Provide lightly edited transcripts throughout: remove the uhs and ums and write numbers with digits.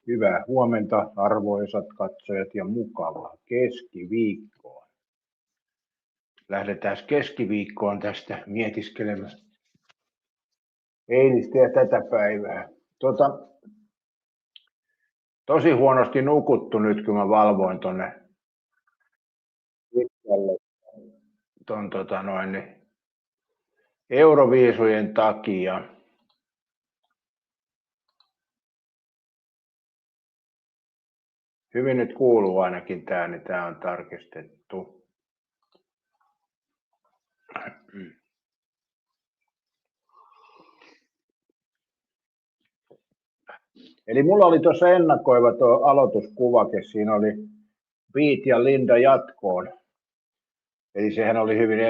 Hyvää huomenta, arvoisat katsojat, ja mukavaa keskiviikkoa. Lähdetään keskiviikkoon tästä mietiskelemään eilistä ja tätä päivää. Tosi huonosti nukuttu nyt, kun mä valvoin tuonne pitkälle Euroviisujen takia. Hyvin nyt kuuluu ainakin tää, niin tää on tarkistettu. Eli mulla oli tuossa ennakoiva tuo aloituskuvake, siinä oli Beat ja Linda jatkoon. Eli sehän oli hyvin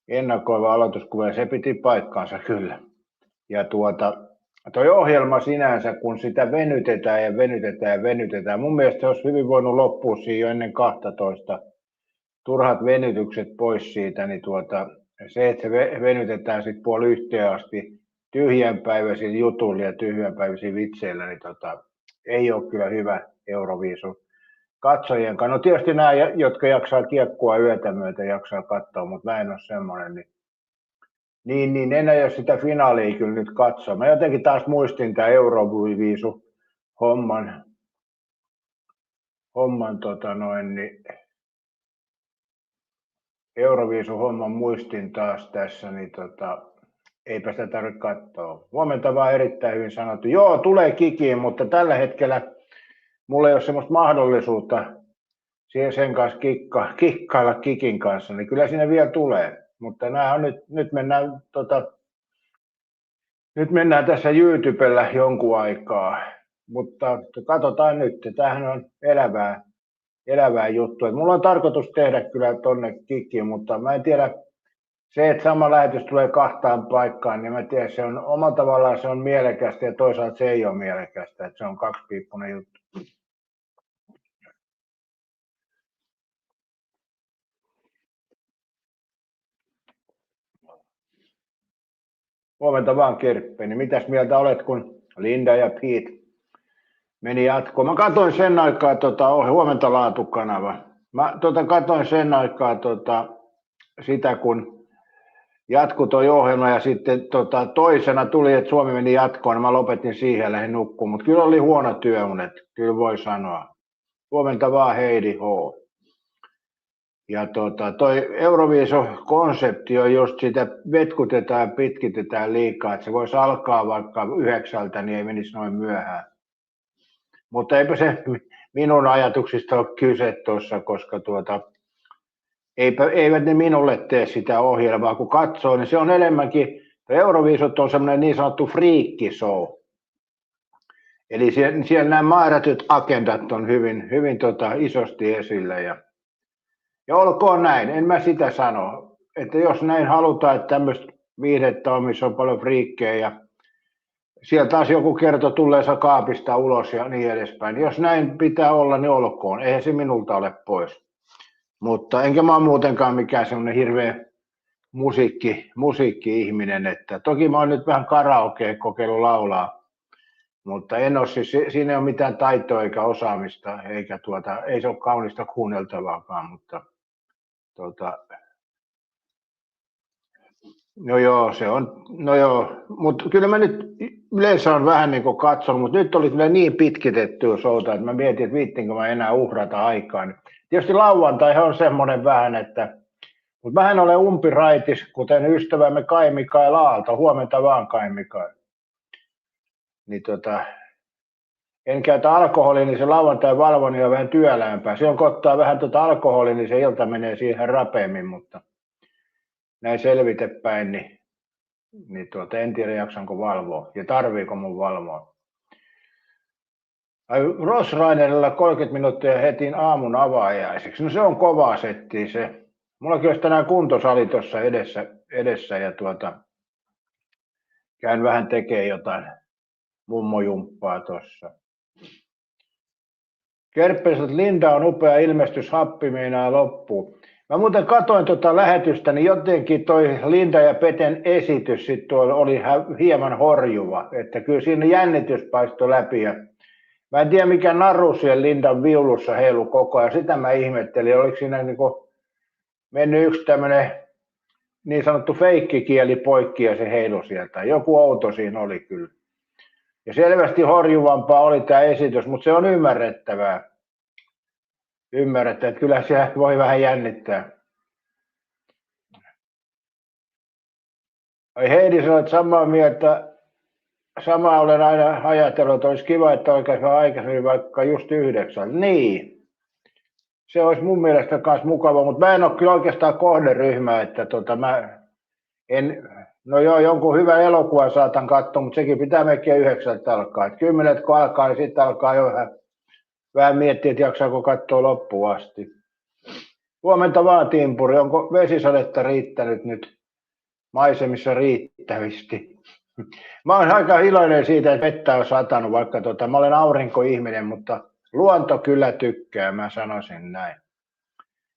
ennakoiva aloituskuva ja se piti paikkaansa kyllä. Ja toi ohjelma sinänsä, kun sitä venytetään, mun mielestä se olisi hyvin voinut loppua siinä jo ennen 12. Turhat venytykset pois siitä, niin se, että se venytetään sitten 12:30 asti tyhjänpäiväisillä jutuilla ja tyhjänpäiväisillä vitseillä, niin ei ole kyllä hyvä Euroviisun katsojien kanssa. No tietysti nämä, jotka jaksaa kiekkua yötä myötä, jaksaa katsoa, mutta mä en ole semmoinen, niin en aio sitä finaalia kyllä nyt katsoa. Mä jotenkin taas muistin tämän Euroviisu homman Euroviisu-homman muistin taas tässä, niin eipä sitä tarvitse katsoa. Huomenta vaan erittäin hyvin sanottu. Joo, tulee kikiin, mutta tällä hetkellä mulla ei ole semmoista mahdollisuutta sen kanssa kikkailla kikin kanssa, niin kyllä sinne vielä tulee. Mutta nämä on nyt mennään tässä YouTubella jonkun aikaa, mutta katsotaan nyt, tämähän on elävää juttua. Mulla on tarkoitus tehdä kyllä tonne kikkiin, mutta mä en tiedä, se, että sama lähetys tulee 2 paikkaan, niin mä tiedän, se on omalla tavallaan se on mielekästä ja toisaalta se ei ole mielekästä, että se on 2-piippunen juttu. Huomenta vaan Kirppeni. Mitäs mieltä olet, kun Linda ja Pete meni jatkoon? Mä katsoin sen aikaa, huomenta Laatu-kanava. Mä katsoin sen aikaa sitä, kun jatkui toi ohjelma ja sitten toisena tuli, että Suomi meni jatkoon, niin mä lopetin siihen ja lähdin nukkumaan. Mutta kyllä oli huono työunet, kyllä voi sanoa. Huomenta vaan Heidi H. Ja toi Euroviisu-konsepti on just sitä vetkutetaan ja pitkitetään liikaa, että se voisi alkaa vaikka 9, niin ei menisi noin myöhään. Mutta eipä se minun ajatuksista ole kyse tuossa, koska eivät ne minulle tee sitä ohjelmaa, kun katsoo, niin se on enemmänkin, Euroviisut on semmoinen niin sanottu friikkishow. Eli siellä nämä määrätyt agendat on hyvin isosti esillä ja olkoon näin, en mä sitä sano, että jos näin halutaan, että tämmöistä viihdettä on, missä on paljon friikkejä ja sieltä taas joku kertoo tulleensa kaapista ulos ja niin edespäin. Jos näin pitää olla, niin olkoon, eihän se minulta ole pois. Mutta enkä mä ole muutenkaan mikään semmoinen hirveä musiikki-ihminen, että toki mä oon nyt vähän karaokea kokeillut laulaa, mutta en ole siis, siinä ei ole mitään taitoa eikä osaamista, eikä ei se ole kaunista kuunneltavaakaan, mutta no joo, se on, mutta kyllä mä nyt yleensä on vähän niin kuin katsonut, mutta nyt oli niin pitkitettyä showta, että mä mietin, että viittinkö mä enää uhrata aikaa. Niin tietysti lauantaihan on semmoinen vähän, mutta mähän olen umpiraitis, kuten ystävämme Kai Mikael Aalto, huomenta vaan Kai Mikael. Niin en käytä alkoholia, niin se lauantai valvoni on vähän työlämpää. Silloin kun ottaa vähän alkoholia, niin se ilta menee siihen rapeammin, mutta näin selvitepäin, niin en tiedä jaksanko valvoa ja tarviiko mun valvoa. Ross Rainerilla 30 minuuttia heti aamun avaajaiseksi. No se on kovaa settiä se. Mullakin olisi tänään kuntosali tuossa edessä ja käyn vähän tekemään jotain mummojumppaa tuossa. Kerppeset Linda on upea ilmestys, happi meinaa loppuu. Mä muuten katoin tuota lähetystä, niin jotenkin toi Linda ja Peten esitys sit tuolla oli hieman horjuva, että kyllä siinä jännitys paistoi läpi. Ja mä en tiedä mikä naru siellä Lindan viulussa heilu koko ajan, sitä mä ihmettelin, oliko siinä niinku mennyt yksi tämmönen niin sanottu feikkikieli poikki ja se heilu sieltä. Joku outo siinä oli kyllä. Ja selvästi horjuvampaa oli tämä esitys, mutta se on ymmärrettävää. Että kyllä siellä voi vähän jännittää. Heidi sanoi, että samaa mieltä, samaa olen aina ajatellut, että olisi kiva, että oikeastaan aikaisemmin vaikka just 9. Niin, se olisi mun mielestä myös mukava, mutta mä en ole kyllä oikeastaan kohderyhmä, että mä en, no joo, jonkun hyvän elokuvan saatan katsoa, mutta sekin pitää melkein 9 alkaa. Et 10 kun alkaa, niin sitten alkaa jo vähän miettiä, että jaksaako katsoa loppuun asti. Huomenta vaan, Timpuri, onko vesisadetta riittänyt nyt maisemissa riittävästi? Mä oon aika iloinen siitä, että vettä on satanut, vaikka mä olen aurinkoihminen, mutta luonto kyllä tykkää, mä sanoisin näin.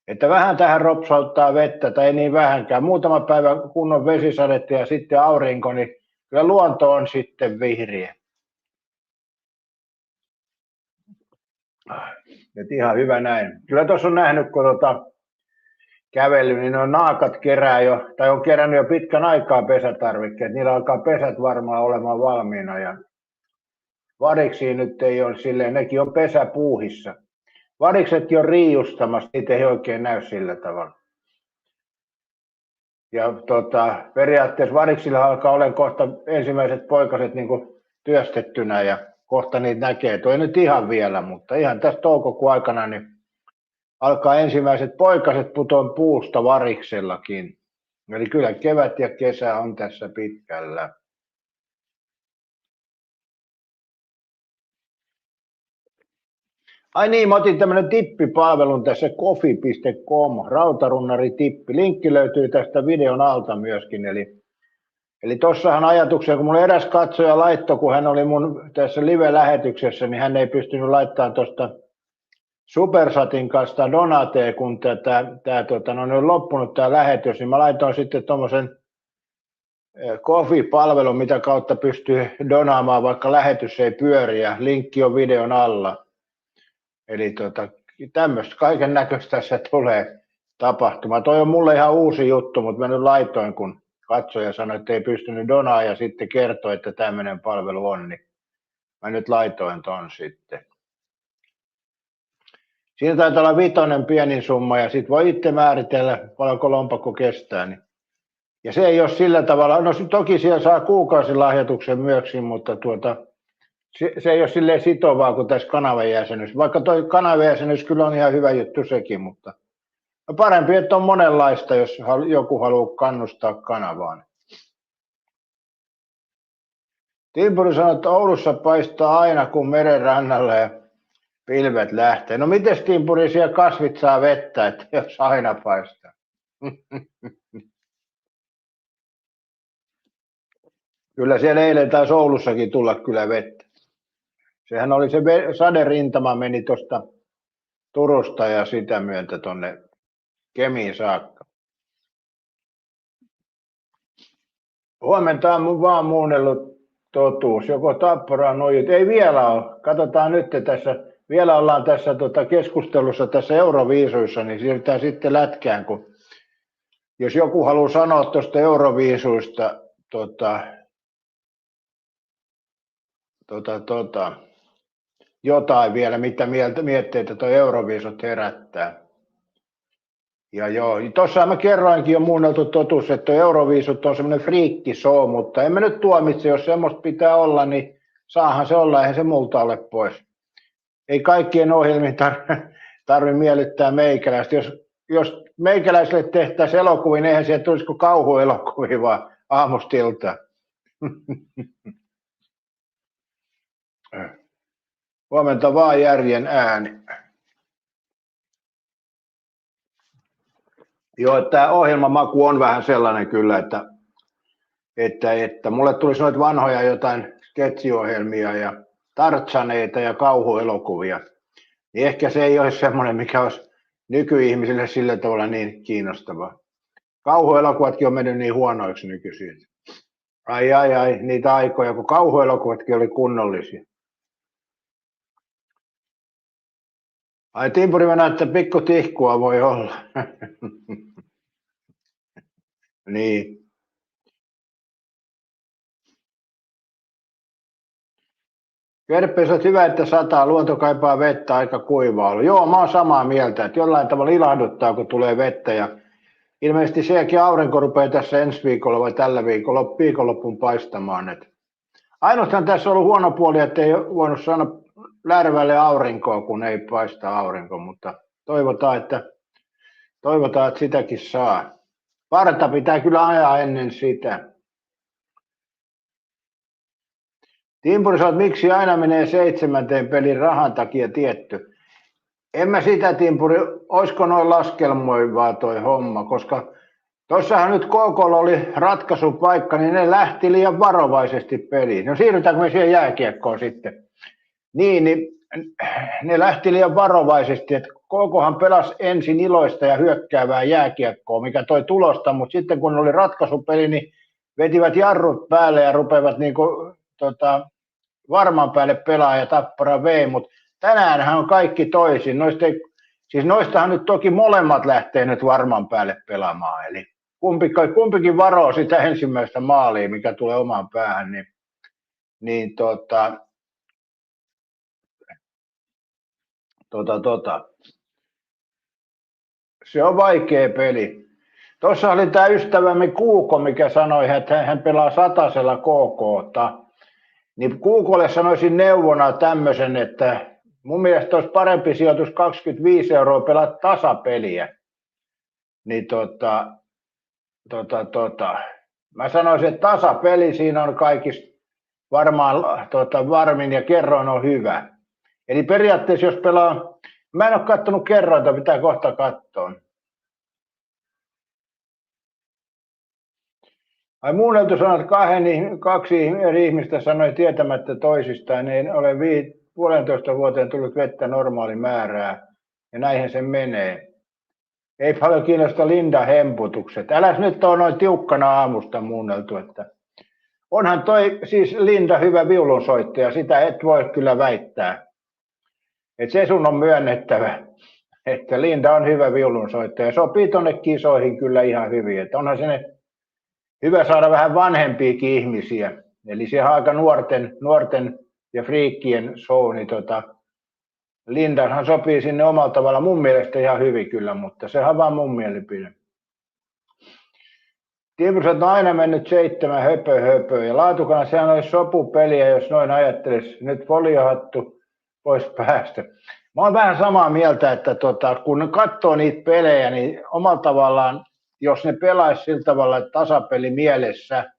Että vähän tähän ropsauttaa vettä, tai ei niin vähänkään. Muutama päivä kunnon vesisadetta ja sitten aurinko, niin kyllä luonto on sitten vihreä. Et ihan hyvä näin. Kyllä tuossa on nähnyt, kun kävely, niin on naakat kerää jo, tai on kerännyt jo pitkän aikaa pesätarvikkeet. Niillä alkaa pesät varmaan olemaan valmiina. Ja variksia nyt ei ole silleen, nekin on pesäpuuhissa. Variksetkin on riiustamassa, niitä ei oikein näy sillä tavalla. Ja periaatteessa variksilla alkaa olla kohta ensimmäiset poikaset niin kuin työstettynä ja kohta niitä näkee. Tuo ei nyt ihan vielä, mutta ihan tässä toukokuun aikana niin alkaa ensimmäiset poikaset putoon puusta variksellakin. Eli kyllä kevät ja kesä on tässä pitkällä. Ai niin, mä otin tämmönen tippipalvelun tässä coffee.com, rautarunnari tippi. Linkki löytyy tästä videon alta myöskin. Eli tossahan ajatuksia, kun mulle eräs katsoja laittoi, kun hän oli mun tässä live-lähetyksessä, niin hän ei pystynyt laittamaan tuosta Supersatin kanssa donatea, kun on loppunut tämä lähetys, niin mä laitoin sitten tuommoisen Coffee-palvelun, mitä kautta pystyy donaamaan, vaikka lähetys ei pyöri, ja linkki on videon alla. Eli tämmöistä kaiken näköistä tässä tulee tapahtumaan. Toi on mulle ihan uusi juttu, mutta mä nyt laitoin, kun katsoja sanoi, että ei pystynyt donaamaan ja sitten kertoi, että tämmöinen palvelu on, niin mä nyt laitoin ton sitten. Siinä taitaa olla 5 pienin summa ja sitten voi itse määritellä, paljonko lompakko kestää. Niin. Ja se ei ole sillä tavalla, no toki siellä saa kuukausilahjoituksen myöskin, mutta se ei ole silleen sitovaa kuin tässä kanavajäsenyys. Vaikka toi kanavajäsenyys kyllä on ihan hyvä juttu sekin, mutta parempi, että on monenlaista, jos joku haluaa kannustaa kanavaan. Timpuri sanoi, että Oulussa paistaa aina, kun meren rannalla ja pilvet lähtee. No mites Timpuri, siellä kasvit saa vettä, että jos aina paistaa? Kyllä siellä eilen taisi Oulussakin tulla kyllä vettä. Sehän oli se saderintama meni tuosta Turusta ja sitä myöntä tuonne Kemiin saakka. Huomenta on vaan muunnellut totuus. Joko Tappara nojut? Ei vielä ole. Katsotaan nyt tässä. Vielä ollaan tässä keskustelussa tässä Euroviisuissa, niin siirrytään sitten lätkään, kun jos joku haluaa sanoa tuosta Euroviisuista jotain vielä, mitä mietteitä tuo Euroviisut herättää. Ja joo, tuossa mä kerroinkin jo muunneltu totuus, että Euroviisut on semmoinen friikkishow, mutta en mä nyt tuomitse, jos semmoista pitää olla, niin saahan se olla, eihän se multa ole pois. Ei kaikkien ohjelmien tarvitse miellyttää meikäläistä. Jos meikäläisille tehtäisiin elokuvia, niin eihän sieltä tulisi kuin kauhuelokuvia vaan aamustilta. Huomenta vaan järjen ääni. Joo, tämä ohjelmamaku on vähän sellainen kyllä, että mulle tulisi noita vanhoja jotain sketsiohjelmia ja tartsaneita ja kauhuelokuvia. Niin ehkä se ei olisi semmoinen, mikä olisi nykyihmisille sillä tavalla niin kiinnostavaa. Kauhuelokuvatkin on mennyt niin huonoiksi nykyisin. Ai, niitä aikoja, kun kauhuelokuvatkin oli kunnollisia. Ai Timpuri mennä, että pikku tihkua voi olla. Niin. Kerppes, on hyvä, että sataa, luonto kaipaa vettä, aika kuivaa ollut. Joo, mä oon samaa mieltä, että jollain tavalla ilahduttaa, kun tulee vettä. Ja ilmeisesti sekin aurinko rupeaa tässä ensi viikolla vai tällä viikolla viikonloppuun paistamaan. Ainoastaan tässä on ollut huono puoli, että ei voinut saada Lärvälle aurinkoa, kun ei paista aurinko, mutta toivotaan, että sitäkin saa. Parta pitää kyllä ajaa ennen sitä. Timpuri, sä oot, miksi aina menee 7. pelin rahan takia tietty? En mä sitä, Timpuri, oisko noin laskelmoivaa toi homma, koska tuossahan nyt KK:lla oli ratkaisupaikka, niin ne lähti liian varovaisesti peliin. No siirrytäänkö me siihen jääkiekkoon sitten? Niin ne lähti liian varovaisesti, että KKhan pelasi ensin iloista ja hyökkäävää jääkiekkoa, mikä toi tulosta, mutta sitten kun oli ratkaisupeli, niin vetivät jarrut päälle ja rupeavat varman päälle pelaa ja Tappara vei, mutta tänäänhän on kaikki toisin. Noistahan nyt toki molemmat lähtee nyt varman päälle pelaamaan, eli kumpikin varoo sitä ensimmäistä maalia, mikä tulee omaan päähän, se on vaikea peli. Tuossa oli tämä ystävämme Kuuko, mikä sanoi, että hän pelaa 100 KK:ta. Niin Kuukolle sanoisin neuvona tämmöisen, että mun mielestä olisi parempi sijoitus 25 € pelaa tasapeliä. Niin mä sanoisin, että tasapeli siinä on kaikista varmaan varmin ja kerroin on hyvä. Eli periaatteessa jos pelaa, mä en ole katsonut kerrointa, pitää kohta katsoa. Ai muunneltu sanoo, että kaksi eri ihmistä sanoi tietämättä toisistaan, niin ole 1,5 vuoteen tullut vettä normaali määrää, ja näinhän se menee. Ei paljon kiinnosta Linda hemputukset. Äläs nyt ole noin tiukkana aamusta muunneltu, että onhan toi siis Linda hyvä viulunsoittaja, sitä et voi kyllä väittää. Et se sun on myönnettävä, että Linda on hyvä viulunsoittaja. Sopii tonne kisoihin kyllä ihan hyvin, että onhan sinne hyvä saada vähän vanhempiakin ihmisiä. Eli se on aika nuorten ja friikkien show, niin Lindahan sopii sinne omalla tavalla mun mielestä ihan hyvin kyllä, mutta sehän on vaan mun mielipide. Timpuri on aina mennyt 7 höpö ja laatukana sehän olisi sopupeliä, jos noin ajattelisi. Nyt foliohattu pois päästä. Mä oon vähän samaa mieltä, että kun katsoo niitä pelejä, niin omalla tavallaan, jos ne pelaisi sillä tavalla tasapeli mielessä,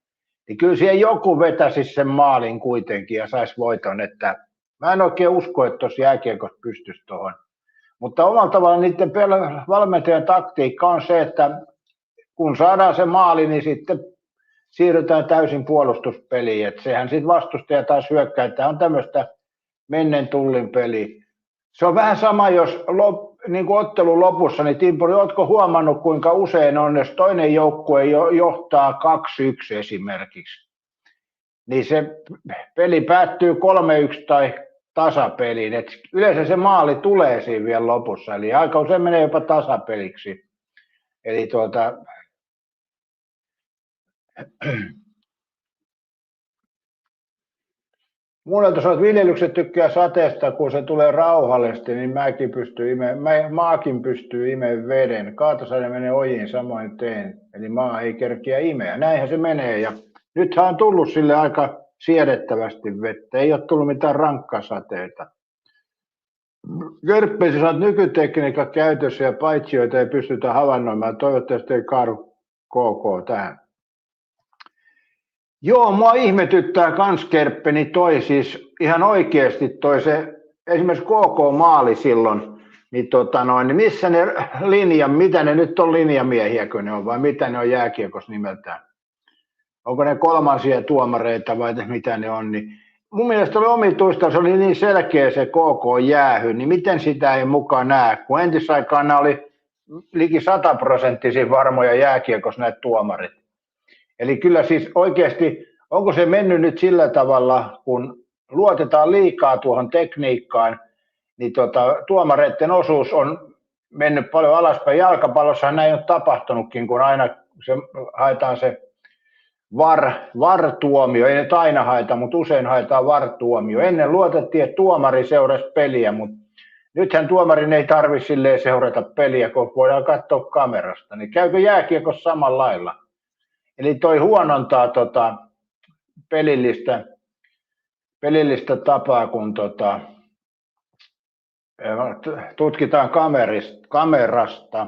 niin kyllä siihen joku vetäisi sen maalin kuitenkin ja saisi voiton. Että mä en oikein usko, että tuossa jääkiekossa pystyisi tuohon. Mutta omalla tavalla niiden valmentajan taktiikka on se, että kun saadaan se maali, niin sitten siirrytään täysin puolustuspeliin. Että sehän sitten vastustaja taas hyökkää, että on tämmöistä mennen tullin peli. Se on vähän sama, jos niin kuin ottelun lopussa, niin Timpuri, oletko huomannut, kuinka usein on, jos toinen joukkue johtaa 2-1 esimerkiksi, niin se peli päättyy 3-1 tai tasapeliin. Et yleensä se maali tulee siinä vielä lopussa, eli aika usein menee jopa tasapeliksi. Eli muunneltu sanoo, että viljelykset tykkää sateesta, kun se tulee rauhallisesti, niin maakin pystyy imemään veden. Kaatosade menee ojiin, samoin teen. Eli maa ei kerkiä imeä. Näinhän se menee. Ja nythän on tullut sille aika siedettävästi vettä. Ei ole tullut mitään rankkasateita. Kerppesi sanoo, että nykytekniikka käytössä ja paitsioita ei pystytä havainnoimaan. Toivottavasti ei kaadu KK tähän. Joo, mua ihmetyttää kans Kerppeni toi siis ihan oikeasti toi se, esimerkiksi KK-maali silloin, niin, niin missä ne mitä ne nyt on linjamiehiäkö ne on vai mitä ne on jääkiekossa nimeltään? Onko ne kolmansia tuomareita vai mitä ne on, niin mun mielestä oli omituista, se oli niin selkeä se KK-jäähy, niin miten sitä ei mukaan näe, kun entisaikana oli liki 100% varmoja jääkiekossa näitä tuomarit. Eli kyllä siis oikeasti, onko se mennyt nyt sillä tavalla, kun luotetaan liikaa tuohon tekniikkaan, niin tuomareiden osuus on mennyt paljon alaspäin. Jalkapallossahan näin on tapahtunutkin, kun aina haetaan se VAR-tuomio, ei nyt aina haeta, mutta usein haetaan VAR-tuomio. Ennen luotettiin, että tuomari seurasi peliä, mutta nythän tuomarin ei tarvitse silleen seurata peliä, kun voidaan katsoa kamerasta. Niin käykö jääkiekossa samalla lailla? Eli toi huonontaa pelillistä tapaa, kun tutkitaan kamerasta.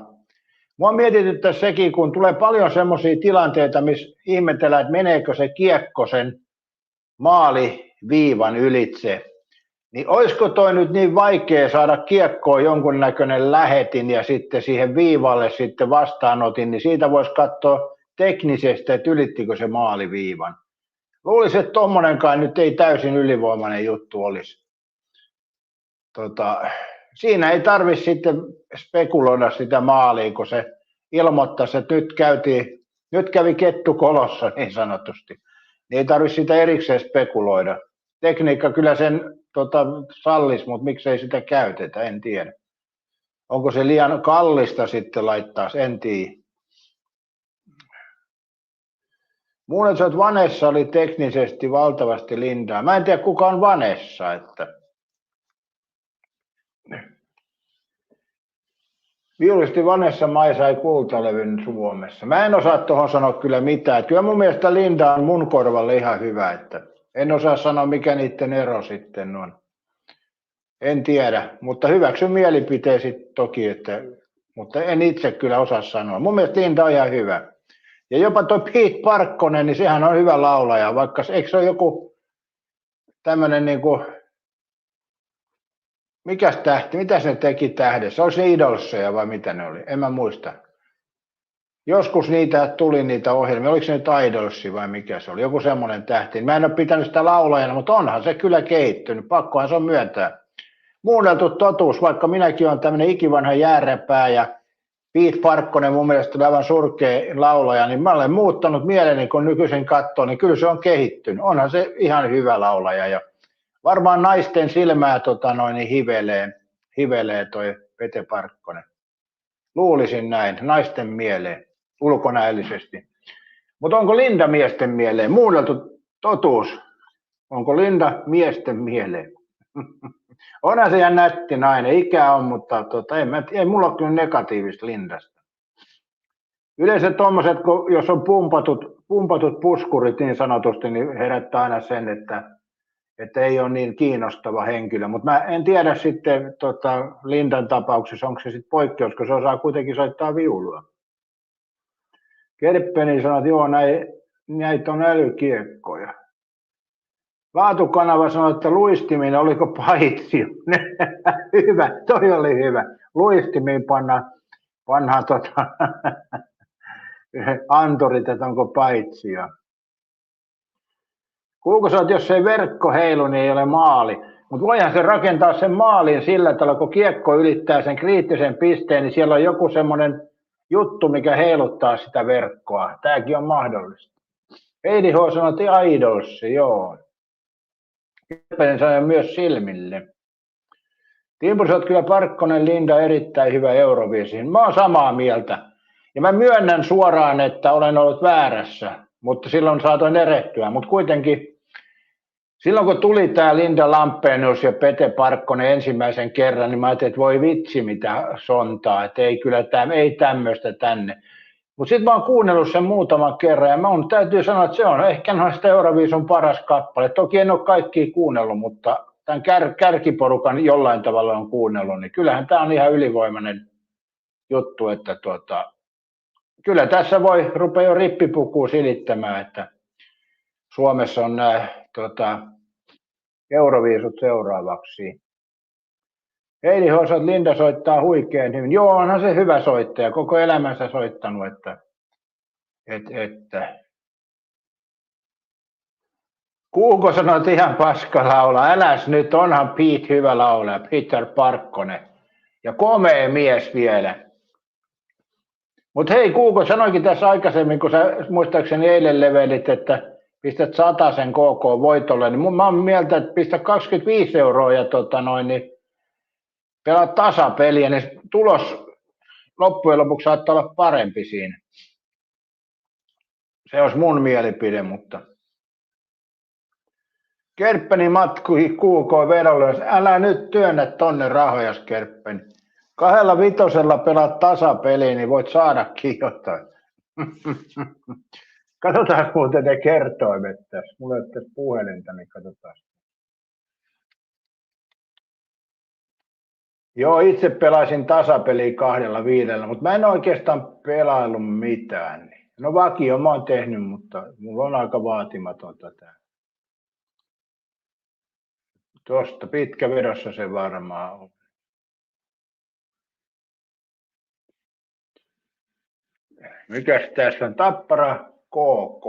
Mua mietityttää sekin, kun tulee paljon semmoisia tilanteita, missä ihmetellään, että meneekö se kiekko sen maaliviivan ylitse. Niin olisiko toi nyt niin vaikea saada kiekkoon jonkunnäköinen lähetin ja sitten siihen viivalle sitten vastaanotin, niin siitä voisi katsoa teknisesti, että ylittikö se maaliviivan. Luulisin, että tommonenkaan nyt ei täysin ylivoimainen juttu olisi. Siinä ei tarvitse sitten spekuloida sitä maalia, kun se ilmoittaisi, että nyt kävi kettu kolossa niin sanotusti. Niin ei tarvitse sitä erikseen spekuloida. Tekniikka kyllä sen sallisi, mutta miksei sitä käytetä, en tiedä. Onko se liian kallista sitten laittaa, en tiedä. Muun että Vanessa oli teknisesti valtavasti Lindaa. Mä en tiedä kuka on Vanessa, että viulisti Vanessa Mai sai kultalevyn Suomessa. Mä en osaa tuohon sanoa kyllä mitään. Kyllä mun mielestä Linda on mun korvalle ihan hyvä, että en osaa sanoa mikä niiden ero sitten on. En tiedä, mutta hyväksyn mielipiteesi toki, mutta en itse kyllä osaa sanoa. Mun mielestä Linda on ihan hyvä. Ja jopa tuo Pete Parkkonen, niin sehän on hyvä laulaja, vaikka eikö se ole joku tämmöinen niinku, mikäs tähti, mitä se teki tähdessä? Olisi ne Idolseja vai mitä ne oli? En mä muista. Joskus tuli niitä ohjelmia, oliko se nyt Idolsi vai mikä se oli? Joku semmoinen tähti. Mä en ole pitänyt sitä laulajana, mutta onhan se kyllä kehittynyt, pakkohan se on myöntää. Muunneltu totuus, vaikka minäkin olen tämmöinen ikivanha jääräpää ja Pete Parkkonen mun mielestä on aivan surkea laulaja, niin mä olen muuttanut mieleni, kun nykyisin katsoo, niin kyllä se on kehittynyt. Onhan se ihan hyvä laulaja ja varmaan naisten silmää hivelee toi Pete Parkkonen. Luulisin näin, naisten mieleen, ulkonäöllisesti. Mutta onko Linda miesten mieleen? Muunneltu totuus. Onko Linda miesten mieleen? Onhan se ihan nätti nainen, ikää on, mutta ei mulla ole kyllä negatiivista Lindasta. Yleensä tuommoiset, jos on pumpatut puskurit niin sanotusti, niin herättää aina sen, että ei ole niin kiinnostava henkilö. Mutta mä en tiedä sitten Lindan tapauksessa, onko se sitten poikkeus, kun se osaa kuitenkin soittaa viulua. Kerppeni sanoi, että joo, näitä on älykiekkoja. Laatukanava sanoi, että luistiminen, oliko paitsio? Hyvä, toi oli hyvä. Luistimiin pannaan anturit, että onko paitsio. Kuulko sä, että jos ei verkko heilu, niin ei ole maali. Mutta voihan se rakentaa sen maalin sillä tavalla, kun kiekko ylittää sen kriittisen pisteen, niin siellä on joku semmoinen juttu, mikä heiluttaa sitä verkkoa. Tämäkin on mahdollista. Heidi H. sanoi, että Idolsi, joo. Kerppenen sanoi myös silmille. Timpuri, sä oot kyllä Parkkonen, Linda erittäin hyvä Euroviisiin. Mä oon samaa mieltä. Ja mä myönnän suoraan, että olen ollut väärässä, mutta silloin saatoin erehtyä. Mutta kuitenkin silloin kun tuli tämä Linda Lampenius ja Pete Parkkonen ensimmäisen kerran, niin mä ajattelin, että voi vitsi mitä sontaa, että ei kyllä ei tämmöistä tänne. Mutta sitten mä oon kuunnellut sen muutaman kerran ja täytyy sanoa, että se on ehkä noista Euroviisun paras kappale. Toki en ole kaikkia kuunnellut, mutta tämän kärkiporukan jollain tavalla on kuunnellut, niin kyllähän tämä on ihan ylivoimainen juttu, että kyllä tässä rupeaa jo rippipukua silittämään, että Suomessa on nämä Euroviisut seuraavaksi. Heidi Hosat, Linda soittaa huikein hyvin. Joo, onhan se hyvä soittaja, koko elämänsä soittanut, että Kuuko sanoi, että ihan paska laula. Äläs nyt, onhan Pete hyvä laulaja, Peter Parkkonen. Ja komea mies vielä. Mutta hei, Kuuko sanoikin tässä aikaisemmin, kun sä muistaakseni eilen levelit, että pistät 100 KK voitolle, niin mä oon mieltä, että pistä 25 euroa ja niin pelaat tasapeliä, niin tulos loppujen lopuksi saattaa olla parempi siinä. Se olisi mun mielipide, mutta Kerppeni matkui KK vedolle, älä nyt työnnä tonne rahoja, Kerppeni. 2 vitosella pelaat tasapeliä, niin voit saadakin jotain. Katsotaan muuten ne kertoimet tässä. Mulla ei ole tässä puhelinta, niin katsotaan. Joo, itse pelasin tasapeliä 2 5, mutta mä en oikeastaan pelaillut mitään. No vakio mä oon tehnyt, mutta mulla on aika vaatimatonta tää. Tuosta pitkä vedossa se varmaan on. Mikäs tässä on? Tappara KK.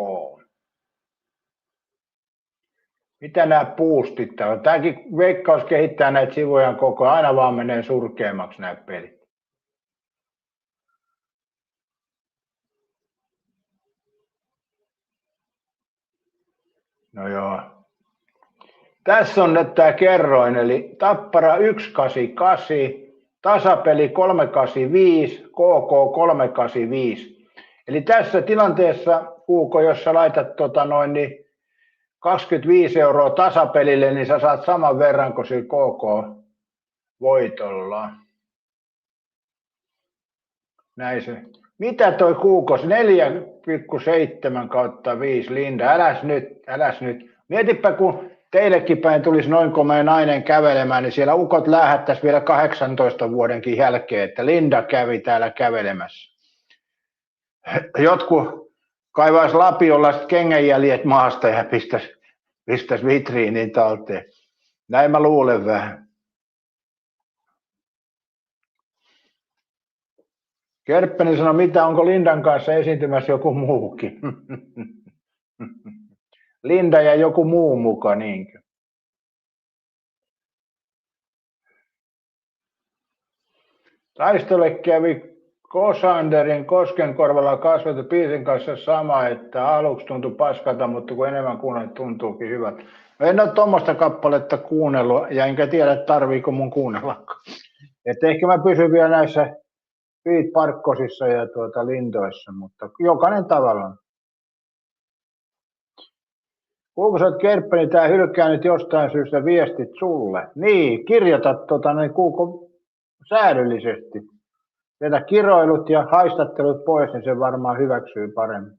Mitä nämä boostit on? Tämäkin Veikkaus kehittää näitä sivuja koko ajan, aina vaan menee surkeammaksi nämä pelit. No joo. Tässä on nyt tämä kerroin, eli Tappara 188, tasapeli 385, KK 385. Eli tässä tilanteessa, Kuuko, jos sä laitat 25 euroa tasapelille, niin sä saat saman verran kuin sillä KK-voitolla. Näin se. Mitä toi Kuukos? 4,7/5 Linda. Äläs nyt. Mietipä, kun teillekin päin tulisi noin komea nainen kävelemään, niin siellä ukot lähettäisi vielä 18 vuodenkin jälkeen, että Linda kävi täällä kävelemässä. Jotkut kaivaisi lapiolla kengänjäljet maasta ja pistäisi vitriiniin talteen. Näin mä luulen vähän. Kerppeni sanoi, mitä, onko Lindan kanssa esiintymässä joku muukin? Linda ja joku muu muka, niinkö? Taistele kävi Kosanderin Koskenkorvalla kasvattu biisin kanssa sama, että aluksi tuntui paskalta, mutta kun enemmän kuunnellut, tuntuukin hyvät. En ole tuommoista kappaletta kuunnellut ja enkä tiedä, tarviiko mun kuunnellakaan. Että ehkä mä pysyn vielä näissä Pete Parkkosissa ja Lindoissa, mutta jokainen tavallaan. Kuinka sä oot Kerppeni, tää hylkää nyt jostain syystä viestit sulle. Niin, kirjoitat Kuuko säädöllisesti. Jätä kiroilut ja haistattelut pois, niin se varmaan hyväksyy paremmin.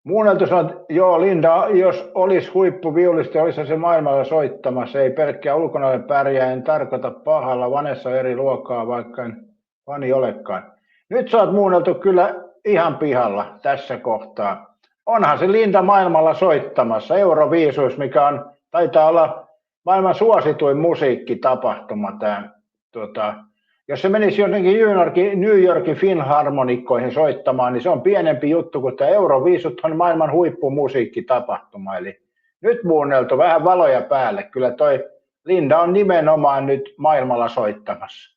Muunneltu sanoo, että joo Linda, jos olisi huippuviulisti, olisi se maailmalla soittamassa. Ei pelkkää ulkonalle pärjää, en tarkoita pahalla. Vanessa eri luokkaa, vaikka en fani olekaan. Nyt sä oot muunneltu kyllä ihan pihalla tässä kohtaa. Onhan se Linda maailmalla soittamassa. Euroviisuus, mikä on, taitaa olla maailman suosituin musiikkitapahtuma. Jos se menisi jotenkin New Yorkin Filharmonikkoihin soittamaan, niin se on pienempi juttu, kun tämä Euroviisut on maailman huippumusiikkitapahtuma. Eli nyt muunneltu vähän valoja päälle. Kyllä toi Linda on nimenomaan nyt maailmalla soittamassa.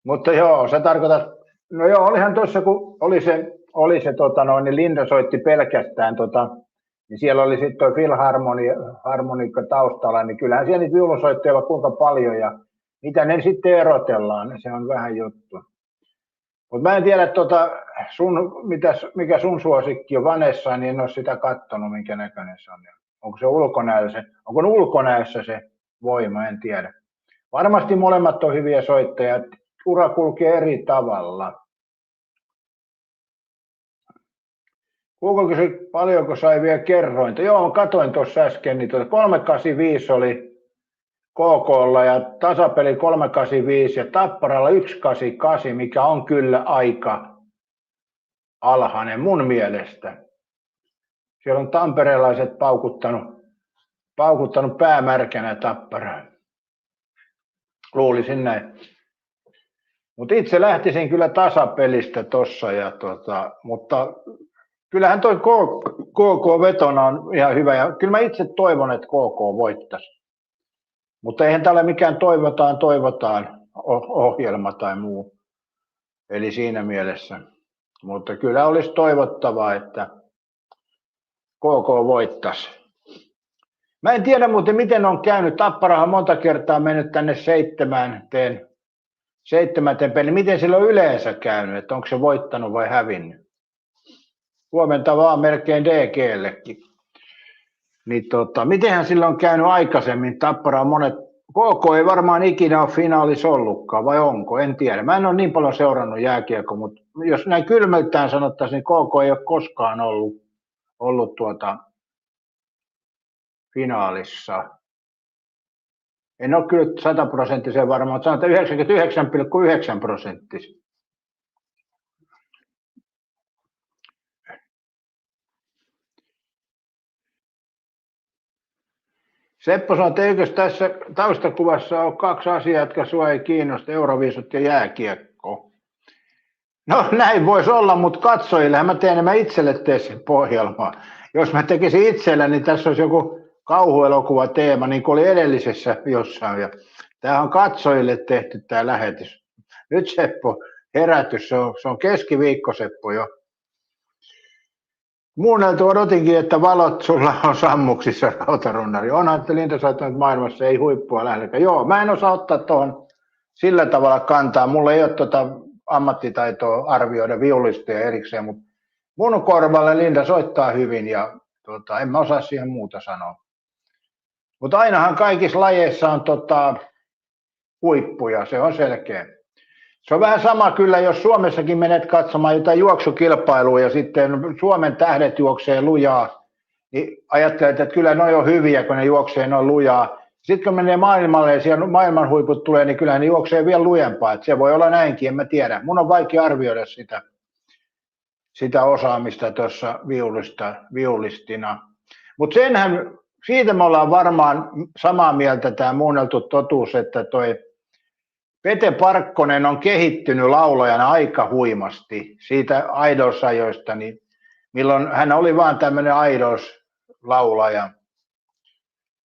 Mutta joo, se tarkoitat, no joo, olihan tuossa, kun oli se niin Linda soitti pelkästään, niin siellä oli sitten tuo Filharmonikka taustalla, niin kyllähän siellä niitä viulunsoittajia on kuinka paljon, ja mitä ne sitten erotellaan, se on vähän juttu. Mutta mä en tiedä, mikä sun suosikki on Vanessa, niin en ole sitä katsonut, minkä näköinen se on. Onko se ulkonäössä se voima, en tiedä. Varmasti molemmat on hyviä soittajia, ura kulkee eri tavalla. Kuuko kysyi, paljonko sai vielä kerrointa? Joo, katoin tuossa äsken, niin 385 oli KK:lla ja tasapeli 385 ja Tapparalla 188, mikä on kyllä aika alhainen mun mielestä. Siellä on tamperelaiset paukuttanut päämärkänä Tapparaan. Luulisin näin. Mutta itse lähtisin kyllä tasapelistä tossa, mutta kyllähän toi KK vetona on ihan hyvä ja kyllä mä itse toivon, että KK voittaisi. Mutta eihän täällä mikään toivotaan ohjelma tai muu. Eli siinä mielessä. Mutta kyllä olisi toivottavaa, että KK voittaisi. Mä en tiedä muuten miten on käynyt. Tapparahan monta kertaa mennyt tänne seitsemänteen peliin. Miten sillä on yleensä käynyt? Että onko se voittanut vai hävinnyt? Huomenta vaan melkein DG:llekin. Niin mitenhän sillä on käynyt aikaisemmin? Tappara on monet. KK ei varmaan ikinä ole finaalissa ollutkaan, vai onko? En tiedä. Mä en ole niin paljon seurannut jääkiekkoa, mutta jos näin kylmältään sanottaisiin, niin KK ei ole koskaan ollut finaalissa. En ole kyllä 100% varma, mutta sanotaan 99,9%. Seppo sanoi, että eikös tässä taustakuvassa ole kaksi asiaa, jotka sinua ei kiinnosta, Euroviisut ja jääkiekko. No näin voisi olla, mutta katsojillehän mä teen, mä itselle teen sen pohjelmaa. Jos mä tekisin itselle, niin tässä olisi joku kauhuelokuva teema, niin kuin oli edellisessä jossain. Ja tämähän on katsojille tehty tämä lähetys. Nyt Seppo, herätys, se on keskiviikko Seppo jo. Muunneltu odotinkin, että valot sulla on sammuksissa, rautarunnari. Onhan, että Linda että maailmassa ei huippua lähdekään. Joo, mä en osaa ottaa tuohon sillä tavalla kantaa. Mulla ei ole ammattitaitoa arvioida viulisteja erikseen, mutta mun korvalle Linda soittaa hyvin ja en mä osaa siihen muuta sanoa. Mutta ainahan kaikissa lajeissa on huippuja, se on selkeä. Se on vähän sama kyllä, jos Suomessakin menet katsomaan jotain juoksukilpailua ja sitten Suomen tähdet juoksee lujaa, niin ajattelet, että kyllä ne on hyviä, kun ne juoksee noin lujaa. Sitten kun menee maailmalle ja siellä maailman huiput tulee, niin kyllä ne juoksee vielä lujempaa. Että se voi olla näinkin, en mä tiedä. Mun on vaikea arvioida sitä osaamista tuossa viulistina. Mutta siitä me ollaan varmaan samaa mieltä, tämä muunneltu totuus, että toi Pete Parkkonen on kehittynyt laulajana aika huimasti siitä Idols-ajoista, niin milloin hän oli vaan tämmöinen Idols-laulaja.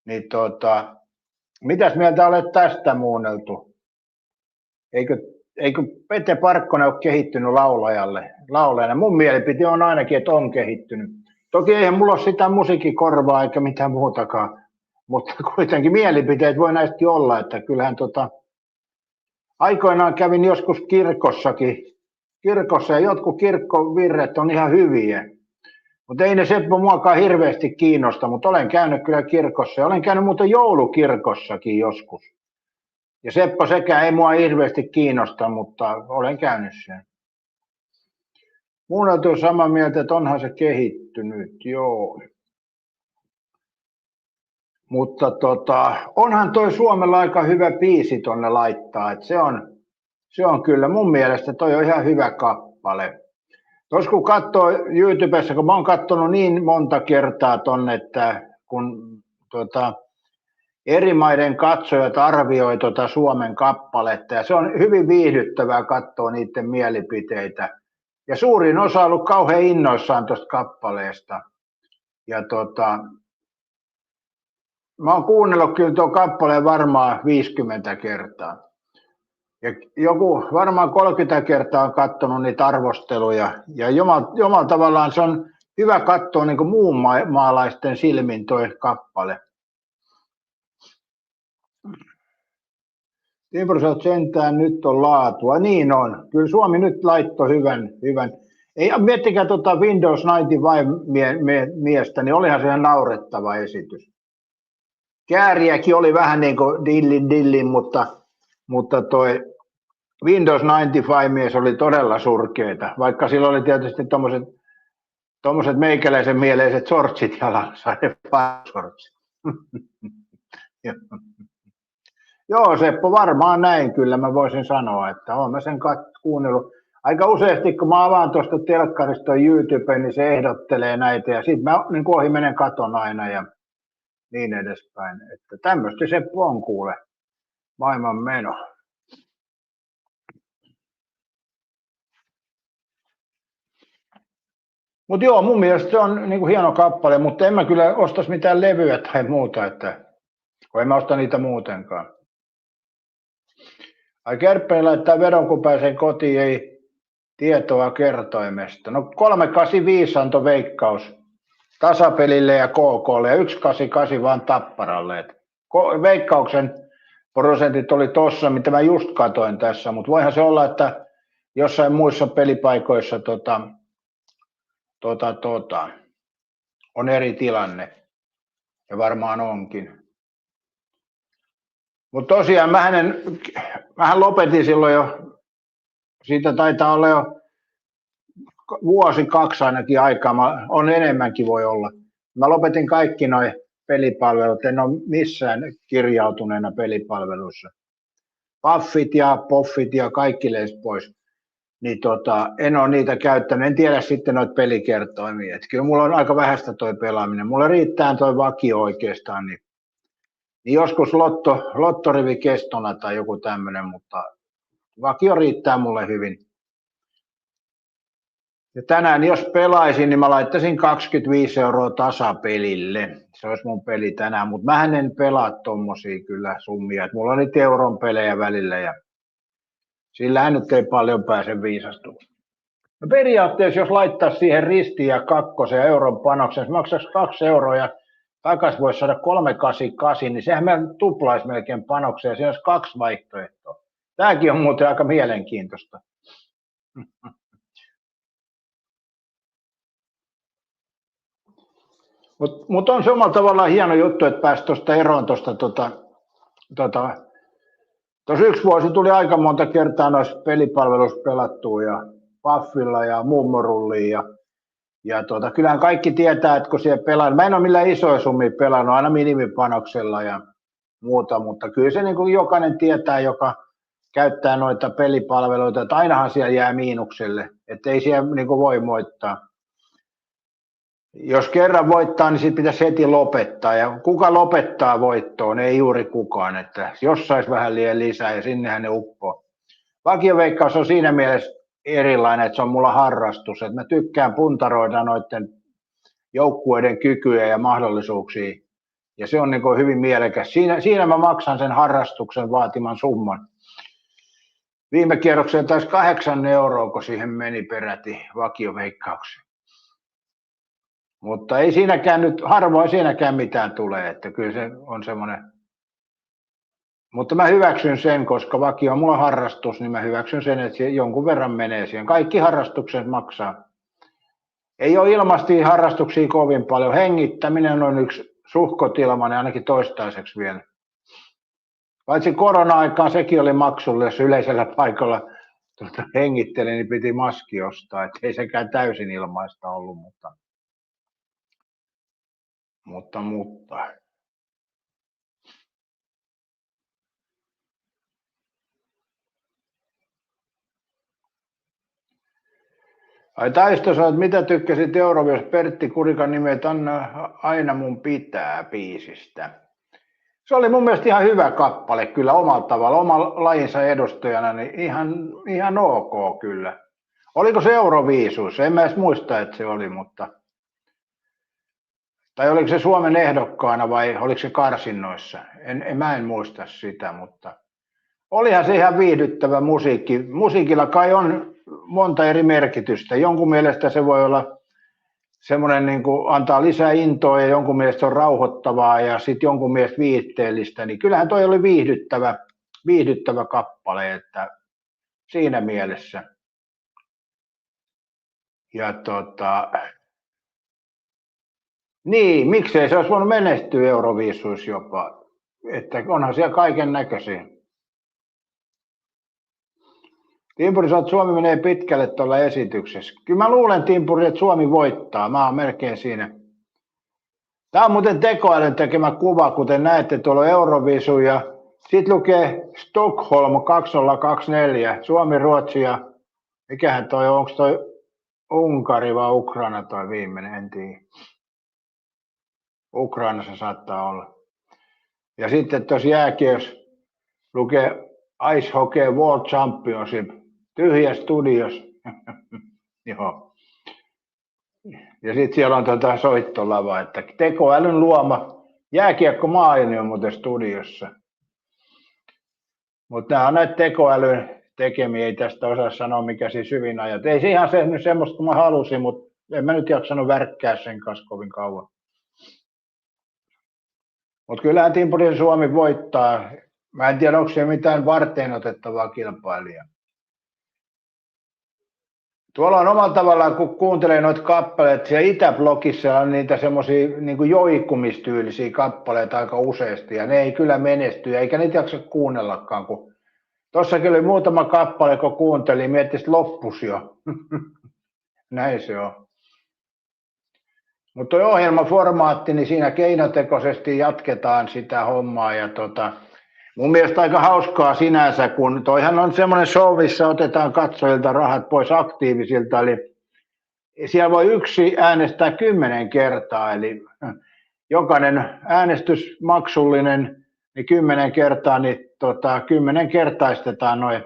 Niin mitäs mieltä olet tästä muunneltu? Eikö Pete Parkkonen ole kehittynyt laulajana? Mun mielipite on ainakin, että on kehittynyt. Toki eihän mulla ole sitä musiikkikorvaa eikä mitään muutakaan, mutta kuitenkin mielipiteet voi näistäkin olla, että kyllähän aikoinaan kävin joskus kirkossa ja jotkut kirkkovirret on ihan hyviä. Mutta ei ne Seppo muakaan hirveästi kiinnosta, mutta olen käynyt kyllä kirkossa ja olen käynyt muuten joulukirkossakin joskus. Ja Seppo sekään ei mua hirveästi kiinnosta, mutta olen käynyt sen. Muunneltu on samaa mieltä, että onhan se kehittynyt, joo. Mutta onhan toi Suomella aika hyvä biisi tonne laittaa, että se on kyllä mun mielestä toi on ihan hyvä kappale. Tuossa kun katsoo YouTubessa, kun mä oon katsonut niin monta kertaa tonne, että kun eri maiden katsojat arvioi Suomen kappaletta ja se on hyvin viihdyttävää katsoa niiden mielipiteitä. Ja suurin osa on ollut kauhean innoissaan tuosta kappaleesta. Ja mä oon kuunnellut kyllä tuon kappaleen varmaan 50 kertaa. Ja joku varmaan 30 kertaa on katsonut niitä arvosteluja. Ja jomalla tavallaan se on hyvä katsoa niin kuin muun maalaisten silmin toi kappale. Timpurot sentään nyt on laatua. Niin on. Kyllä Suomi nyt laittoi hyvän. Ei, miettikää Windows 95 miestä, niin olihan se ihan naurettava esitys. Kääriäkin oli vähän niin kuin dillin, mutta toi Windows 95 mies oli todella surkeita, vaikka sillä oli tietysti tommoset meikäläisen mieleiset sortsit jalassa, sortsit. Joo, Seppo, varmaan näin kyllä mä voisin sanoa, että olen mä sen kuunnellut. Aika useasti, kun mä avaan tuosta telkkarista YouTube, niin se ehdottelee näitä ja sitten mä niin ohi menen katon aina ja niin edespäin. Että tämmöistä Seppo on kuule, maailman meno. Mutta joo, mun mielestä se on niin kuin hieno kappale, mutta en mä kyllä ostaisi mitään levyä tai muuta, että kun en mä osta niitä muutenkaan. Ai Kärppäinen laittaa vedon, kun pääsee kotiin, ei tietoa kertoimesta. No 385 antoi Veikkaus Tasapelille ja KKlle ja 188 vaan Tapparalle. Veikkauksen prosentit oli tossa, mitä mä just katoin tässä, mutta voihan se olla, että jossain muissa pelipaikoissa on eri tilanne. Ja varmaan onkin. Mutta tosiaan mähän lopetin silloin jo, siitä taitaa olla jo vuosi, kaksi ainakin aikaa, on enemmänkin voi olla. Mä lopetin kaikki nuo pelipalvelut, en ole missään kirjautuneena pelipalvelussa. Paffit ja poffit ja kaikki leis pois. Niin en ole niitä käyttänyt, en tiedä sitten noita pelikertoimia. Et kyllä mulla on aika vähäistä toi pelaaminen. Mulla riittää toi vakio oikeastaan, niin joskus lottorivi kestona tai joku tämmöinen, mutta vakio riittää mulle hyvin. Ja tänään jos pelaisin, niin mä laittaisin 25 € tasapelille. Se olisi mun peli tänään, mutta mä en pelaa tommosia kyllä summia. Et mulla on niitä euron pelejä välillä ja sillähän nyt ei paljon pääse viisastumaan. No periaatteessa jos laittaisi siihen ristiin ja kakkosen ja euron panoksen, se maksaisi 2 € ja takaisin voisi saada 388, niin sehän me tuplaisi melkein panoksen ja siinä olisi 2 vaihtoehtoa. Tämäkin on muuten aika mielenkiintoista. Mutta on se omalla tavallaan hieno juttu, että pääsi tuosta eroon tuosta tuossa yksi vuosi tuli aika monta kertaa noissa pelipalveluissa pelattua ja Paffilla ja Mummorulliin ja kyllähän kaikki tietää, että kun siellä pelaa, mä en ole millään isoja summia pelannut, aina minimipanoksella ja muuta, mutta kyllä se niin kuin jokainen tietää, joka käyttää noita pelipalveluita, että ainahan siellä jää miinukselle, että ei siellä niin kuin voi voittaa. Jos kerran voittaa, niin sitten pitäisi heti lopettaa. Ja kuka lopettaa voittoon? Ei juuri kukaan. Että jos saisi vähän liian lisää ja sinnehän ne uppoo. Vakioveikkaus on siinä mielessä erilainen, että se on mulla harrastus. Että mä tykkään puntaroida noiden joukkueiden kykyjä ja mahdollisuuksia. Ja se on niin kuin hyvin mielekäs. Siinä mä maksan sen harrastuksen vaatiman summan. Viime kierrokseen taisi 8 €, kun siihen meni peräti vakioveikkaukseen. Mutta ei siinäkään nyt, harvoin siinäkään mitään tulee, että kyllä se on semmoinen. Mutta mä hyväksyn sen, koska vakio on mulla harrastus, niin mä hyväksyn sen, että se jonkun verran menee siihen. Kaikki harrastukset maksaa. Ei ole ilmasti harrastuksia kovin paljon. Hengittäminen on yksi suhkotilmainen, ainakin toistaiseksi vielä. Paitsi korona-aikaan sekin oli maksulle, jos yleisellä paikalla hengitteli, niin piti maski ostaa. Että ei sekään täysin ilmaista ollut, mutta. Ai Taisto sanoi, että mitä tykkäsit Euroviisusta Pertti Kurikan nimet Aina mun pitää biisistä. Se oli mun mielestä ihan hyvä kappale kyllä omalla tavalla, oman lajinsa edustajana, niin ihan ok kyllä. Oliko se Euroviisuus? En mä edes muista, että se oli, mutta. Tai oliko se Suomen ehdokkaana vai oliko se karsinnoissa? Mä en muista sitä, mutta olihan se ihan viihdyttävä musiikki. Musiikilla kai on monta eri merkitystä. Jonkun mielestä se voi olla semmoinen, niin kuin antaa lisää intoa ja jonkun mielestä on rauhoittavaa ja sitten jonkun mielestä viihteellistä. Niin kyllähän toi oli viihdyttävä kappale, että siinä mielessä. Ja niin, miksei se olisi voinut menestyä Euroviisuissa jopa, että onhan siellä kaiken näköisiä. Timpuri sanoo, että Suomi menee pitkälle tuolla esityksessä. Kyllä mä luulen, Timpuri, että Suomi voittaa. Mä oon melkein siinä. Tämä on muuten tekoälyn tekemä kuva, kuten näette tuolla Euroviisu ja sitten lukee Stockholm 2024, Suomi, Ruotsi ja mikähän toi on, onko toi Unkari vai Ukraina toi viimeinen, en tiedä. Ukrainassa saattaa olla. Ja sitten tuossa jääkiekossa lukee Ice Hockey World Championship, tyhjä studios. Joo. Ja sitten siellä on soittolava, että tekoälyn luoma jääkiekko maailma on muuten studiossa. Mutta nämä on näitä tekoälyn tekemiä, ei tästä osaa sanoa mikä siis hyvin ajat. Ei se ihan nyt semmoista kuin mä halusin, mutta en mä nyt jaksanut värkkää sen kanssa kovin kauan. Mutta kyllähän Timpurin Suomi voittaa. Mä en tiedä, onko siellä mitään varten otettavaa kilpailijaa. Tuolla on omalla tavallaan, kun kuuntelee noita kappaleita, siellä Itäblogissa on niitä semmoisia niin joikkumistyylisiä kappaleita aika useasti, ja ne ei kyllä menesty, eikä niitä jaksa kuunnellakaan, kun tuossakin oli muutama kappale, kun kuuntelin, miettii, että loppus jo. Näin se on. Mutta tuo ohjelmaformaatti, niin siinä keinotekoisesti jatketaan sitä hommaa, ja mun mielestä aika hauskaa sinänsä, kun toihan on semmoinen show, missä otetaan katsojilta rahat pois aktiivisilta, eli siellä voi yksi äänestää 10 kertaa, eli jokainen äänestys maksullinen, niin 10 kertaa, niin 10 kertaistetaan noin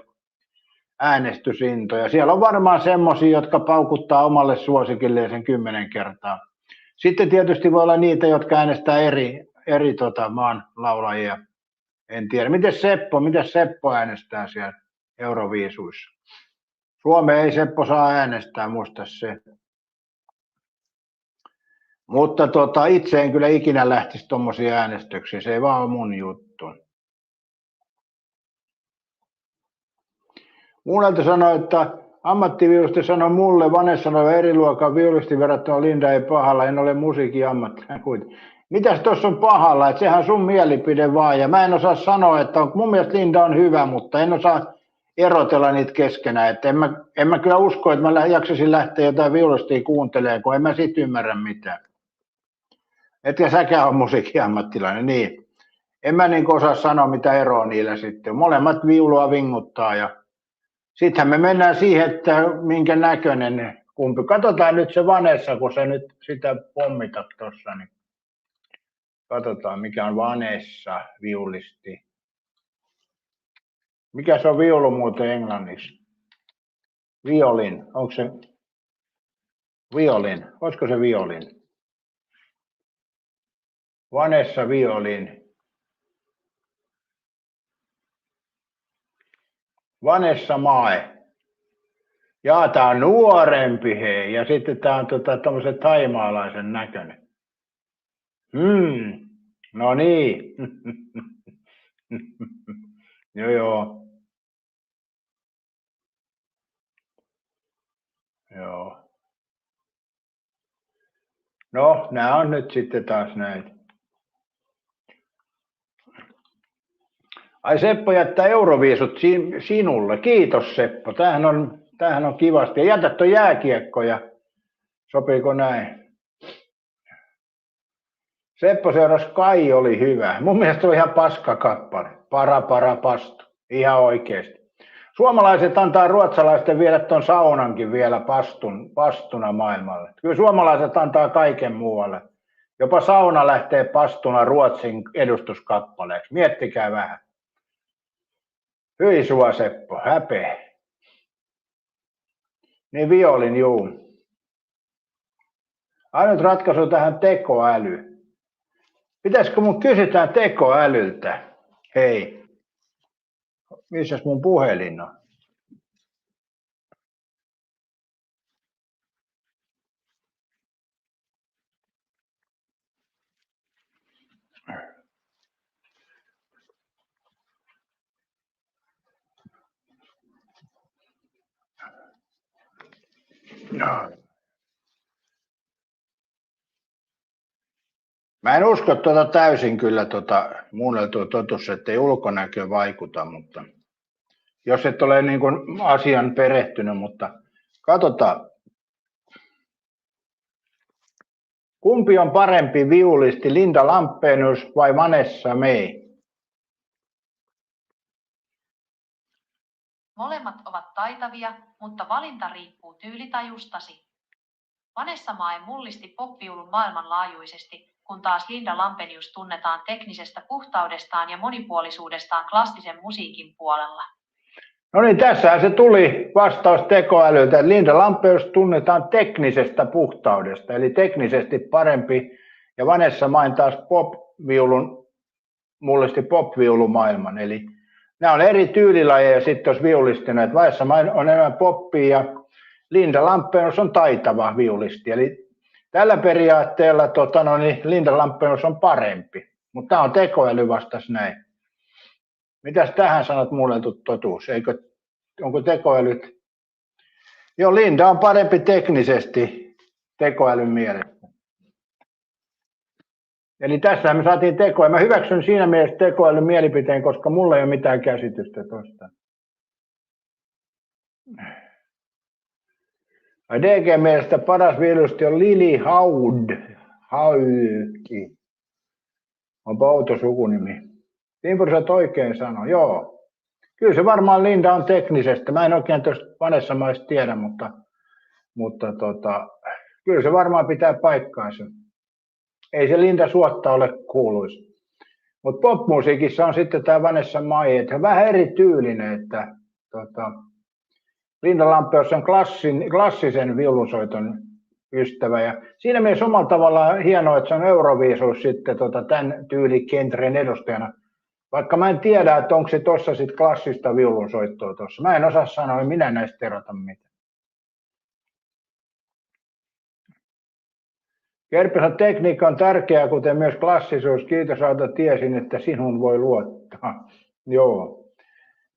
äänestysintoja. Siellä on varmaan semmoisia, jotka paukuttaa omalle suosikilleen sen 10 kertaa. Sitten tietysti voi olla niitä, jotka äänestää eri maan laulajia. En tiedä. Miten Seppo äänestää siellä Euroviisuissa? Suomeen ei Seppo saa äänestää, muista se. Mutta itse en kyllä ikinä lähtisi tuommoisiin äänestyksiin. Se ei vaan ole mun juttu. Muunelta sanoi, että ammattiviulisti sanoi mulle, Vanessa sanoi eri luokan viulisti verrattuna Linda ei pahalla, en ole musiikin ammattilainen. Mitäs tuossa on pahalla, että sehän sun mielipide vaan, ja mä en osaa sanoa, että mun mielestä Linda on hyvä, mutta en osaa erotella niitä keskenään, että en mä kyllä usko, että mä jaksasin lähteä jotain viulistia kuuntelemaan, kun en mä siitä ymmärrä mitään. Etkä säkään ole musiikin ammattilainen, niin. En mä niin osaa sanoa, mitä eroa niillä sitten. Molemmat viulua vinguttaa, ja sittenhän me mennään siihen, että minkä näköinen kumpi. Katsotaan nyt se Vanessa, kun sä nyt sitä pommitat tuossa, niin katsotaan mikä on Vanessa viulisti. Mikä se on viulu muuten englanniksi? Violin, onko se violin? Olisiko se violin? Vanessa violin. Vanessa Mae. Jaa, tää on nuorempi hei, ja sitten tää on tommosen thaimaalaisen näköinen. No niin. Joo. No, nämä on nyt sitten taas näitä. Ai Seppo jättää Euroviisut sinulle. Kiitos Seppo. Tämähän on kivasti. Ja jätä tuon jääkiekko ja sopiiko näin? Seppo seurasi Kai oli hyvä. Mun mielestä oli ihan paskakappale. Para pastu. Ihan oikeesti. Suomalaiset antaa ruotsalaisten viedä ton saunankin vielä pastuna maailmalle. Kyllä suomalaiset antaa kaiken muualle. Jopa sauna lähtee pastuna Ruotsin edustuskappaleeksi. Miettikää vähän. Hyi sua Seppo, häpeä. Niin violin, juu. Ainut ratkaisu tähän tekoäly. Pitäisikö mun kysytään tekoälyltä? Hei, missäs mun puhelin on? No. Mä en usko täysin kyllä muunneltua totuus, ettei ulkonäkö vaikuta, mutta jos et ole niin kuin asian perehtynyt, mutta katsotaan. Kumpi on parempi viulisti, Linda Lampenius vai Vanessa Mae? Molemmat ovat taitavia, mutta valinta riippuu tyylitajustasi. Vanessa Mae mullisti pop-viulun maailmanlaajuisesti, kun taas Linda Lampenius tunnetaan teknisestä puhtaudestaan ja monipuolisuudestaan klassisen musiikin puolella. No niin, tässähän se tuli vastaus tekoälyltä. Linda Lampeus tunnetaan teknisestä puhtaudesta, eli teknisesti parempi. Ja Vanessa Main taas mullisti pop-viulumaailman. Eli nämä on eri tyylilajeja sitten, jos viulistina. Että Vanessa Main on enemmän poppia ja Linda Lampeus on taitava viulisti. Eli tällä periaatteella Linda Lampeus on parempi. Mutta tämä on tekoäly vastas näin. Mitäs tähän sanot muunneltu totuus? Onko tekoälyt? Joo, Linda on parempi teknisesti tekoälyn mielestä. Eli tässä me saatiin tekoa. Mä hyväksyn siinä mielessä tekoälyn mielipiteen, koska mulla ei ole mitään käsitystä tuosta. DG mielestä paras viilusti on Lili Haudki. Onpa outo sukunimi. Timpuriset oikein sanoi, joo. Kyllä se varmaan Linda on teknisestä. Mä en oikein tuosta Vanessa Maista tiedä, mutta kyllä se varmaan pitää paikkaansa. Ei se Linda suotta ole kuuluisa. Mutta popmusiikissa on sitten tämä Vanessa Mai, että vähän erityylinen, että Linda Lampeus on klassisen viulunsoiton ystävä. Ja siinä mielessä omalla tavallaan hienoa, että se on Euroviisuus sitten tämän tyylikentren edustajana. Vaikka mä en tiedä, että onko se tuossa sitten klassista viulunsoittoa tuossa. Mä en osaa sanoa, minä näistä erota mitään. Kerpisen tekniikka on tärkeää, kuten myös klassisuus. Kiitos, Auta, tiesin, että sinun voi luottaa. Joo.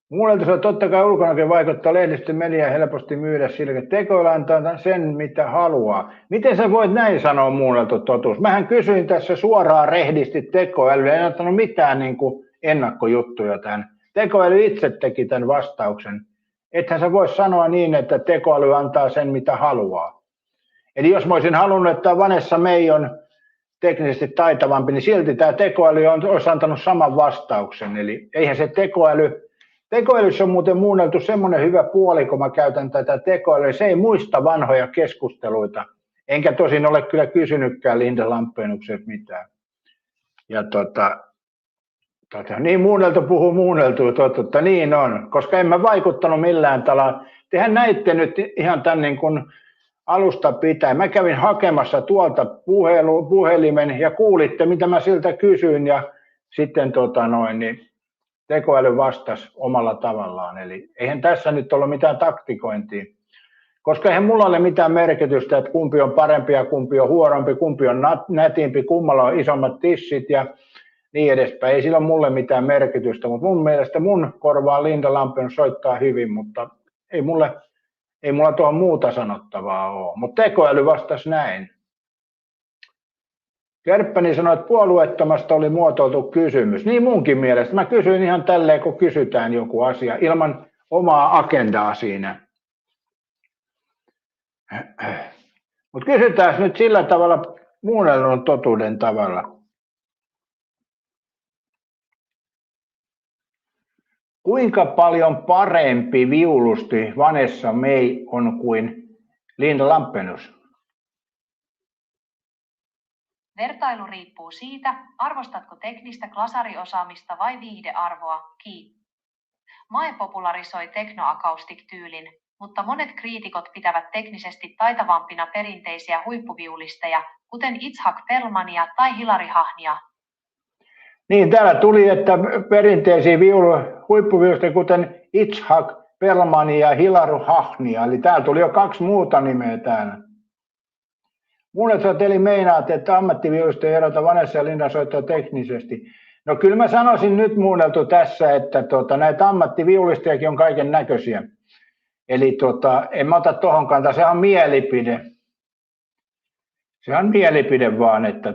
Muunneltu on totta kai ulkonakin vaikuttaa lehdistön mediaan helposti myydä sillä, että tekoäly antaa sen, mitä haluaa. Miten sä voit näin sanoa muunneltu totuus? Mähän kysyin tässä suoraan rehdisti tekoälyä, en ottanut mitään ennakkojuttuja tämän. Tekoäly itse teki tämän vastauksen. Ethän sä voi sanoa niin, että tekoäly antaa sen, mitä haluaa. Eli jos mä olisin halunnut, että Vanessa Mai on teknisesti taitavampi, niin silti tämä tekoäly olisi antanut saman vastauksen. Eli eihän se tekoälyssä on muuten muunneltu semmoinen hyvä puoli, kun mä käytän tätä tekoälyä. Se ei muista vanhoja keskusteluita. Enkä tosin ole kyllä kysynytkään Linda Lampeenukselta mitään. Ja niin muunneltu puhuu muunneltua, niin on. Koska en mä vaikuttanut millään tavalla. Tehän näitte nyt ihan tämän niin kuin alusta pitäen. Mä kävin hakemassa tuolta puhelimen ja kuulitte, mitä mä siltä kysyin. Ja sitten niin tekoäly vastasi omalla tavallaan. Eli eihän tässä nyt ole mitään taktikointia. Koska eihän mulla ole mitään merkitystä, että kumpi on parempi ja kumpi on huonompi, kumpi on nätimpi, kummalla on isommat tissit ja niin edespäin. Ei sillä ole mulle mitään merkitystä, mutta mun mielestä mun korvaan Linda Lampeus soittaa hyvin, mutta ei mulla tuohon muuta sanottavaa ole. Mutta tekoäly vastasi näin. Kärppäni sanoi, että puolueettomasta oli muotoiltu kysymys. Niin munkin mielestä. Mä kysyin ihan tälleen, kun kysytään joku asia, ilman omaa agendaa siinä. Mutta kysytään nyt sillä tavalla muunnellun totuuden tavalla. Kuinka paljon parempi viulusti Vanessa Mai on kuin Linda Lampeus? Vertailu riippuu siitä, arvostatko teknistä klasariosaamista vai viihdearvoa. Mai popularisoi teknoakustik-tyylin, mutta monet kriitikot pitävät teknisesti taitavampina perinteisiä huippuviulisteja, kuten Itzhak Perlmania tai Hilari Hahnia. Niin, täällä tuli, että perinteisiä huippuviulisteja, kuten Itzhak Perlmania ja Hilari Hahnia. Eli täällä tuli jo 2 muuta nimeä täällä. Muunneltu, eli meinaat, että ammattiviulista ei erota Vanessa ja Linda soittaa teknisesti. No kyllä mä sanoisin nyt muunneltu tässä, että näitä ammattiviulistajakin on kaiken näköisiä. Eli en mä ota tohon kantaa, se on mielipide. Se on mielipide vaan, että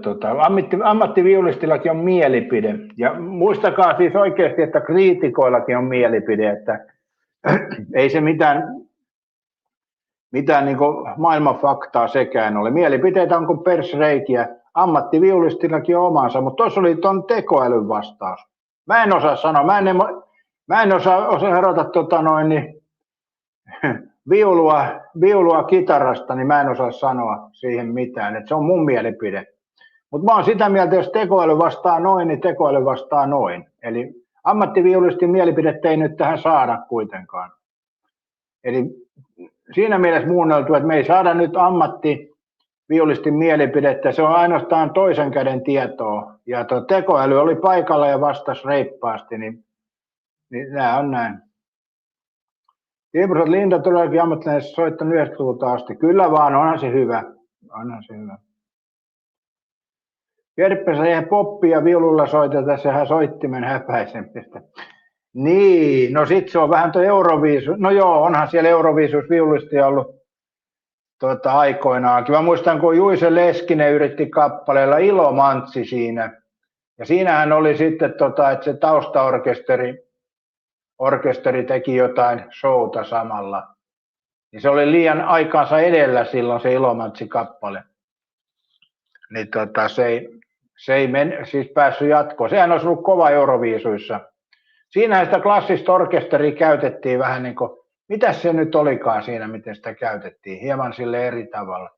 ammattiviulistillakin on mielipide. Ja muistakaa siis oikeasti, että kriitikoillakin on mielipide, että ei se mitään niin maailman faktaa sekään ole. Mielipiteitä on kuin persreikiä. Ammattiviulistillakin on omansa, mutta tuossa oli tuon tekoälyn vastaus. Mä en osaa sanoa, mä en osaa erota viulua kitarasta, niin mä en osaa sanoa siihen mitään. Et se on mun mielipide. Mutta mä oon sitä mieltä, jos tekoäly vastaa noin, niin tekoäly vastaa noin. Eli ammattiviulistin mielipidettä ei nyt tähän saada kuitenkaan. Eli siinä mielessä muunneltu, että me ei saada nyt ammattiviulistin mielipidettä, se on ainoastaan toisen käden tietoa. Ja tuo tekoäly oli paikalla ja vastasi reippaasti, niin nämä on näin. Timpurot Linda todellakin ammattilainen soittanut 90-luvulta asti. Kyllä vaan, onhan se hyvä. Onhan se hyvä. Kerppensä eihän poppia viululla soiteta, sehän soittimen häpäisemistä. Niin, no sit se on vähän tuo Euroviisus. No joo, onhan siellä Euroviisus viulusti ollut aikoinaankin. Mä muistan, kun Juise Leskinen yritti kappaleella Ilomantsi siinä. Ja siinähän oli sitten, että se taustaorkesteri teki jotain showta samalla. Niin se oli liian aikaansa edellä silloin se Ilomantsi-kappale. Niin se ei siis päässyt jatkoon. Sehän olisi ollut kova Euroviisuissa. Siinähän sitä klassista orkesteria käytettiin vähän niin kuin, mitäs se nyt olikaan siinä, miten sitä käytettiin, hieman sille eri tavalla.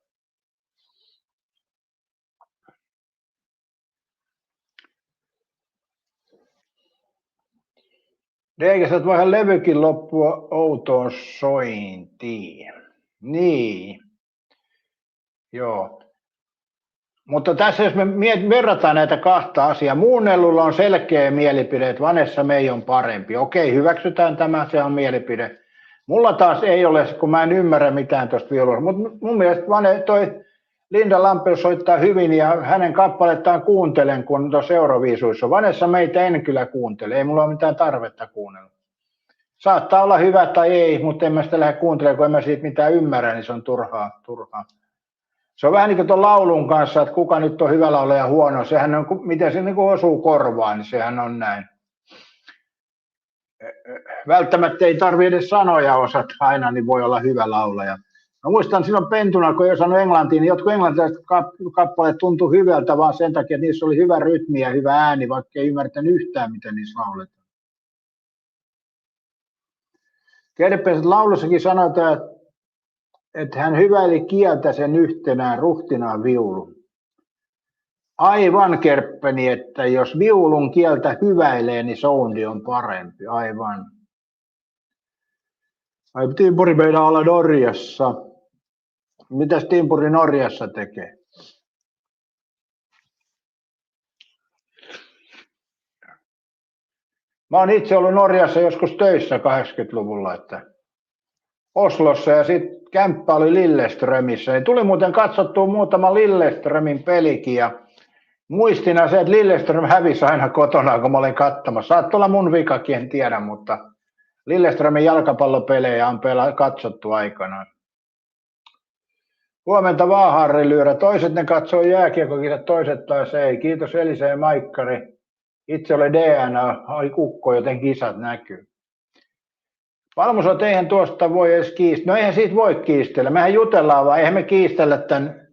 Eikä sä voihan levykin loppua outoon sointiin. Niin. Joo. Mutta tässä jos me verrataan näitä kahta asiaa, muunnellulla on selkeä mielipide, että Vanessa May on parempi. Okei, hyväksytään tämä, se on mielipide. Mulla taas ei ole, kun mä en ymmärrä mitään tuosta viulusta, mutta mun mielestä toi Linda Lampelius soittaa hyvin ja hänen kappalettaan kuuntelen, kun tuossa Euroviisuissa on. Vanessa Maytä en kyllä kuuntele, ei mulla ole mitään tarvetta kuunnella. Saattaa olla hyvä tai ei, mutta en mä sitä lähde kuuntelemaan, kun en mä siitä mitään ymmärrä, niin se on turhaa. Se on vähän niin kuin tuon laulun kanssa, että kuka nyt on hyvä laulaja ja huono. Sehän on, miten se niin kuin osuu korvaan, niin sehän on näin. Välttämättä ei tarvitse edes sanoja osata aina, niin voi olla hyvä laulaja. Mä muistan silloin pentuna, kun ei osannut englantia, niin jotkut englantilaiset kappaleet tuntui hyvältä vaan sen takia, että niissä oli hyvä rytmi ja hyvä ääni, vaikka ei ymmärtänyt yhtään, miten niissä lauletaan. Kerppeset laulussakin sanotaan, että hän hyväili kieltä sen yhtenään ruhtinaan viulun. Aivan Kerppeni, että jos viulun kieltä hyväilee, niin soundi on parempi. Aivan. Ai timpuri meidän olla Norjassa. Mitäs timpuri Norjassa tekee? Mä oon itse ollut Norjassa joskus töissä 80-luvulla, että Oslossa ja sitten kämppä oli Lilleströmissä. Niin tuli muuten katsottua muutama Lilleströmin pelikin ja muistina se, että Lilleström hävisi aina kotona, kun mä olin katsomassa. Saattaa olla mun vikakin, en tiedä, mutta Lilleströmin jalkapallopelejä on katsottu aikanaan. Huomenta vaan, Harri Lyyrä. Toiset ne katsoo jääkiekkokisat, toiset taas ei. Kiitos Elisa ja Maikkari. Itse olen DNA, ai kukko, joten kisat näkyy. Valmus on, eihän tuosta voi edes kiistellä. No eihän siitä voi kiistellä. Mehän jutellaan vaan, eihän me kiistellä tämän,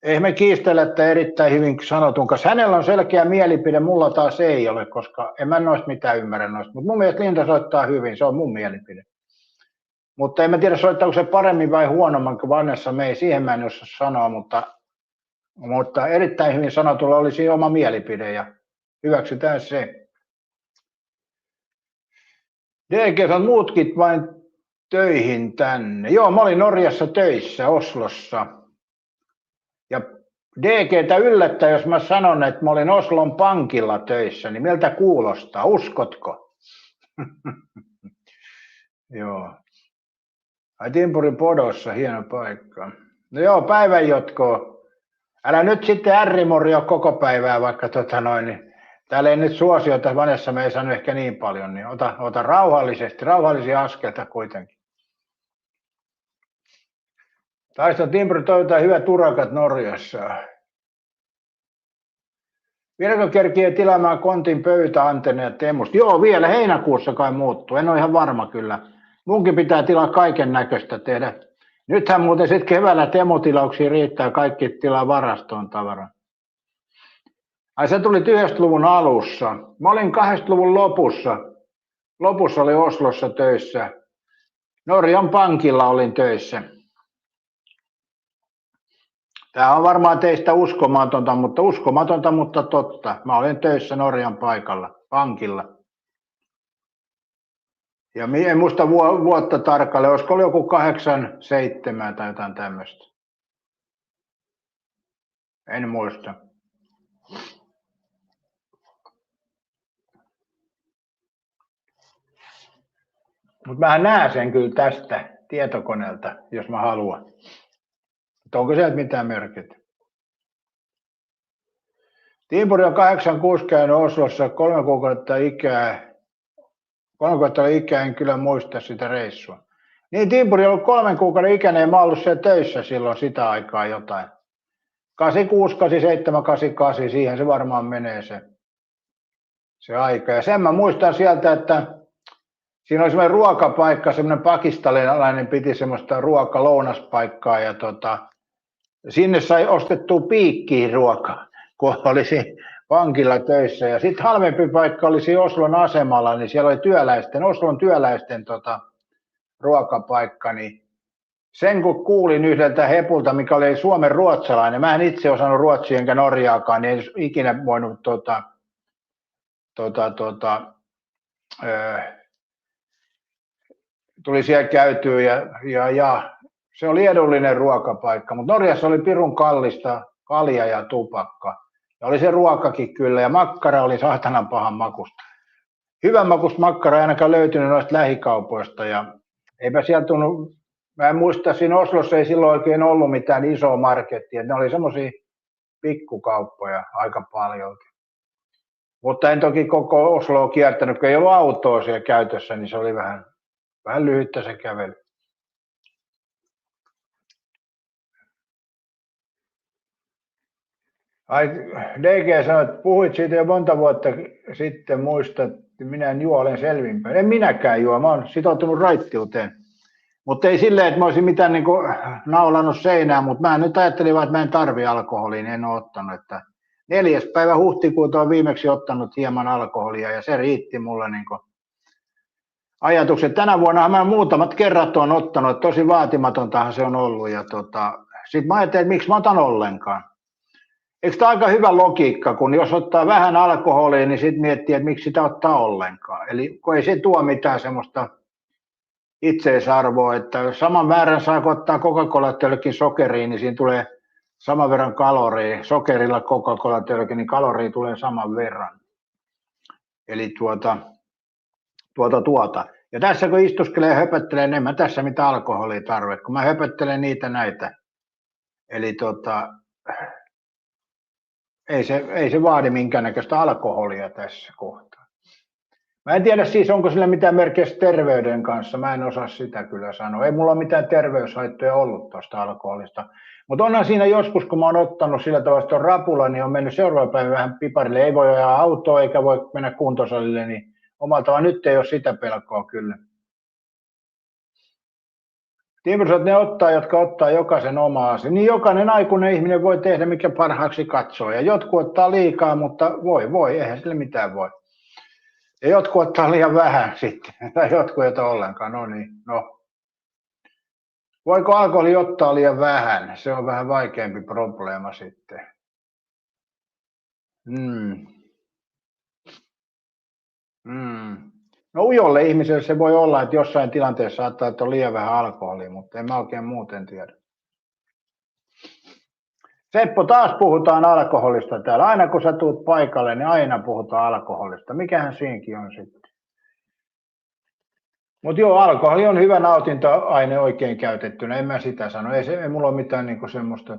eihän me kiistellä tämän erittäin hyvin sanotun kanssa. Hänellä on selkeä mielipide, mulla taas ei ole, koska en mä noista mitään ymmärrä noista. Mutta mun mielestä Linda soittaa hyvin, se on mun mielipide. Mutta en mä tiedä, soittaako se paremmin vai huonomman kuin Vanessa May, siihen mä en osaa sanoa, mutta erittäin hyvin sanotulla olisi oma mielipide ja hyväksytään se. DG on muutkin vain töihin tänne. Joo, mä olin Norjassa töissä, Oslossa. Ja DGtä yllättää, jos mä sanon, että mä olin Oslon pankilla töissä, niin miltä kuulostaa? Uskotko? Joo. Ai Timpurin Podossa, hieno paikka. No joo, päivänjotkoa. Älä nyt sitten ärrimorjo koko päivää, vaikka niin täällä ei nyt suosiota, Vanessa me ei sano ehkä niin paljon, niin ota rauhallisia askelta kuitenkin. Taiston Timpuri toivotaan hyvät urakat Norjassa. Vieläkö kerkii tilaamaan kontin pöytäantenneja Temusta? Joo, vielä heinäkuussa kai muuttuu, en ole ihan varma kyllä. Munkin pitää tilaa kaiken näköistä tehdä. Nythän muuten sitten keväällä Temu-tilauksia riittää, kaikki tilaa varastoon tavaraa. Ai se tuli 90-luvun alussa. Mä olin 80-luvun lopussa. Lopussa oli Oslossa töissä. Norjan pankilla olin töissä. Tämä on varmaan teistä uskomatonta, mutta totta. Mä olen töissä Norjan pankilla. Ja en muista vuotta tarkalleen, olisiko ollut joku 87 tai jotain tämmöistä. En muista. Mutta mä näen sen kyllä tästä tietokoneelta, jos mä haluan. Mutta onko sieltä mitään merkitä? Timpuri on 86 käynyt Oslossa 3 kuukautta ikää. 3 kuukautta ikää, en kyllä muista sitä reissua. Niin, Timpuri on ollut 3 kuukauden ikäinen ja mä oon ollut siellä töissä silloin sitä aikaa jotain. 86, 87, 88, siihen se varmaan menee se aika. Ja sen mä muistan sieltä, että siinä oli semmoinen ruokapaikka, semmoinen pakistanilainen piti semmoista ruoka-lounaspaikkaa ja sinne sai ostettua piikkiin ruokaa, kun olisi pankilla töissä. Ja sitten halvempi paikka oli siinä Oslon asemalla, niin siellä oli Oslon työläisten ruokapaikka, niin sen kun kuulin yhdeltä hepulta, mikä oli Suomen ruotsalainen, mä en itse osannut ruotsia enkä norjaakaan, niin en ikinä voinut tuli siellä käytyä ja se oli edullinen ruokapaikka, mutta Norjassa oli pirun kallista kalja ja tupakka. Ja oli se ruokakin kyllä ja makkara oli saatanan pahan makusta. Hyvän makusta makkara ei ainakaan löytynyt noista lähikaupoista ja eipä sieltä tullut, mä en muista, siinä Oslossa ei silloin oikein ollut mitään isoa markettia, ne oli semmoisia pikkukauppoja aika paljon. Mutta en toki koko Osloa kiertänyt, kun ei ollut autoa siellä käytössä, niin se oli vähän lyhyttä se kävely. DG sanoi, että puhuit siitä jo monta vuotta sitten, muistat, että minä en juo, olen selvinpäin. En minäkään juo, mä oon sitoutunut raittiuteen. Mutta ei silleen, että mä olisin mitään niin kuin naulannut seinään, mutta mä nyt ajattelin vaan, että mä en tarvi alkoholia, niin en ole ottanut. Että 4. päivä huhtikuuta on viimeksi ottanut hieman alkoholia ja se riitti mulle niin kuin ajatukset. Tänä vuonna mä muutamat kerrat on ottanut, tosi vaatimatontahan se on ollut. Ja sitten mä ajattelin, että miksi mä otan ollenkaan. Eikö tämä aika hyvä logiikka, kun jos ottaa vähän alkoholia, niin sitten miettii, että miksi sitä ottaa ollenkaan. Eli kun ei se tuo mitään semmoista itseisarvoa, että saman määrän saa, kun ottaa Coca-Cola jollekin sokeriin, niin siinä tulee saman verran kaloria. Sokerilla Coca-Cola jollekin, niin kaloria tulee saman verran. Eli Ja tässä kun istuskelee ja höpöttelee, niin en mä tässä mitään alkoholia tarvitse, kun mä höpöttelen niitä näitä. Eli ei se vaadi minkäännäköistä alkoholia tässä kohtaa. Mä en tiedä siis, onko sillä mitään merkitystä terveyden kanssa. Mä en osaa sitä kyllä sanoa. Ei mulla ole mitään terveyshaittoja ollut tuosta alkoholista. Mutta onhan siinä joskus, kun mä oon ottanut sillä tavalla tuon rapula, niin on mennyt seuraava päivä vähän piparille. Ei voi ajaa autoa eikä voi mennä kuntosalille, niin omalta vaan nyt ei ole sitä pelkoa kyllä. Timpurissa ne ottaa, jotka ottaa jokaisen omaa asiaa. Niin jokainen aikuinen ihminen voi tehdä, mikä parhaaksi katsoo. Ja jotkut ottaa liikaa, mutta voi, eihän sille mitään voi. Ja jotkut ottaa liian vähän sitten, tai jotkut ei ota ollenkaan. No. Voiko alkoholi ottaa liian vähän? Se on vähän vaikeampi probleema sitten. No ujolle ihmiselle se voi olla, että jossain tilanteessa saattaa, että on liian vähän alkoholia, mutta en mä oikein muuten tiedä. Seppo, taas puhutaan alkoholista täällä. Aina kun sä tuut paikalle, niin aina puhutaan alkoholista. Mikähän siinkin on sitten? Mutta joo, alkoholi on hyvä nautintoaine oikein käytettynä, en mä sitä sano. Ei mulla ole mitään niinku semmoista...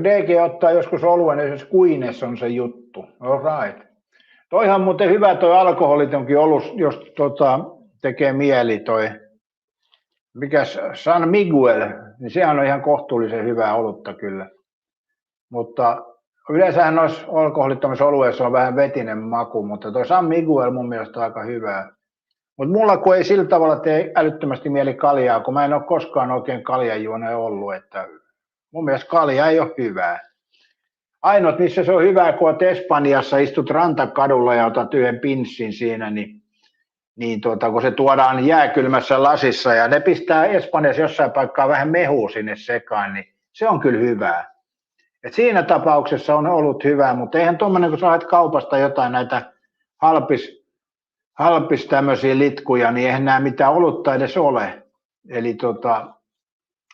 DG ottaa joskus oluen, esimerkiksi Guinness on se juttu. All right. Toihan muuten hyvä toi alkoholit onkin ollut, jos tekee mieli toi, mikäs San Miguel, niin sehän on ihan kohtuullisen hyvää olutta kyllä. Mutta yleensähän noissa alkoholittomissa olueissa on vähän vetinen maku, mutta toi San Miguel mun mielestä on aika hyvää. Mutta mulla kun ei sillä tavalla tee älyttömästi mieli kaljaa, kun mä en ole koskaan oikein kaljajuone ollut, että mun mielestä kalja ei ole hyvää. Ainoat, missä se on hyvää, kun olet Espanjassa, istut rantakadulla ja otat yhden pinssin siinä, niin niin kun se tuodaan jääkylmässä lasissa ja ne pistää Espanjassa jossain paikkaa vähän mehua sinne sekaan, niin se on kyllä hyvää. Et siinä tapauksessa on ollut hyvää, mutta eihän tuommoinen, kun sä haet kaupasta jotain näitä halpis tämmöisiä litkuja, niin eihän nämä mitään olutta edes ole. Eli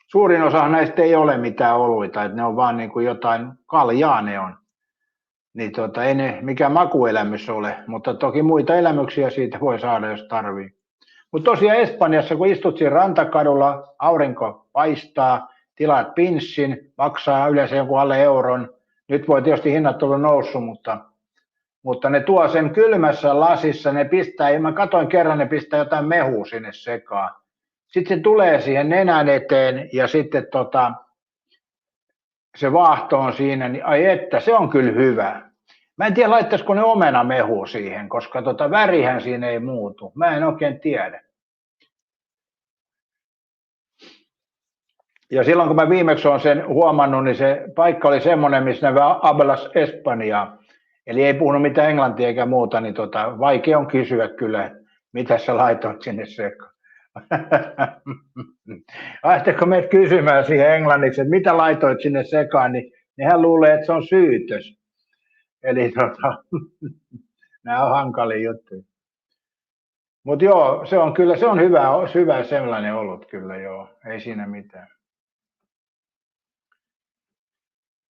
suurin osa näistä ei ole mitään oluita, että ne on vaan niin kuin jotain kaljaa ne on. Niin ei ne mikään makuelämys ole, mutta toki muita elämyksiä siitä voi saada, jos tarvii. Mutta tosiaan Espanjassa, kun istut siinä rantakadulla, aurinko paistaa, tilaat pinssin, maksaa yleensä jonkun alle euron. Nyt voi tietysti hinnat olla noussut, mutta ne tuo sen kylmässä lasissa, ne pistää, mä katsoin kerran, ne pistää jotain mehua sinne sekaan. Sitten se tulee siihen nenän eteen ja sitten se vaahto on siinä, niin ai että, se on kyllä hyvä. Mä en tiedä, laittaisiko ne omenamehu siihen, koska värihän siinä ei muutu. Mä en oikein tiedä. Ja silloin kun mä viimeksi olen sen huomannut, niin se paikka oli semmoinen, missä ne hablas Espanjaa. Eli ei puhunut mitään englantia eikä muuta, niin vaikea on kysyä kyllä, mitä sä laitoit sinne sekaan. Ajatteleko meidät kysymään siihen englanniksi, että mitä laitoit sinne sekaan, niin nehän luulee, että se on syytös. Eli nämä on hankalia juttuja. Mutta joo, se on kyllä, se on hyvä sellainen ollut kyllä joo, ei siinä mitään.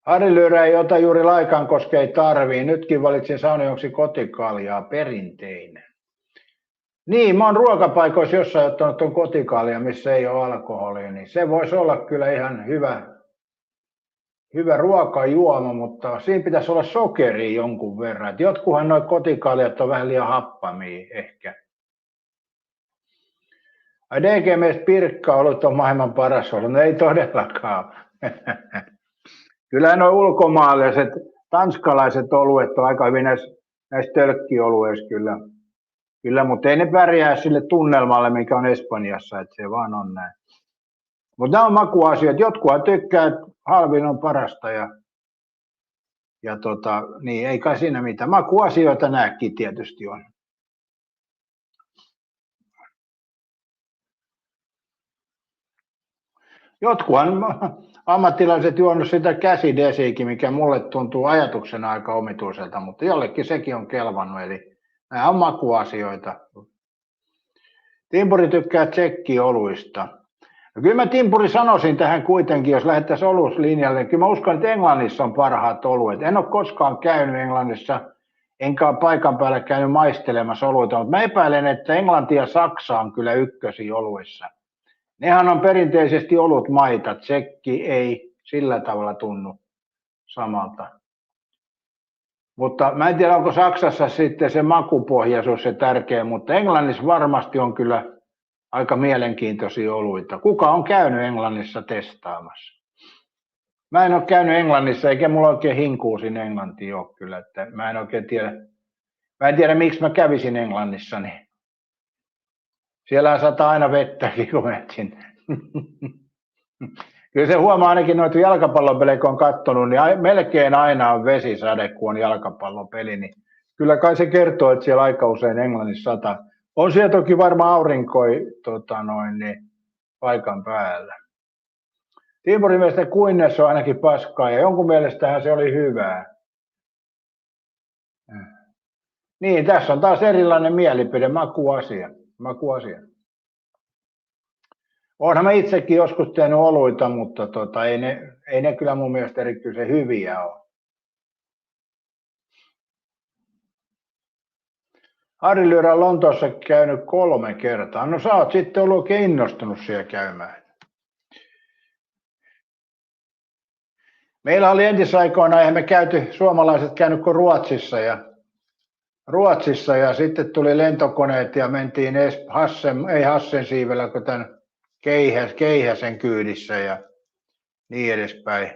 Harri Lyyrä ei ota juuri laikaan, koska ei tarvii. Nytkin valitsin Saunajoksi kotikaljaa, perinteinen. Niin, mä oon ruokapaikoissa jossain ottanut tuon kotikalja, missä ei ole alkoholia, niin se voisi olla kyllä ihan hyvä ruokajuoma, mutta siinä pitäisi olla sokeria jonkun verran. Et jotkuhan nuo kotikaljat on vähän liian happamia ehkä. DG-mies Pirkka-olut on maailman paras ollut. No ei todellakaan. Kyllä nuo ulkomaalaiset, tanskalaiset oluet on aika hyvin näissä tölkkiolueissa kyllä. Kyllä, mutta ei ne pärjää sille tunnelmalle, mikä on Espanjassa, että se vaan on näin. Mutta nämä on makuasioita. Jotkuhan tykkää, että halvin on parasta ja niin ei kai siinä mitään. Makuasioita nämäkin tietysti on. Jotkuhan ammattilaiset juonut sitä käsidesiikin, mikä mulle tuntuu ajatuksena aika omituiselta, mutta jollekin sekin on kelvannut, eli nämä on makuasioita. Timpuri tykkää tsekkioluista. No kyllä mä Timpuri sanoisin tähän kuitenkin, jos lähdettäisiin oluslinjalle, kyllä mä uskon, että Englannissa on parhaat oluet. En ole koskaan käynyt Englannissa, enkä ole paikan päällä käynyt maistelemassa oluita, mutta mä epäilen, että Englanti ja Saksa on kyllä ykkösiä oluissa. Nehän on perinteisesti olut maita, tsekki ei sillä tavalla tunnu samalta. Mutta mä en tiedä, onko Saksassa sitten se makupohjaisuus se tärkeä, mutta Englannissa varmasti on kyllä aika mielenkiintoisia oluita. Kuka on käynyt Englannissa testaamassa? Mä en ole käynyt Englannissa, eikä mulla oikein hinkuu sinne Englantiin ole kyllä, että mä en oikein tiedä. Mä en tiedä, miksi mä kävisin Englannissa, niin siellä sataa aina vettäkin, kun menet sinne. Kyllä se huomaa ainakin noita jalkapallopelejä, kun on katsonut, niin melkein aina on vesisade, kun on jalkapallopeli. Niin kyllä kai se kertoo, että siellä aika usein Englannissa sataa. On siellä toki varmaan aurinkoi niin paikan päällä. Timpurin mielestä Queens on ainakin paskaa ja jonkun mielestähän se oli hyvää. Niin, tässä on taas erilainen mielipide, makuasia. Oonhan mä itsekin joskus tehnyt oluita, mutta ei ne kyllä mun mielestä erityisen hyviä ole. Harri Lyyrä on Lontoossa käynyt 3 kertaa. No sä oot sitten ollut oikein innostunut siellä käymään. Meillä oli entisaikoina, eihän me suomalaiset käynyt kuin Ruotsissa ja sitten tuli lentokoneet ja mentiin Hassensiivellä, kun tämän Keihäsen kyydissä ja niin edespäin.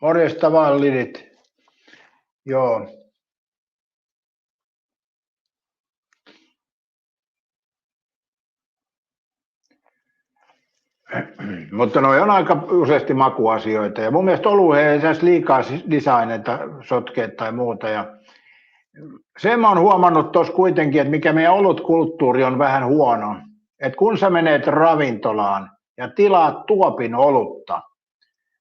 Morjesta vaan Lidit. Joo. Mutta noi on aika useasti makuasioita ja mun mielestä olu ei saisi liikaa designeta, sotkea tai muuta. Ja Sen mä oon huomannut tuossa kuitenkin, että mikä meidän olutkulttuuri on vähän huono. Että kun sä menet ravintolaan ja tilaat tuopin olutta,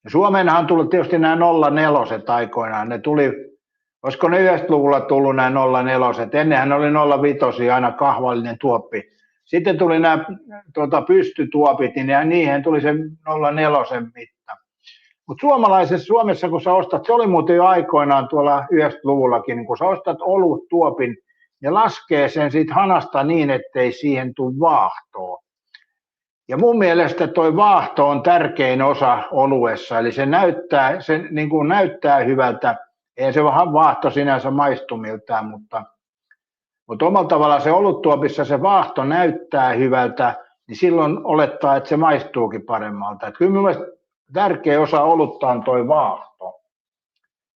Suomeenhan on tullut tietysti nämä 04 aikoinaan. Ne tuli, olisiko ne 90-luvulla tullut nämä 04, ennenhän oli 05 aina kahvallinen tuoppi. Sitten tuli nämä pystytuopit, niin niihin tuli se 04 mitta. Mutta Suomessa, kun sä ostat, se oli muuten jo aikoinaan tuolla 90-luvullakin, niin kun sä ostat oluttuopin, ne laskee sen siitä hanasta niin, ettei siihen tule vaahtoa. Ja mun mielestä toi vaahto on tärkein osa oluessa, eli se niin kuin näyttää hyvältä. Ei se vaahto sinänsä maistu miltään, mutta omalla tavalla se oluttuopissa se vaahto näyttää hyvältä, niin silloin olettaa, että se maistuukin paremmalta. Että kyllä mielestäni tärkeä osa olutta on toi vaahto.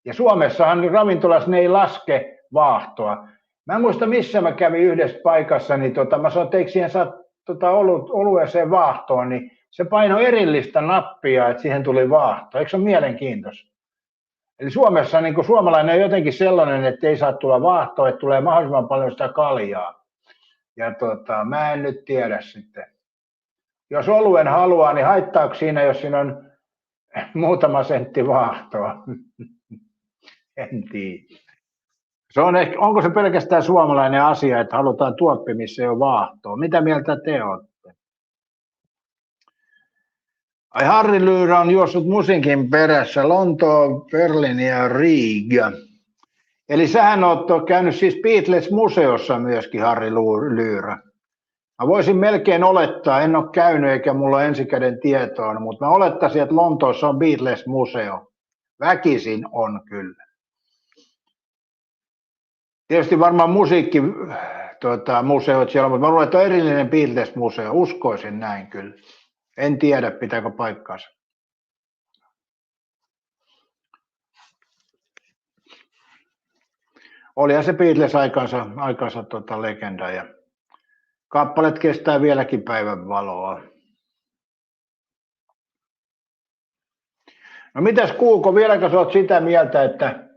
Ja Suomessahan ravintolassa ne ei laske vaahtoa. Mä en muista missä mä kävin yhdessä paikassa, niin mä sanoin, että eikö siihen saa olueeseen vaahtoon, niin se painoi erillistä nappia, että siihen tuli vaahto. Eikö se ole mielenkiintoista? Eli Suomessa niin suomalainen on jotenkin sellainen, että ei saa tulla vaahtoa, että tulee mahdollisimman paljon sitä kaljaa. Ja mä en nyt tiedä sitten. Jos oluen haluaa, niin haittaako siinä, jos siinä on muutama sentti vaahtoa? En tiedä. Onko se pelkästään suomalainen asia, että halutaan tuoppi, missä ei ole vaahtoa? Mitä mieltä te olette? Ai Harry Lyyrä on juossut musiikin perässä, Lontoo, Berliini ja Riga. Eli sähän oot käynyt siis Beatles-museossa myöskin, Harry Lyyrä. Mä voisin melkein olettaa, en ole käynyt eikä mulla ole ensikäden tietoa, mutta mä olettaisin, että Lontoossa on Beatles-museo. Väkisin on kyllä. Tietysti varmaan musiikkimuseot siellä, mutta mä luulen, että on erillinen Beatles-museo. Uskoisin näin kyllä. En tiedä, pitääkö paikkaansa. Olihan se Beatles aikansa legenda ja kappaleet kestää vieläkin päivän valoa. No mitäs Kuuko, vieläkö sä oot sitä mieltä, että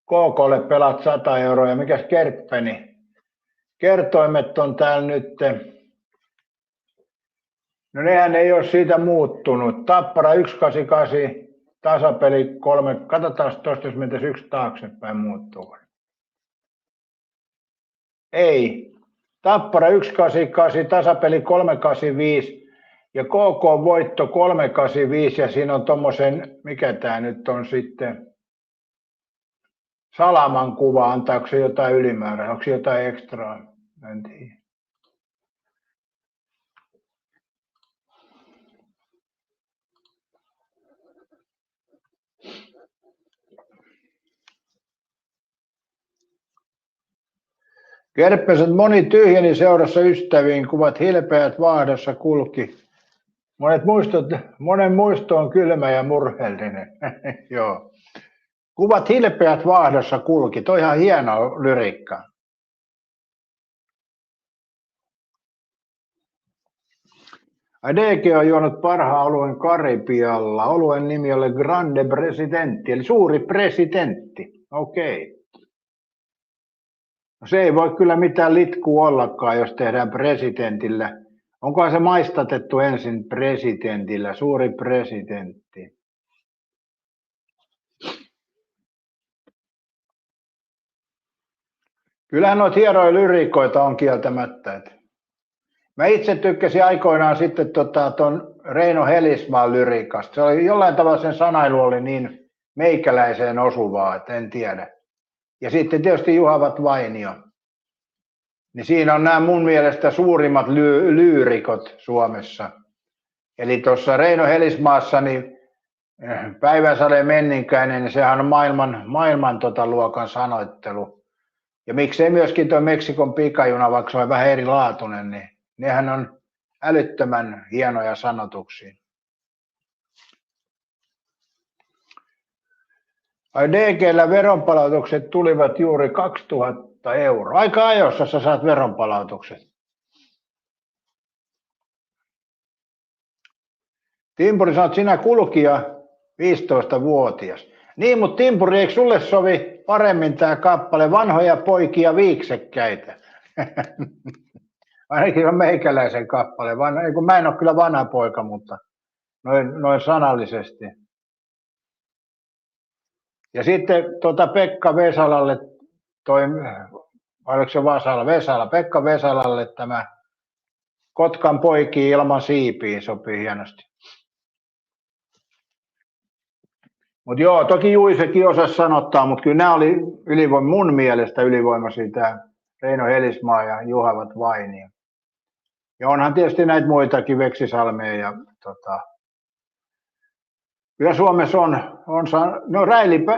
KK:lle pelaat 100 € ja mikäs Kerppeni? Kertoimet on täällä nyt. No nehän ei ole siitä muuttunut. Tappara 188, tasapeli 3. Katsotaan tuosta, jos mentäisiin yksi taaksepäin muuttuu. Ei. Tappara 188, tasapeli 385 ja KK voitto 385 ja siinä on tommosen, mikä tää nyt on sitten, Salaman kuva, antaako se jotain ylimäärää, onko se jotain ekstraa, en tiedä. Kerppeset moni tyhjeni seurassa ystäviin, kuvat hilpeät vaahdossa kulki. Monen muisto on kylmä ja murheellinen. Joo. Kuvat hilpeät vaahdossa kulki, toi ihan hieno lyriikka. DG on juonut parhaan oluen Karibialla. Oluen nimi oli Grande Presidenti, eli suuri presidentti. Okei. No se ei voi kyllä mitään litkua ollakaan, jos tehdään presidentillä. Onkohan se maistatettu ensin presidentillä, suuri presidentti? Kyllähän noita hieroja lyriikoita on kieltämättä. Mä itse tykkäsin aikoinaan sitten ton Reino Helismaan lyriikasta. Se oli jollain tavalla, sen sanailu oli niin meikäläiseen osuvaa, että en tiedä. Ja sitten tietysti Juhavat Vainio. Niin siinä on nämä mun mielestä suurimmat lyyrikot Suomessa. Eli tuossa Reino Helismaassa, niin Päiväsade Menninkäinen, niin sehän on maailman luokan sanoittelu. Ja miksei myöskin tuo Meksikon pikajuna, vaikka se on vähän erilaatuinen, niin nehän on älyttömän hienoja sanotuksia. DG:llä veronpalautukset tulivat juuri 2000 €. Aika ajoissa sä saat veronpalautukset. Timpuri sanoo, että sinä kulkija 15-vuotias. Niin, mutta Timpuri, eikö sulle sovi paremmin tämä kappale, vanhoja poikia viiksekkäitä. Ainakin on meikäläisen kappale. Mä en ole kyllä vanha poika, mutta noin sanallisesti. Ja sitten Pekka Vesalalle, oliko se Vesala, Pekka Vesalalle tämä Kotkan poikia ilman siipiä sopii hienosti. Mutta joo, toki Juisekin osasi sanottaa, mutta kyllä nämä oli mun mielestä ylivoimaisia, tämä Reino Helismaa ja Juhavat Vainio. Ja onhan tietysti näitä muitakin, Veksisalmea ja kyllä Suomessa on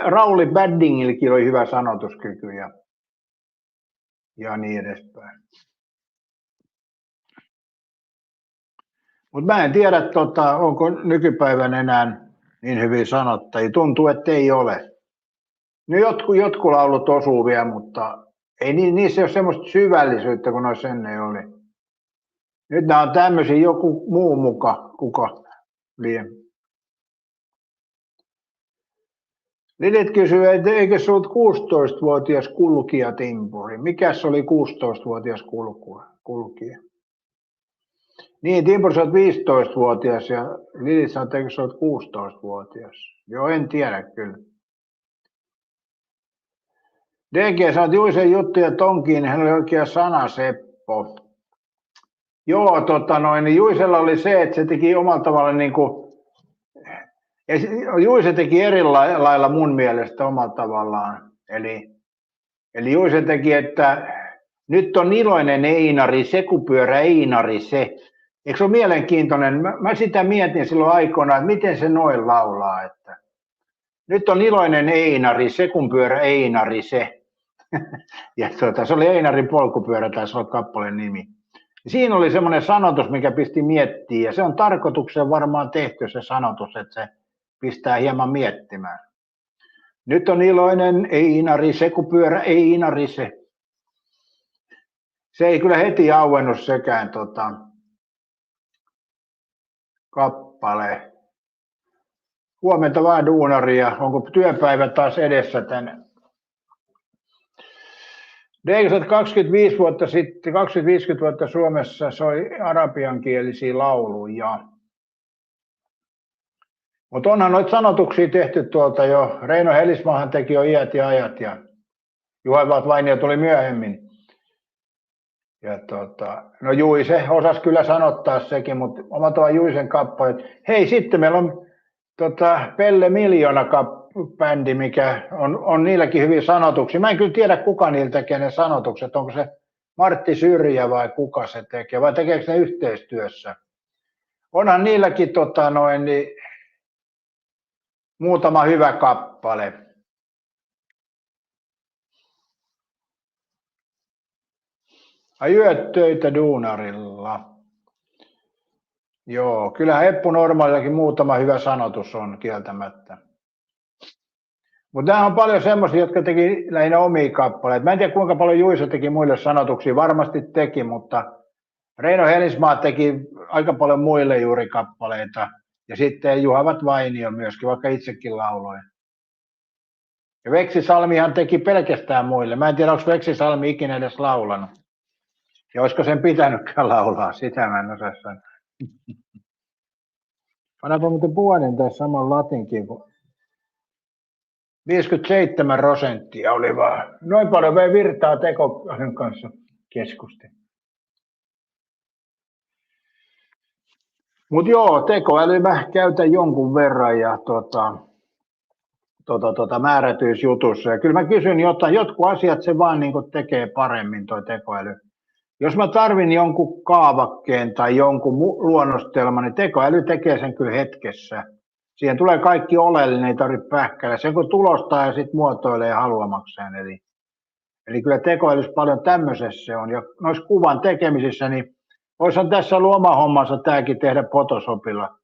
Rauli Baddingilläkin oli hyvä sanotuskyky ja niin edespäin. Mutta mä en tiedä, onko nykypäivän enää niin hyvin sanottajia. Tuntuu, että ei ole. No jotkut laulut osuu vielä, mutta ei niissä ole semmoista syvällisyyttä kuin noissa ennen oli. Nyt nämä on tämmöisiä joku muu muka, kuka liian. Lidit kysyy, että eikö se ollut 16-vuotias kulkijatimpuri? Mikäs oli 16-vuotias kulkija? Niin, Timpuri, sä oot 15-vuotias ja Lidit sanoo, että eikö sä oot 16-vuotias? Joo, en tiedä kyllä. DG sanoo, että Juisen juttuja tonkiin, hän oli oikea sana, Seppo. Joo, niin Juisella oli se, että se teki omalla tavalla niin kuin, Juise teki eri lailla mun mielestä omalla tavallaan. Eli Juise teki, että nyt on iloinen Einari, sekupyörä Einari se. Eikö se ole mielenkiintoinen? Mä sitä mietin silloin aikoinaan, että miten se noin laulaa. Että nyt on iloinen Einari, sekunpyörä Einari se. Ja se oli Einarin polkupyörä, taisi olla kappaleen nimi. Siinä oli semmoinen sanotus, mikä pisti miettimään. Ja se on tarkoitukseen varmaan tehty se sanotus, että se pistää hieman miettimään. Nyt on iloinen Einari, sekupyörä Einari se. Se ei kyllä heti auennut sekään kappale. Huomenta vaan duunaria. Onko työpäivä taas edessä tänne? Deikasat 25 vuotta sitten, 20-50 vuotta Suomessa soi arabiankielisiä lauluja. Mutta onhan noita sanotuksia tehty tuolta jo. Reino Helismaahan teki jo iät ja ajat ja Juhavat Vainio tuli myöhemmin. Ja no Juise osasi kyllä sanottaa sekin, mutta oma tuo Juisen kappaleet. Hei, sitten meillä on Pelle Miljoona bändi, mikä on niilläkin hyvin sanotuksia. Mä en kyllä tiedä, kuka niillä tekee ne sanotukset. Onko se Martti Syrjä vai kuka se tekee, vai tekeekö ne yhteistyössä? Onhan niilläkin muutama hyvä kappale. Yöt töitä duunarilla. Joo, kyllähän Eppu Normaalillakin muutama hyvä sanotus on kieltämättä. Mutta nämä on paljon semmoisia, jotka teki lähinnä omia kappaleita. Mä en tiedä, kuinka paljon Juisa teki muille sanotuksia. Varmasti teki, mutta Reino Helismaa teki aika paljon muille juuri kappaleita. Ja sitten Juhavat Vainio myöskin, vaikka itsekin lauloi. Ja Veksisalmihan teki pelkästään muille. Mä en tiedä, onko Veksisalmi ikinä edes laulanut. Ja olisiko sen pitänytkään laulaa, sitä mä en osaa sanoa. Pannaanpa muuten puolen tässä saman latinkin, kun 57% oli vaan. Noin paljon vei virtaa tekoälyn kanssa keskusti. Mutta joo, tekoäly mä käytän jonkun verran ja määrätyisjutussa. Ja kyllä mä kysyn jotkut asiat se vaan niin tekee paremmin toi tekoäly. Jos mä tarvin jonkun kaavakkeen tai jonkun luonnostelman, niin tekoäly tekee sen kyllä hetkessä. Siihen tulee kaikki oleellinen, ei tarvitse pähkäillä. Se kun tulostaa ja sitten muotoilee haluamakseen. Eli kyllä tekoälys paljon tämmöisessä on. Ja noissa kuvan tekemisissä, niin voisihan tässä ollut oma hommansa tämäkin tehdä Photoshopilla.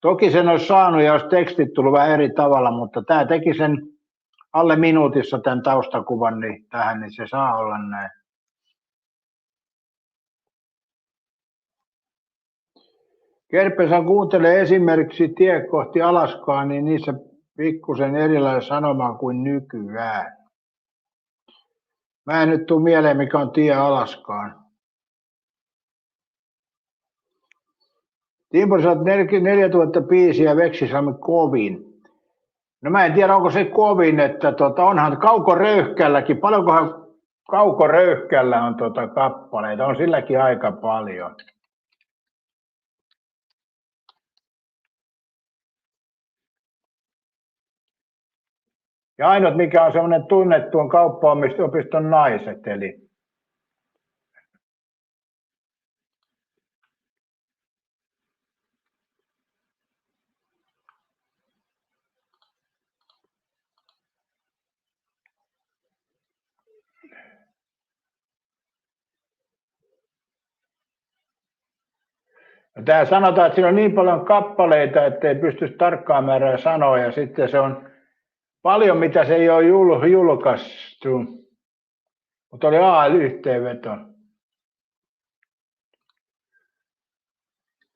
Toki sen olisi saanut ja olisi tekstit tullut vähän eri tavalla, mutta tämä teki sen alle minuutissa tämän taustakuvan niin tähän, niin se saa olla näin. Kerpesä kuuntelee esimerkiksi Tie kohti Alaskaa, niin niissä pikkusen erilainen sanoma kuin nykyään. Mä en nyt tuu mieleen, mikä on tie Alaskaan. Timpuri saat 4000 biisiä Veksisalmi kovin. No mä en tiedä, onko se kovin, että onhan Kaukoröyhkälläkin, paljonkohan Kaukoröyhkällä on kappaleita, on silläkin aika paljon. Ja ainut mikä on semmoinen tunnettu on Kauppaopiston naiset, eli tämä sanotaan, että siinä on niin paljon kappaleita, ettei pysty tarkkaan määrää sanoa, ja sitten se on paljon, mitä se ei ole julkaistu, mutta oli A-yhteenveto.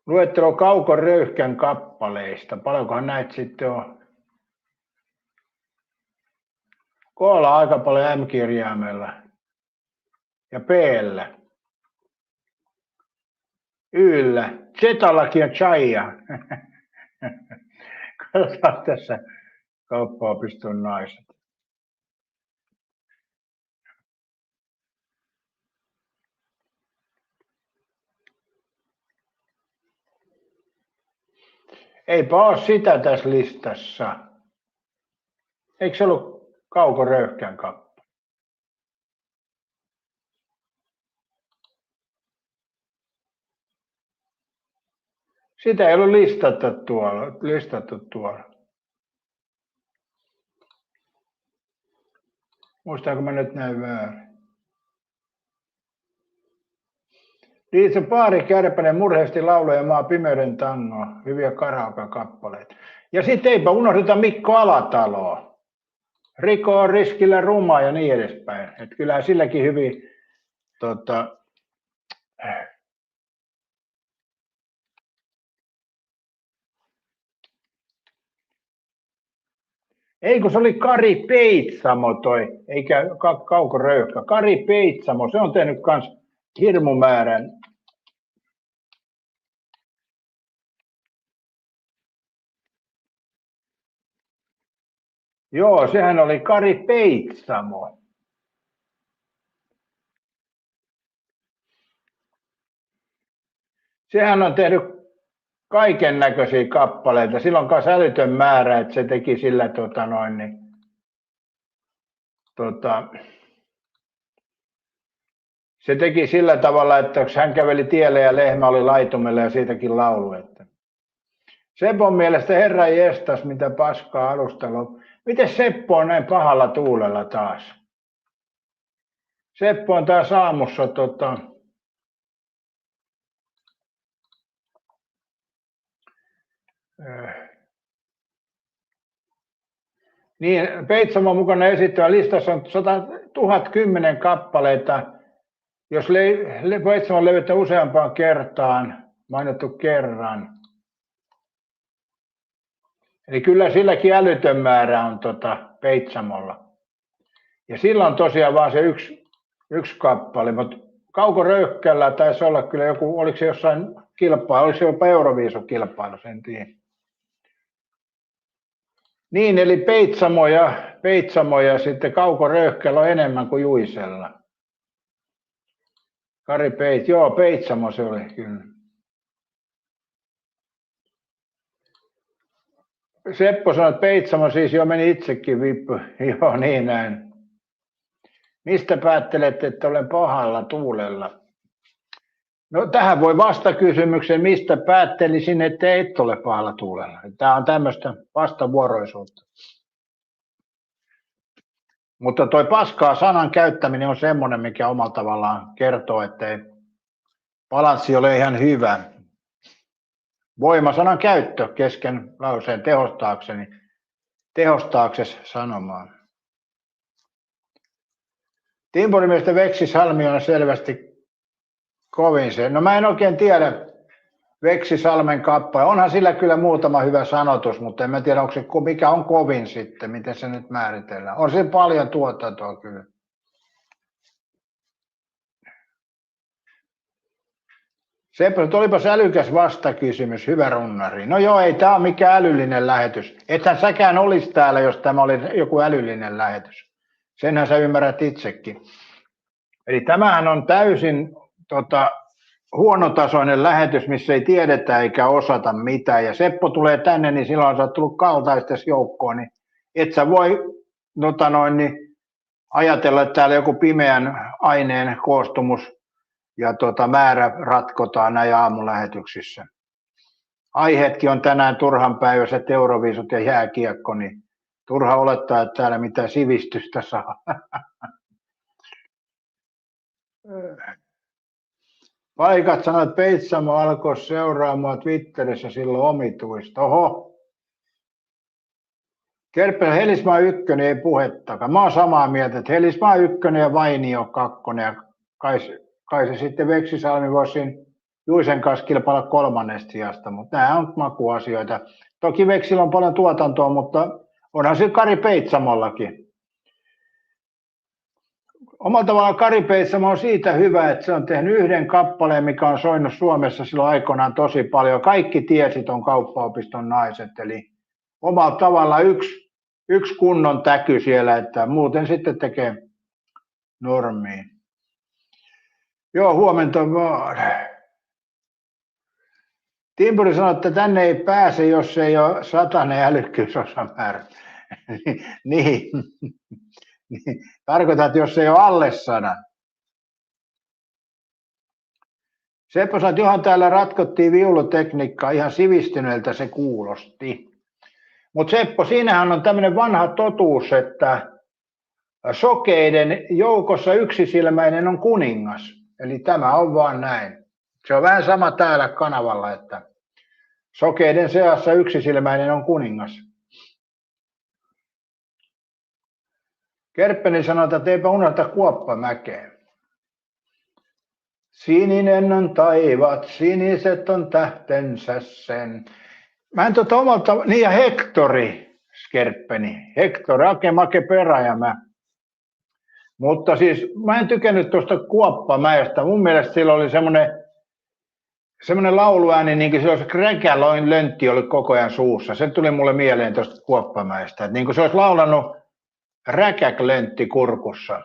Luettelo Kaukoröyhkän kappaleista. Paljonkohan näitä sitten on? K:lla aika paljon M-kirjaimella ja P:llä. Yllä. Z:llakin on Chaya. Katsotaan tässä Kauppaopiston naiset. Eipä ole sitä tässä listassa. Eikö se ollut Kaukoröyhkän kappale? Sitä ei ollut listattu tuolla. Muistaanko mä nyt näin väärin? Liitse Paari Kärpänen murheesti lauluja maa pimeyden tangoa. Hyviä karaoke-kappaleita. Ja sitten eipä unohdeta Mikko Alataloa. Riko on riskillä ruma ja niin edespäin. Että kyllähän silläkin hyvin ei kun se oli Kari Peitsamo eikä Kaukoröyhkä. Kari Peitsamo, se on tehnyt kans hirmumäärän. Joo, sehän oli Kari Peitsamo. Sehän on tehnyt kaiken näköisiä kappaleita. Silloin kanssa älytön määrä, että se teki sillä se teki sillä tavalla, että hän käveli tielle ja lehmä oli laitumella ja siitäkin laulu. Että Sepon mielestä herra jestas, mitä paskaa alustalo. Miten Seppo on näin pahalla tuulella taas? Seppo on taas aamussa niin, Peitsamon mukana esittävä listassa on 1010 kappaleita. Jos Peitsamon levyttää useampaan kertaan, mainittu kerran. Eli kyllä silläkin älytön määrä on Peitsamolla. Ja silloin tosiaan vaan se yksi kappale, mutta Kaukoröyhkällä taisi olla kyllä joku, oliko se jossain kilpailu, oliko se jopa Euroviisukilpailu, en tiedä. Niin, eli Peitsamo ja sitten Kaukoröyhkällä on enemmän kuin Juisella. Kari Peitsamo se oli kyllä. Seppo sanoi, että Peitsamo siis jo meni itsekin vippu. Joo, niin näin. Mistä päättelette, että olen pahalla tuulella? No tähän voi vastakysymyksen, mistä päättelisin, että et ole pahalla tuulella. Tämä on tämmöistä vastavuoroisuutta. Mutta toi paskaa sanan käyttäminen on semmoinen, mikä omalla tavallaan kertoo, että ei balanssi ole ihan hyvä. Voimasanan käyttö kesken lauseen tehostaaksesi sanomaan. Timpurin mielestä Veksisalmi on selvästi kovin se. No mä en oikein tiedä Veksisalmen kappale. Onhan sillä kyllä muutama hyvä sanotus, mutta en mä tiedä, onko se, mikä on kovin sitten, miten se nyt määritellään. On se paljon tuotantoa kyllä. Seppo, olipas älykäs vastakysymys, hyvä runnari. No joo, ei tämä ole mikään älyllinen lähetys. Ethän säkään olisi täällä, jos tämä oli joku älyllinen lähetys. Senhän sä ymmärrät itsekin. Eli tämähän on täysin huonotasoinen lähetys, missä ei tiedetä eikä osata mitään. Ja Seppo tulee tänne, niin silloin sä oot tullut kaltaistes joukkoon, niin et sä voi ajatella, että täällä joku pimeän aineen koostumus ja määrä ratkotaan näin aamulähetyksissä. Aiheetkin on tänään turhanpäiväiset euroviisut ja jääkiekko, niin turha olettaa, että täällä mitään sivistystä saa. Paikat sanoo, että Peitsamo alkoi seuraamaan Twitterissä silloin omituista. Oho. Kerppelä Helismaa 1 ei puhettakaan. Mä oon samaa mieltä, että Helismaa 1 ja Vainio 2 ja kai se sitten Veksisalmi voisi Juisen kanssa kilpailla 3. sijasta, mutta nämä on makuasioita. Toki Veksillä on paljon tuotantoa, mutta onhan se Kari Peitsamollakin. Omalla tavallaan Kari Peitsamo on siitä hyvä, että se on tehnyt yhden kappaleen, mikä on soinut Suomessa silloin aikoinaan tosi paljon. Kaikki tiesit on Kauppaopiston naiset, eli omalla tavallaan yksi kunnon täky siellä, että muuten sitten tekee normiin. Joo, huomenta vaan. Timpuri sanoi, että tänne ei pääse, jos ei ole 100 älykkyysosamäärä. Niin. Tarkoitat, jos ei ole alle 100. Seppo sanoi, että johan täällä ratkottiin viulutekniikkaa, ihan sivistyneeltä se kuulosti. Mutta Seppo, siinähän on tämmöinen vanha totuus, että sokeiden joukossa yksisilmäinen on kuningas. Eli tämä on vaan näin. Se on vähän sama täällä kanavalla, että sokeiden seassa yksisilmäinen on kuningas. Kerppeni sanoi, että eipä unohda Kuoppamäkeä. Sininen on taivaat, siniset on tähtensä sen. Mä en omalta, niin ja Hektori, Skerppeni. Hektori, Akemake Peräjämä. Mutta siis mä en tykännyt tuosta Kuoppamäestä. Mun mielestä sillä oli semmoinen lauluääni, niin kuin se olisi räkäloin löntti oli koko ajan suussa. Se tuli mulle mieleen tuosta Kuoppamäestä. Että niin kuin se olisi laulanut räkäklöntti kurkussa.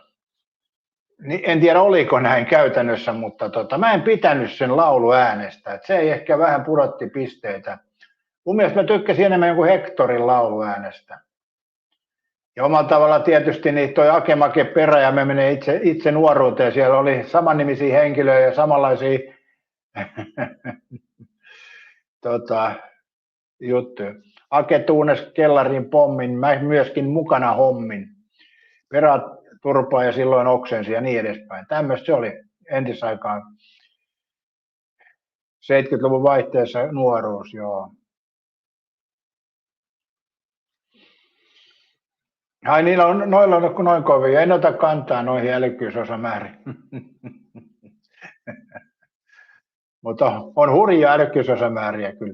En tiedä oliko näin käytännössä, mutta mä en pitänyt sen lauluäänestä. Että se ei ehkä vähän pudotti pisteitä. Mun mielestä mä tykkäsin enemmän jonkun Hektorin lauluäänestä. Ja omalla tavalla tietysti niin toi Akemake Peräjämä menee itse nuoruuteen. Siellä oli samannimisiä henkilöjä ja samanlaisia juttuja. Ake tuunes kellarin pommin, mä myöskin mukana hommin. Perät turpaa ja silloin oksensi ja niin edespäin. Tämmöistä se oli entisaikaan. 70-luvun vaihteessa nuoruus, joo. Ai noilla on noin kovia. En ota kantaa noihin älykkyysosamääriin. Mutta on hurjia älykkyysosamääriä kyllä.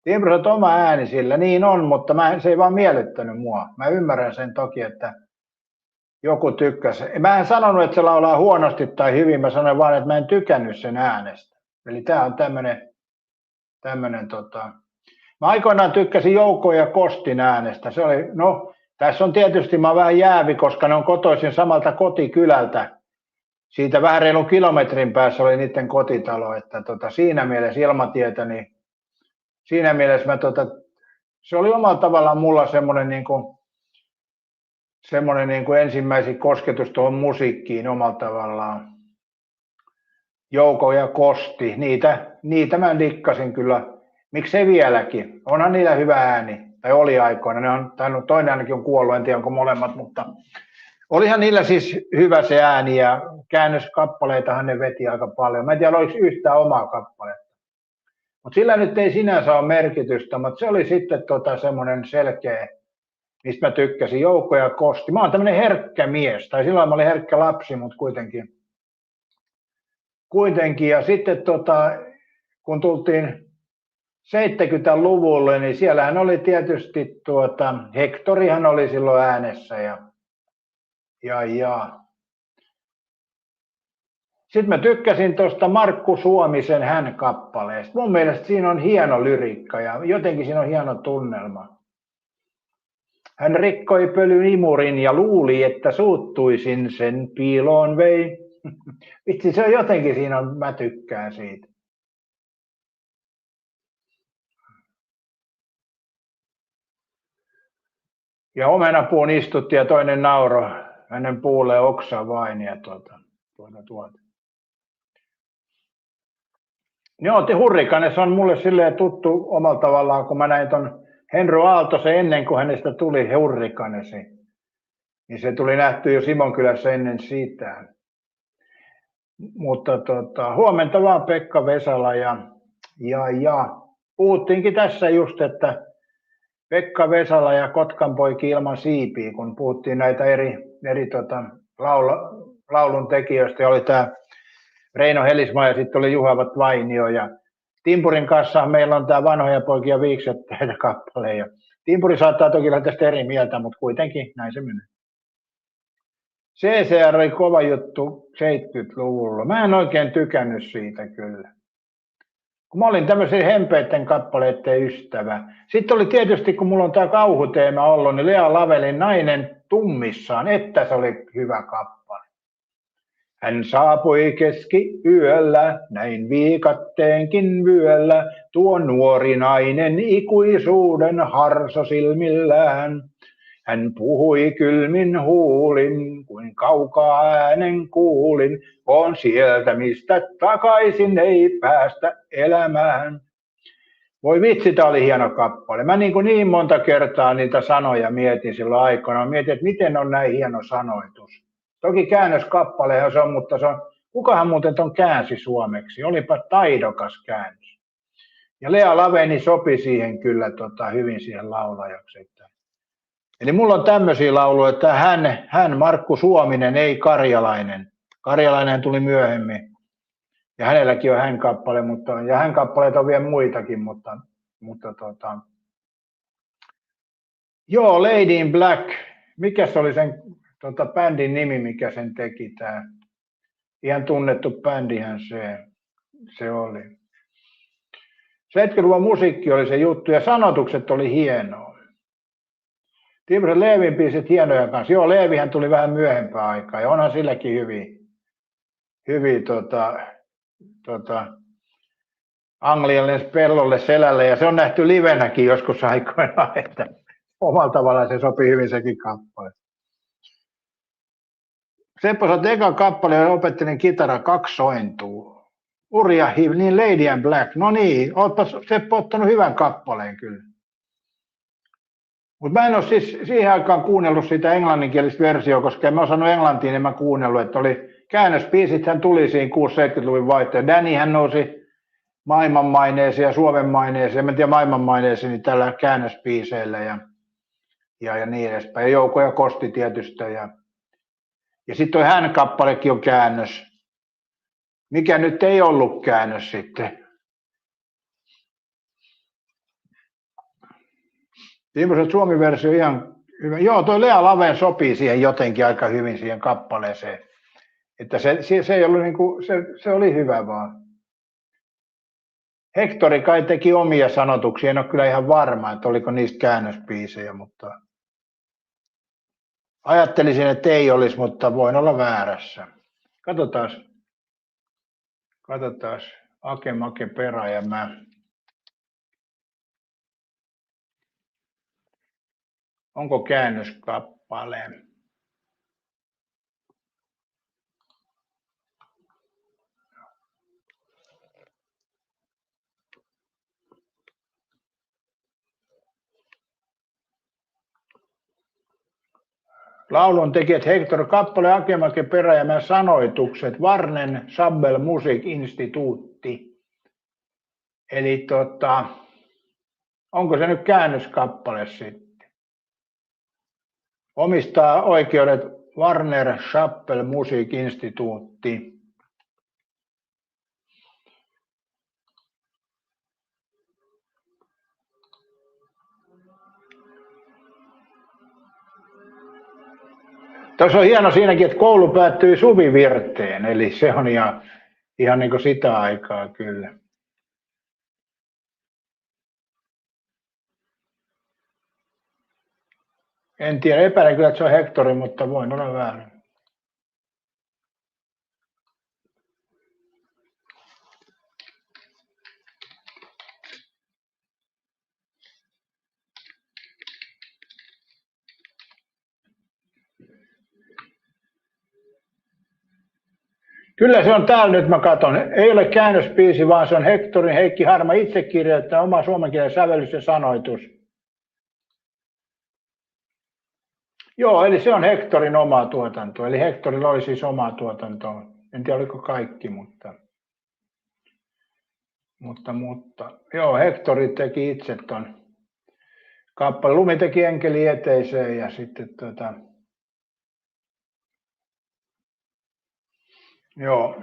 Timpuri on oma ääni sillä. Niin on, mutta se ei vaan miellyttänyt mua. Mä ymmärrän sen toki, että joku tykkäsi. Mä en sanonut, että se laulaa huonosti tai hyvin. Mä sanoin vaan, että mä en tykännyt sen äänestä. Eli tää on tämmönen Mä aikoinaan tykkäsin Jouko ja Kostin äänestä. Se oli, tässä on tietysti mä vähän jäävi, koska ne on kotoisin samalta kotikylältä. Siitä vähän reilun kilometrin päässä oli niiden kotitalo, että siinä mielessä Ilmatietä, niin siinä mielessä se oli omalla tavallaan mulla semmoinen ensimmäisen kosketus tuohon musiikkiin omalla tavallaan. Jouko ja Kosti, niitä mä dikkasin kyllä. Miksei vieläkin? Onhan niillä hyvä ääni, tai oli aikoina. Toinen ainakin on kuollut, en tiedä onko molemmat, mutta olihan niillä siis hyvä se ääni ja käännöskappaleitahan ne veti aika paljon. Mä en tiedä, oliko yhtään omaa kappaletta. Mutta sillä nyt ei sinänsä ole merkitystä, mutta se oli sitten semmoinen selkeä, mistä mä tykkäsin, Jouko ja Kosti. Mä oon tämmöinen herkkä mies, tai silloin mä olin herkkä lapsi, mutta kuitenkin. Ja sitten kun tultiin 70-luvulle, niin siellähän oli tietysti Hektorihan oli silloin äänessä ja Sitten mä tykkäsin tuosta Markku Suomisen Hän-kappaleesta. Mun mielestä siinä on hieno lyriikka ja jotenkin siinä on hieno tunnelma. Hän rikkoi pölyn imurin ja luuli, että suuttuisin sen piiloon vei. Vitsi, se on jotenkin siinä on, mä tykkään siitä. Ja omenapuun istutti ja toinen nauro. Hänen puulle oksa vain ja tuota. Joo, Hurrikanes on mulle silleen tuttu omalla tavallaan, kun mä näin ton Henry Aaltosen ennen kuin hänestä tuli Hurrikanesi. Niin se tuli nähty jo Simonkylässä ennen sitä. Mutta huomenta vaan Pekka Vesala ja puhuttiinkin tässä just, että Pekka Vesala ja Kotkan poiki ilman siipiä, kun puhuttiin näitä eri laulun tekijöistä, ja oli tämä Reino Helismaa ja sitten oli Juha Vainio ja Timpurin kanssa meillä on tämä Vanhoja poikia viiksetteitä kappale. Ja Timpuri saattaa toki olla tästä eri mieltä, mutta kuitenkin näin se menee. CCR oli kova juttu 70-luvulla. Mä en oikein tykännyt siitä kyllä. Kun mä olin tämmöisen hempeiden kappaleiden ystävä. Sitten oli tietysti, kun mulla on tämä kauhuteema ollut, niin Lea Lavelin Nainen tummissaan, että se oli hyvä kappale. Hän saapui keskiyöllä, näin viikatteenkin vyöllä, tuo nuori nainen ikuisuuden harso silmillään. Hän puhui kylmin huulin, kuin kaukaa äänen kuulin, on sieltä mistä takaisin ei päästä elämään. Voi vitsi, tämä oli hieno kappale. Mä niin monta kertaa niitä sanoja mietin silloin aikana. Mietin, että miten on näin hieno sanoitus. Toki käännöskappalehan se on, mutta se on, kukahan muuten ton käänsi suomeksi? Olipa taidokas käännös. Ja Lea Laveni sopi siihen kyllä hyvin siihen laulajaksi. Eli mulla on tämmöisiä lauluja, että hän Markku Suominen, ei Karjalainen. Karjalainen tuli myöhemmin. Ja hänelläkin on hän-kappale, ja hän-kappaleita on vielä muitakin, mutta joo, Lady in Black. Mikä se oli sen bändin nimi, mikä sen teki tää? Ihan tunnettu bändihän se oli. 70-luvun musiikki oli se juttu ja sanotukset oli hienoa. Timosen Leevin biisit hienoja kanssa. Joo, Leevihän tuli vähän myöhempää aikaa ja onhan silläkin hyvin anglialainen pellolle selälle ja se on nähty livenäkin joskus aikoinaan, että omalla tavallaan se sopii hyvin sekin kappale. Seppo sanoi, että eka kappale, jolla opettelin kitara 2 sointuu. Urja Hiv, niin Lady and Black. No niin, ootpa Seppo ottanut hyvän kappaleen kyllä. Mutta mä en ole siis siihen aikaan kuunnellut sitä englanninkielistä versiota, koska en mä osannut englantia, niin mä kuunnellut, että oli käännösbiisit, hän tuli siinä 60-70-luvun vaihteessa. Danny hän nousi maailmanmaineeseen ja Suomen maineeseen, en tiedä maailmanmaineeseen, niin tällä käännösbiiseillä ja niin edespäin. Ja Jouko ja Kosti tietystä. Ja sitten toi hän-kappalekin on käännös. Mikä nyt ei ollut käännös sitten. Timosen Suomi-versio ihan hyvä. Joo, toi Lea Laven sopii siihen jotenkin aika hyvin siihen kappaleeseen. Että se ei ollut niinku, se oli hyvä vaan. Hektori kai teki omia sanotuksia, en ole kyllä ihan varma, että oliko niistä käännösbiisejä, mutta ajattelisin, että ei olisi, mutta voin olla väärässä. Katsotaan Ake Make Perä ja mä. Onko käännöskappale? Laulun tekijät Hector Kappale, Ake Make Perä ja mä sanoitukset. Varnen Sabbel Musiikinstituutti. Eli onko se nyt käännöskappale sitten? Omistaa oikeudet Warner Chappell Musiikinstituutti. Tässä on hieno siinäkin, että koulu päättyi suvivirteen, eli se on ihan niin kuin sitä aikaa kyllä. En tiedä, epäilen kyllä, että se on Hectori, mutta voin olla väärin. Kyllä se on täällä nyt, mä katson. Ei ole käännöspiisi, vaan se on Hectorin Heikki Harma itse kirjoittaa oma suomenkielinen sävellys ja sanoitus. Joo, eli se on Hectorin omaa tuotantoa. Eli Hectorilla oli siis omaa tuotantoa. En tiedä, oliko kaikki, mutta joo, Hectori teki itse ton kappaleen. Lumi teki enkeli eteiseen ja sitten joo.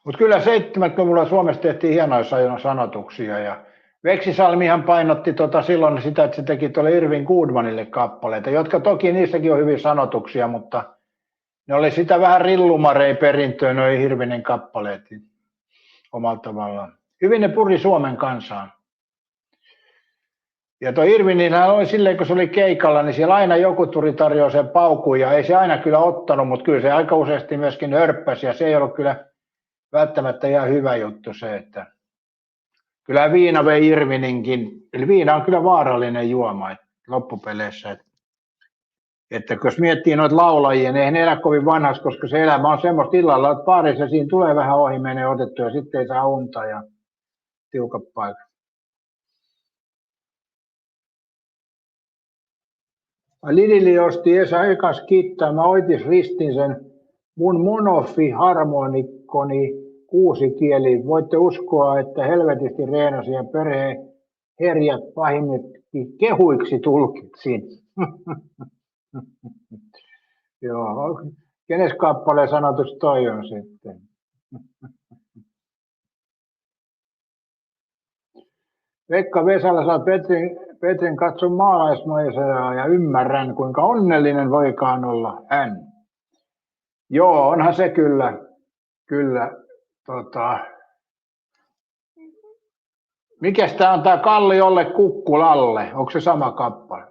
Mutta kyllä 70-luvulla Suomessa tehtiin hienoja sanotuksia ja Veksisalmihan painotti silloin sitä, että se teki tuolle Irving Goodmanille kappaleita, jotka toki niissäkin on hyvin sanotuksia, mutta ne oli sitä vähän rillumarei perintöä, noin Hirvinen kappaleet omalla tavallaan. Hyvin ne puri Suomen kansaan. Ja tuo Irvinillä oli silleen, kun se oli keikalla, niin siellä aina joku tuli tarjoaa sen paukun ja ei se aina kyllä ottanut, mutta kyllä se aika useasti myöskin hörppäsi ja se ei ollut kyllä välttämättä ihan hyvä juttu se, että kyllä viina vei Irvininkin, eli viina on kyllä vaarallinen juoma loppupeleissä, että jos miettii noita laulajia, niin eihän ne elä kovin vanhaksi, koska se elämä on semmoista illalla, että baarissa siinä tulee vähän ohi, menee otettu ja sitten ei saa unta ja tiukat paikat. Lili osti Esa ekas kittaa, mä oitis ristin sen mun monofi-harmonikkoni 6 kieli. Voitte uskoa, että helvetisti reenasi ja perheen herjat pahimmetkin kehuiksi tulkitsin. Joo, kenes kappaleen sanotus toi on sitten? Pekka Vesala saa Petrin katson maalaismaiseraa ja ymmärrän, kuinka onnellinen voikaan olla hän. Joo, onhan se kyllä mikäs tää on tää Kalliolle Kukkulalle? Onko se sama kappale?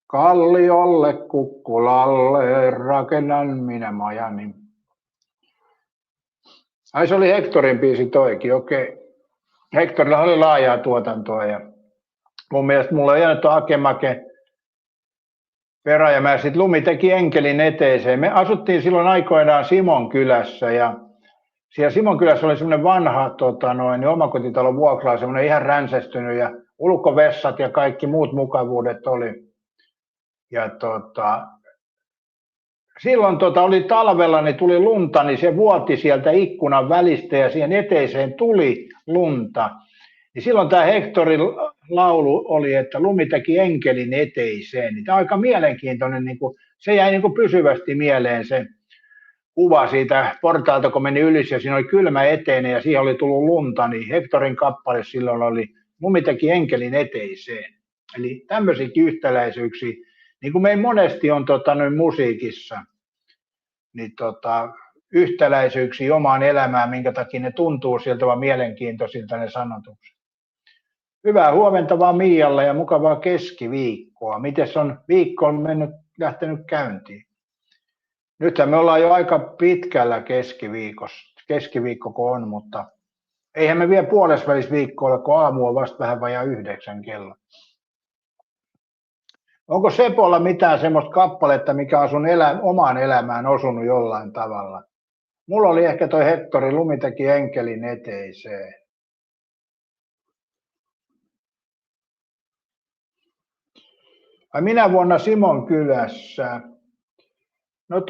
Kalliolle Kukkulalle rakennan minä majani. Ai se oli Hectorin biisi toikin, okei. Hectorilla oli laajaa tuotantoa ja mun mielestä mulla on jäänyt Akemake Peräjämäessä. Sitten Lumi teki enkelin eteiseen. Me asuttiin silloin aikoinaan Simonkylässä ja siellä Simonkylässä oli semmoinen vanha omakotitalon vuokraa, semmoinen ihan ränsästynyt ja ulkovessat ja kaikki muut mukavuudet oli. Ja silloin oli talvella, niin tuli lunta, niin se vuoti sieltä ikkunan välistä ja siihen eteiseen tuli lunta. Niin silloin tämä Hectorin laulu oli, että Lumi teki enkelin eteiseen. Niin tämä on aika mielenkiintoinen, niin kuin, se jäi niin kuin pysyvästi mieleen se kuva siitä portaalta, kun meni yli ja siinä oli kylmä eteinen ja siihen oli tullut lunta, niin Hectorin kappale silloin oli Lumi teki enkelin eteiseen. Eli tämmöisiäkin yhtäläisyyksiä, niin kuin meillä monesti on musiikissa, niin yhtäläisyyksiä omaan elämään, minkä takia ne tuntuu siltä vaan mielenkiintoisilta ne sanotukset. Hyvää huomenta vaan Mialle ja mukavaa keskiviikkoa. Mites on viikko lähtenyt käyntiin? Nythän me ollaan jo aika pitkällä keskiviikko kun on, mutta eihän me vielä puolesvälisviikko ole, kun aamu on vasta vähän vajaa 9 kello. Onko Sepolla mitään semmoista kappaletta, mikä on sun omaan elämään osunut jollain tavalla? Mulla oli ehkä toi Hectori Lumi teki enkelin eteiseen. Minä vuonna Simonkylässä? No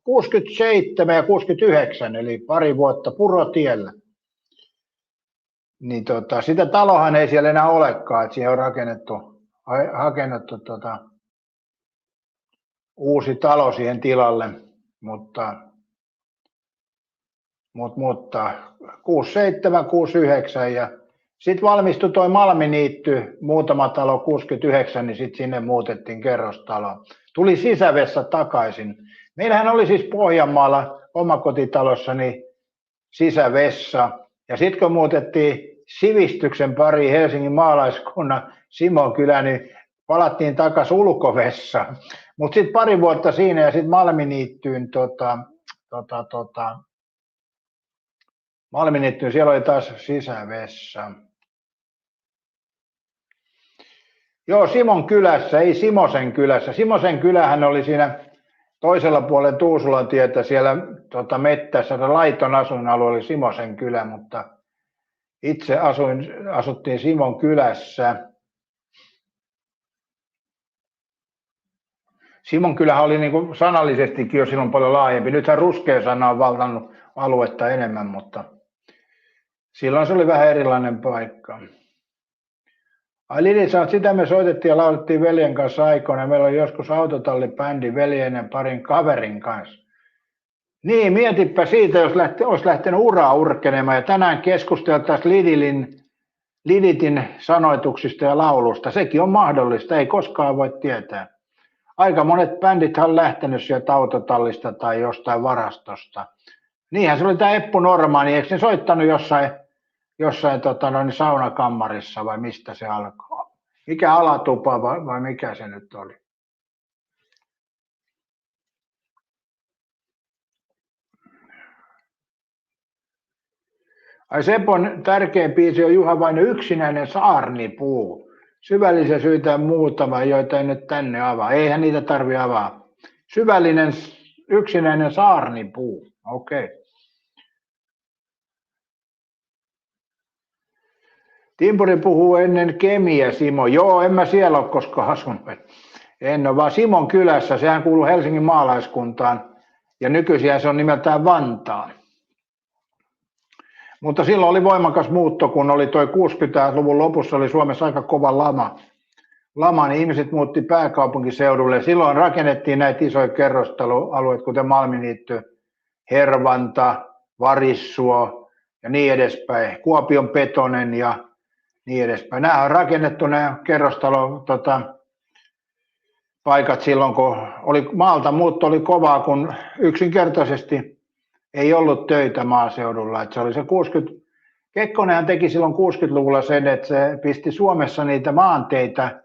67 ja 69, eli pari vuotta Purotiellä. Niin sitä talohan ei siellä enää olekaan, että siihen on rakennettu uusi talo siihen tilalle, mutta 67, 69 ja Sitten valmistui toi Malminiitty, muutama talo 69, niin sitten sinne muutettiin kerrostalo. Tuli sisävessa takaisin. Meillähän oli siis Pohjanmaalla omakotitalossani sisävessa. Ja sitten kun muutettiin sivistyksen pariin Helsingin maalaiskunnan Simonkylään, niin palattiin takaisin ulkovessaan. Mutta sitten pari vuotta siinä ja sitten Malminiittyyn, Malminiittyyn, siellä oli taas sisävessa. Joo, Simon kylässä, ei Simosen kylässä. Simosen kylähän oli siinä toisella puolella Tuusulan tietä siellä mettässä, laiton asuinalue oli Simosen kylä, mutta itse asuttiin Simon kylässä. Simon kylähän oli niin kuin sanallisestikin jo silloin paljon laajempi. Nythän ruskea sana on valtannut aluetta enemmän, mutta silloin se oli vähän erilainen paikka. Ai Lili sanoi, että sitä me soitettiin ja laulettiin veljen kanssa aikoina. Meillä oli joskus autotallibändi veljeinen parin kaverin kanssa. Niin, mietipä siitä, jos olisi lähtenyt uraa urkenemaan. Ja tänään keskusteltaisiin Liditin sanoituksista ja laulusta. Sekin on mahdollista, ei koskaan voi tietää. Aika monet bändit on lähtenyt sieltä autotallista tai jostain varastosta. Niinhän se oli tämä Eppu Normaani, eikö ne soittanut jossain saunakammarissa vai mistä se alkoi? Mikä alatupa vai mikä se nyt oli? Ai Sepon tärkein biisi on Juha Vainio, Yksinäinen saarnipuu. Syvällisiä syitä muutama, joita ei nyt tänne avaa. Eihän niitä tarvitse avaa. Syvällinen yksinäinen saarnipuu. Okei. Okay. Timpuri puhuu ennen Kemiä, Simo. Joo, en mä siellä ole koskaan asunut. En ole, vaan Simon kylässä. Sehän kuuluu Helsingin maalaiskuntaan. Ja nykyisin se on nimeltään Vantaa. Mutta silloin oli voimakas muutto, kun oli toi 60-luvun lopussa oli Suomessa aika kova lama, niin ihmiset muutti pääkaupunkiseudulle. Silloin rakennettiin näitä isoja kerrostaloalueita, kuten Malminiitty, Hervanta, Varissuo ja niin edespäin. Kuopion Petonen ja niin edespäin. Nämä on rakennettu nämä paikat silloin, kun maalta muutto oli kovaa, kun yksinkertaisesti ei ollut töitä maaseudulla. Että se oli se 60. Kekkonenhan teki silloin 60-luvulla sen, että se pisti Suomessa niitä maanteitä.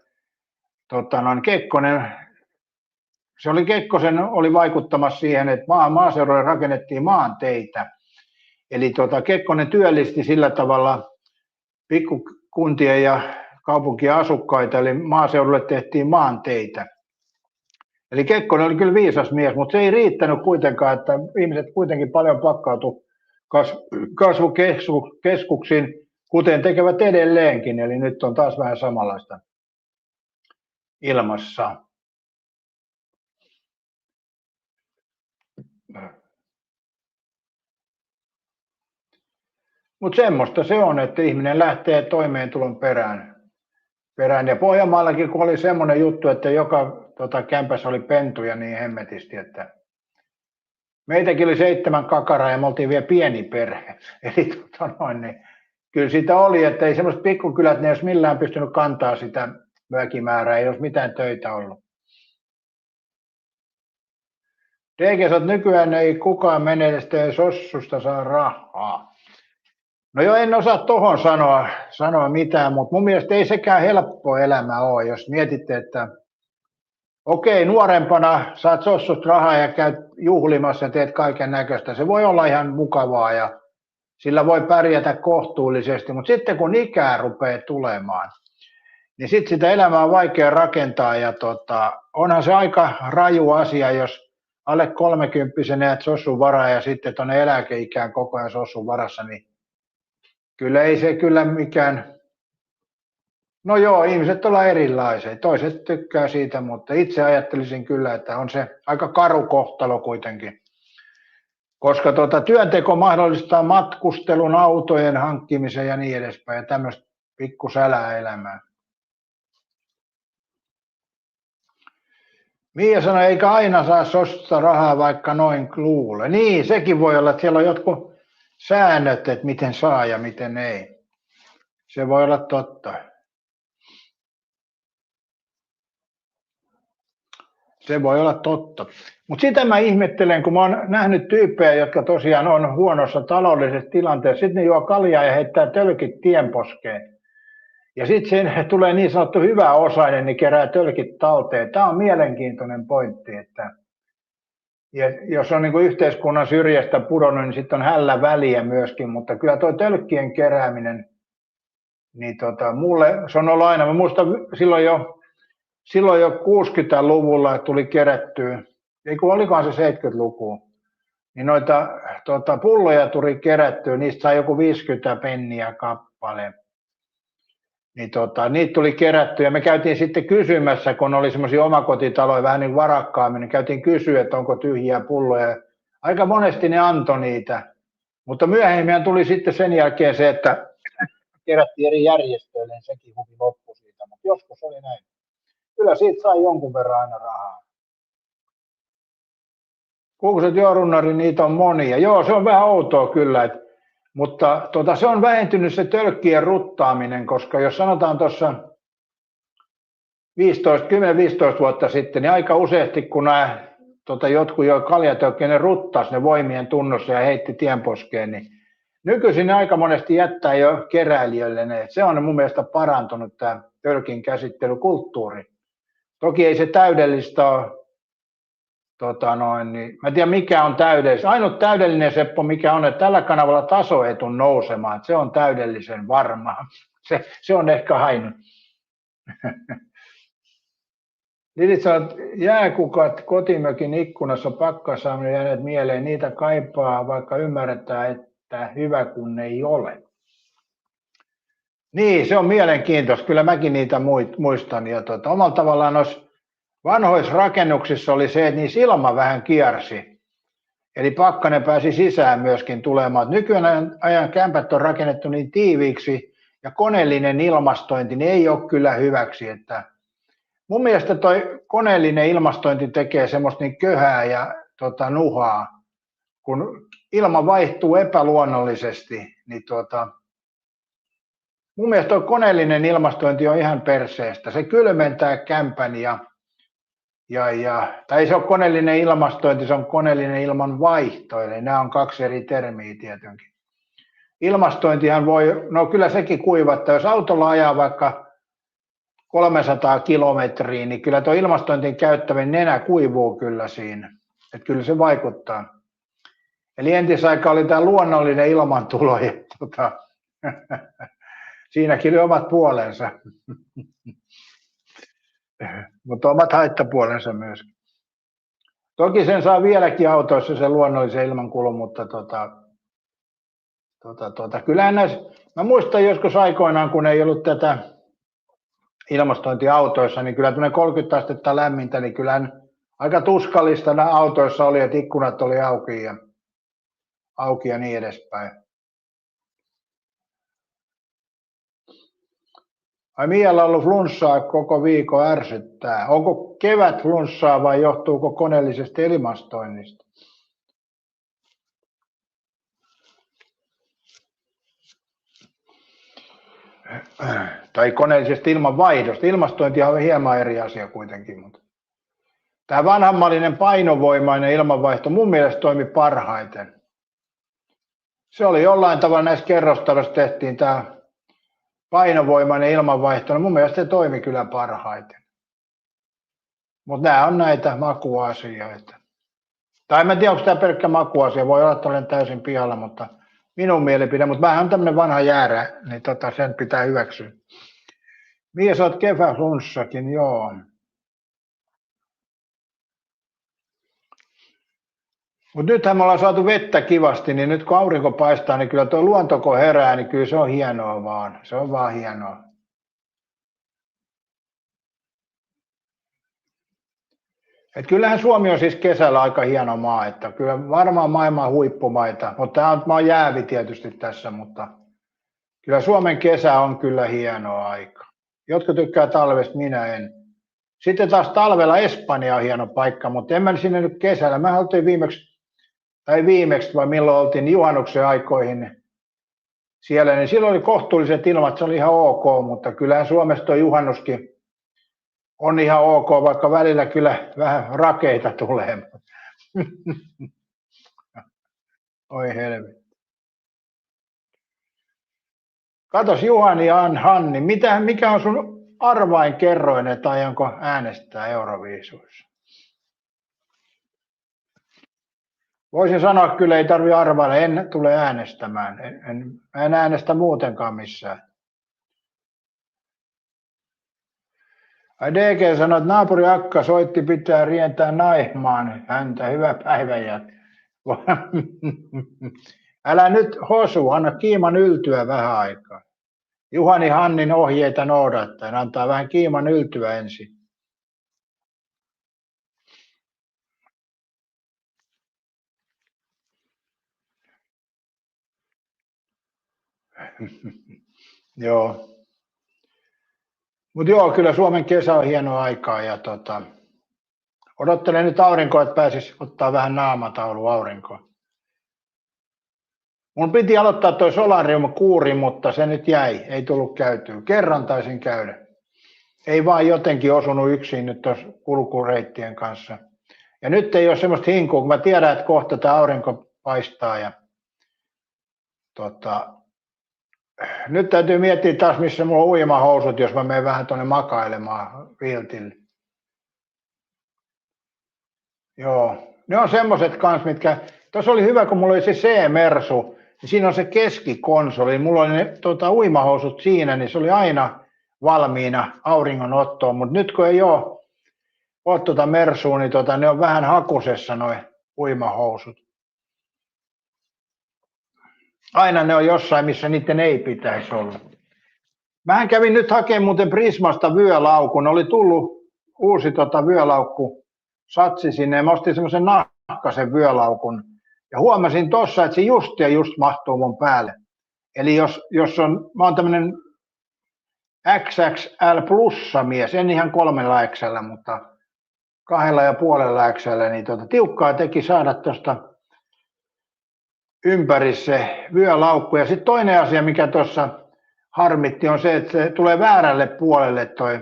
Kekkosen oli vaikuttamassa siihen, että maaseudulle rakennettiin maanteitä. Eli Kekkonen työllisti sillä tavalla pikkukuntien ja kaupunkien asukkaita, eli maaseudulle tehtiin maanteitä. Eli Kekkonen oli kyllä viisas mies, mutta se ei riittänyt kuitenkaan, että ihmiset kuitenkin paljon pakkautu kasvukeskuksiin, kuten tekevät edelleenkin, eli nyt on taas vähän samanlaista ilmassa. Mutta semmoista se on, että ihminen lähtee toimeentulon perään. Ja Pohjanmaallakin, kun oli semmoinen juttu, että joka kämpässä oli pentuja niin hemmetisti, että meitäkin oli 7 kakaraa ja me oltiin vielä pieni perhe. Eli niin, kyllä sitä oli, että ei semmoiset pikkukylät, ne ei olisi millään pystynyt kantaa sitä väkimäärää, ei olisi mitään töitä ollut. DG:t nykyään ei kukaan mene, ei sossusta saa rahaa. No joo, en osaa tohon sanoa mitään, mutta mun mielestä ei sekään helppo elämä ole, jos mietitte, että okei, nuorempana saat sossusta rahaa ja käyt juhlimassa ja teet kaiken näköistä. Se voi olla ihan mukavaa ja sillä voi pärjätä kohtuullisesti, mutta sitten kun ikää rupeaa tulemaan, niin sitten sitä elämää on vaikea rakentaa ja onhan se aika raju asia, jos alle 30-vuotiaana jäät sossun varaa ja sitten tuonne eläkeikään koko ajan sossun varassa, niin kyllä ei se kyllä mikään, no joo, ihmiset ovat erilaisia, toiset tykkää siitä, mutta itse ajattelisin kyllä, että on se aika karu kohtalo kuitenkin, koska työnteko mahdollistaa matkustelun, autojen hankkimisen ja niin edespäin ja tämmöistä pikkusälää elämää. Mia sanoi, eikä aina saa sosta rahaa, vaikka noin luule. Niin, sekin voi olla, että siellä on jotkut säännöt, että miten saa ja miten ei. Se voi olla totta. Se voi olla totta. Mutta sitä mä ihmettelen, kun mä oon nähnyt tyyppejä, jotka tosiaan on huonossa taloudellisessa tilanteessa. Sitten ne juo kaljaa ja heittää tölkit tienposkeen. Ja sitten se tulee niin sanottu hyvä osainen, niin kerää tölkit talteen. Tämä on mielenkiintoinen pointti, että ja jos on niin kuin yhteiskunnan syrjästä pudonnut, niin sitten on hällä väliä myöskin, mutta kyllä tuo tölkkien kerääminen, niin mulle se on ollut aina, mä muistan silloin jo 60-luvulla tuli kerättyä, ei kun olikohan se 70-luku, niin noita pulloja tuli kerättyä, niistä sai joku 50 penniä kappale. Niin niitä tuli kerättyä ja me käytiin sitten kysymässä, kun oli semmoisia omakotitaloja vähän niin varakkaammin, niin käytiin kysyä, että onko tyhjiä pulloja. Aika monesti ne antoi niitä, mutta myöhemmin tuli sitten sen jälkeen se, että kerättiin eri järjestöille, niin sekin huvi loppui siitä, mutta joskus oli näin. Kyllä siitä sai jonkun verran aina rahaa. Kuukuset Jorunnari, niitä on monia. Joo, se on vähän outoa kyllä, mutta se on vähentynyt se tölkkien ruttaaminen, koska jos sanotaan tuossa 10-15 vuotta sitten, niin aika useasti kun nämä jotkut jo kaljatölkkiä, ne ruttasi ne voimien tunnossa ja heitti tienposkeen, niin nykyisin ne aika monesti jättää jo keräilijöille ne. Se on mun mielestä parantunut tämä tölkin käsittelykulttuuri. Toki ei se täydellistä ole. Niin, mä en tiedä mikä on täydellistä. Ainut täydellinen Seppo mikä on, että tällä kanavalla taso ei tule nousemaan. Että se on täydellisen varma. Se on ehkä ainut. Lidit sanoo, jääkukat kotimökin ikkunassa pakkasaaminen jääneet mieleen. Niitä kaipaa, vaikka ymmärretään, että hyvä kun ei ole. Niin, se on mielenkiintoista. Kyllä mäkin niitä muistan. Ja omalla tavallaan noissa vanhoissa rakennuksissa oli se, että niissä ilma vähän kiersi. Eli pakkanen pääsi sisään myöskin tulemaan. Nykyään ajan kämpät on rakennettu niin tiiviiksi ja koneellinen ilmastointi niin ei ole kyllä hyväksi. Että mun mielestä toi koneellinen ilmastointi tekee semmoista niin köhää ja nuhaa. Kun ilma vaihtuu epäluonnollisesti, niin mun mielestä toi koneellinen ilmastointi on ihan perseestä. Se kylmentää kämpän tai ei se ole koneellinen ilmastointi, se on koneellinen ilmanvaihto, eli nämä on kaksi eri termiä tietenkin. Ilmastointihan voi, no kyllä sekin kuivattaa, jos autolla ajaa vaikka 300 kilometriä, niin kyllä tuo ilmastointin käyttäminen nenä kuivuu kyllä siinä, että kyllä se vaikuttaa. Eli entisaika oli tämä luonnollinen ilmantulo, ja siinäkin oli omat puolensa. Mutta omat haittapuolensa myös. Toki sen saa vieläkin autoissa se luonnollisen ilmankulun, mutta kyllähän näissä, mä muistan joskus aikoinaan, kun ei ollut tätä ilmastointiautoissa, niin kyllä tämmöinen 30 astetta lämmintä, niin kyllähän aika tuskallista nämä autoissa oli, että ikkunat oli auki ja niin edespäin. Ai Mialla on ollut flunssaa koko viikon, ärsyttää. Onko kevät flunssaa vai johtuuko koneellisesta ilmastoinnista? Tai koneellisesta ilmanvaihdosta. Ilmastointi on hieman eri asia kuitenkin. Mutta tämä vanhanmallinen painovoimainen ilmanvaihto mun mielestä toimi parhaiten. Se oli jollain tavalla näissä kerrostaloissa tehtiin tämä painovoimainen ilmanvaihto, no mun mielestä se toimi kyllä parhaiten. Mutta nämä on näitä makuasioita. Tai en tiedä, onko tämä pelkkä makuasia, voi olla, että olen täysin pihalla, mutta minun mielipide, mutta vähän on tämmöinen vanha jäärä, niin sen pitää hyväksyä. Mies olet kevätflunssakin, joo. Mutta nythän me ollaan saatu vettä kivasti, niin nyt kun aurinko paistaa, niin kyllä tuo luonto kun herää, niin kyllä se on hienoa vaan. Se on vaan hienoa. Et kyllähän Suomi on siis kesällä aika hieno maa, että kyllä varmaan maailman huippumaita, mutta tämä on maa jäävi tietysti tässä, mutta kyllä Suomen kesä on kyllä hienoa aika. Jotkut tykkää talvesta, minä en. Sitten taas talvella Espanja on hieno paikka, mutta en mä sinne nyt kesällä. Mä oltiin viimeksi vai milloin oltiin juhannuksen aikoihin siellä, niin silloin oli kohtuulliset ilmat, se oli ihan ok, mutta kyllähän Suomessa tuo juhannuskin on ihan ok, vaikka välillä kyllä vähän rakeita tulee. Oi helvetti. Katos Juhani ja Hanni, mikä on sun arvain kerroin, että aionko äänestää Euroviisuissa? Voisin sanoa, että kyllä ei tarvitse arvailla, en tule äänestämään. En äänestä muutenkaan missään. DG sanoi, että naapuri Akka soitti, pitää rientää Naimaan häntä. Hyvä päivä. Älä nyt hosu, anna kiiman yltyä vähän aikaa. Juhani Hannin ohjeita noudattaen, antaa vähän kiiman yltyä ensin. Joo. Mutta joo, kyllä Suomen kesä on hieno aikaa ja odottelen nyt aurinkoa, että pääsis ottaa vähän naamataulu aurinkoa. Mun piti aloittaa toi solarium-kuuri, mutta se nyt jäi, ei tullut käytyä. Kerran taisin käydä. Ei vaan jotenkin osunut yksin nyt tuossa kulkureittien kanssa. Ja nyt ei ole semmoista hinkua, kun mä tiedän, että kohta tämä aurinko paistaa. Ja nyt täytyy miettiä taas, missä mulla on uimahousut, jos mä menen vähän tuonne makailemaan viltille. Joo, ne on semmoiset kanssa, mitkä... Tuossa oli hyvä, kun mulla oli se C-Mersu, niin siinä on se keskikonsoli. Mulla oli ne uimahousut siinä, niin se oli aina valmiina auringonottoon. Mutta nyt kun ei ole Mersua, niin ne on vähän hakusessa noi uimahousut. Aina ne on jossain, missä niiden ei pitäisi olla. Mähän kävin nyt hakemaan muuten Prismasta vyölaukun. Oli tullut uusi vyölaukku satsi sinne ja mä ostin semmoisen nahkaisen vyölaukun. Ja huomasin tossa, että se just mahtuu mun päälle. Eli jos mä oon tämmönen XXL plussa mies, en ihan 3 XL, mutta 2,5 XL, niin tiukkaa teki saada tuosta ympäri se vyölaukku. Ja sitten toinen asia, mikä tuossa harmitti, on se, että se tulee väärälle puolelle toi.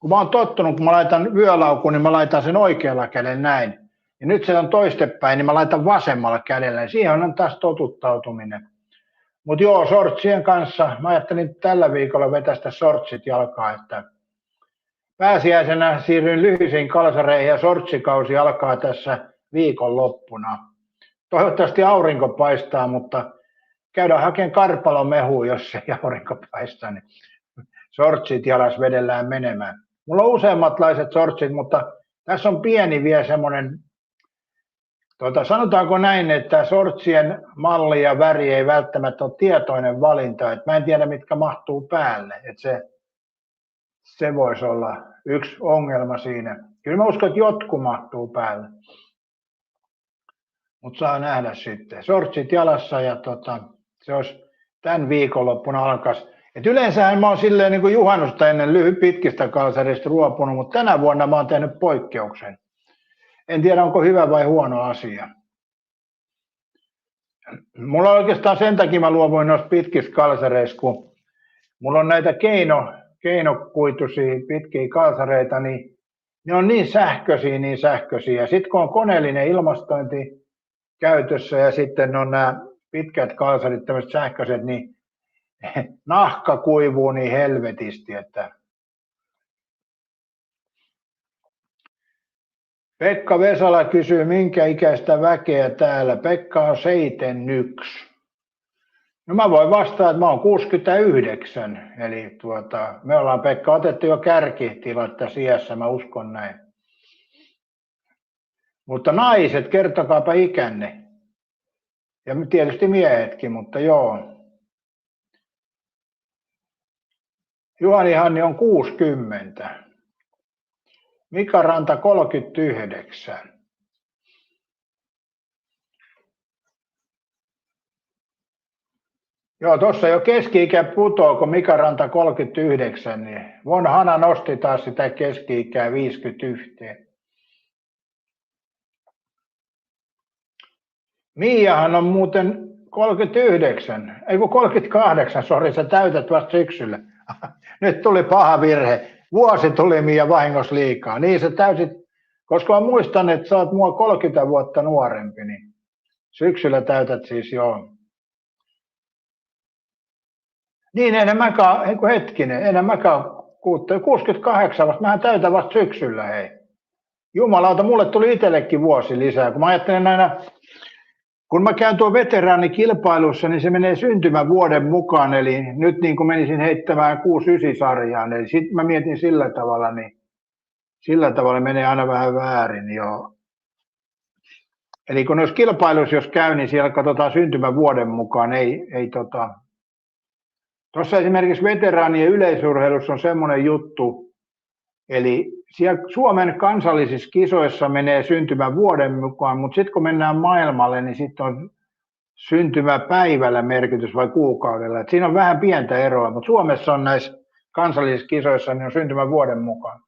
Kun mä oon tottunut, kun mä laitan vyölaukun, niin mä laitan sen oikealla kädellä näin. Ja nyt se on toistepäin, niin mä laitan vasemmalla kädellä. Ja siihen on taas totuttautuminen. Mutta joo, shortsien kanssa, mä ajattelin tällä viikolla vetästä shortsit jalkaa, että pääsiäisenä siirryin lyhyisiin kalsareihin ja shortsikausi alkaa tässä viikonloppuna. Toivottavasti aurinko paistaa, mutta käydään hakemaan karpalomehua, jos ei aurinko paistaa, niin shortsit jalas vedellään menemään. Mulla on useammatlaiset shortsit, mutta tässä on pieni vielä semmoinen, sanotaanko näin, että shortsien malli ja väri ei välttämättä ole tietoinen valinta, että mä en tiedä mitkä mahtuu päälle, että se voisi olla yksi ongelma siinä. Kyllä mä uskon, että jotkut mahtuu päälle, mutta saa nähdä sitten. Shortsit jalassa ja se olisi tämän viikonloppuna alkaisi. Et yleensähän mä oon silleen niin kuin juhannusta ennen pitkistä kalsareista luopunut, mutta tänä vuonna mä oon tehnyt poikkeuksen. En tiedä, onko hyvä vai huono asia. Mulla oikeastaan sen takia mä luovuin noista pitkistä kalsareista, kun mulla on näitä keinokuituisia pitkiä kalsareita, niin ne on niin sähköisiä. Ja sitten kun on koneellinen ilmastointi käytössä ja sitten on nämä pitkät kalsarit, tämmöiset sähköiset, niin nahka kuivuu niin helvetisti, että Pekka Vesala kysyy, minkä ikäistä väkeä täällä. Pekka on 71. No mä voin vastata, että mä oon 69. Eli me ollaan Pekka otettu jo kärkitilat tässä iässä, mä uskon näin. Mutta naiset, kertokaapa ikänne. Ja tietysti miehetkin, mutta joo. Juhani Hanni on 60. Mika Ranta 39. Joo, tuossa jo keski-ikä putoo, kun Mika Ranta 39, niin Von Hana nosti taas sitä keski-ikää 51. Miiahan on muuten 39, ei kun 38, sori, sä täytät vasta syksyllä. Nyt tuli paha virhe. Vuosi tuli ja vahingossa liikaa. Niin sä täysit, koska mä muistan, että sä oot mua 30 vuotta nuorempi, niin syksyllä täytät siis joo. Niin enhän mäkään 68 vasta, mähän täytän vasta syksyllä, hei. Jumalauta, mulle tuli itsellekin vuosi lisää, kun mä ajattelen aina, kun mä käyn tuon veteraanikilpailussa, niin se menee syntymävuoden mukaan, eli nyt niin kuin menisin heittämään 6-9-sarjaan, eli sitten mä mietin sillä tavalla, niin sillä tavalla menee aina vähän väärin, joo. Eli kun noissa kilpailuissa jos käy, niin siellä katsotaan syntymävuoden mukaan, ei Tuossa esimerkiksi veteraanien yleisurheilussa on semmoinen juttu, eli siellä Suomen kansallisissa kisoissa menee syntymävuoden mukaan, mutta sitten kun mennään maailmalle, niin sitten on syntymäpäivällä merkitys vai kuukaudella. Et siinä on vähän pientä eroa, mutta Suomessa on näissä kansallisissa kisoissa niin on syntymävuoden mukaan.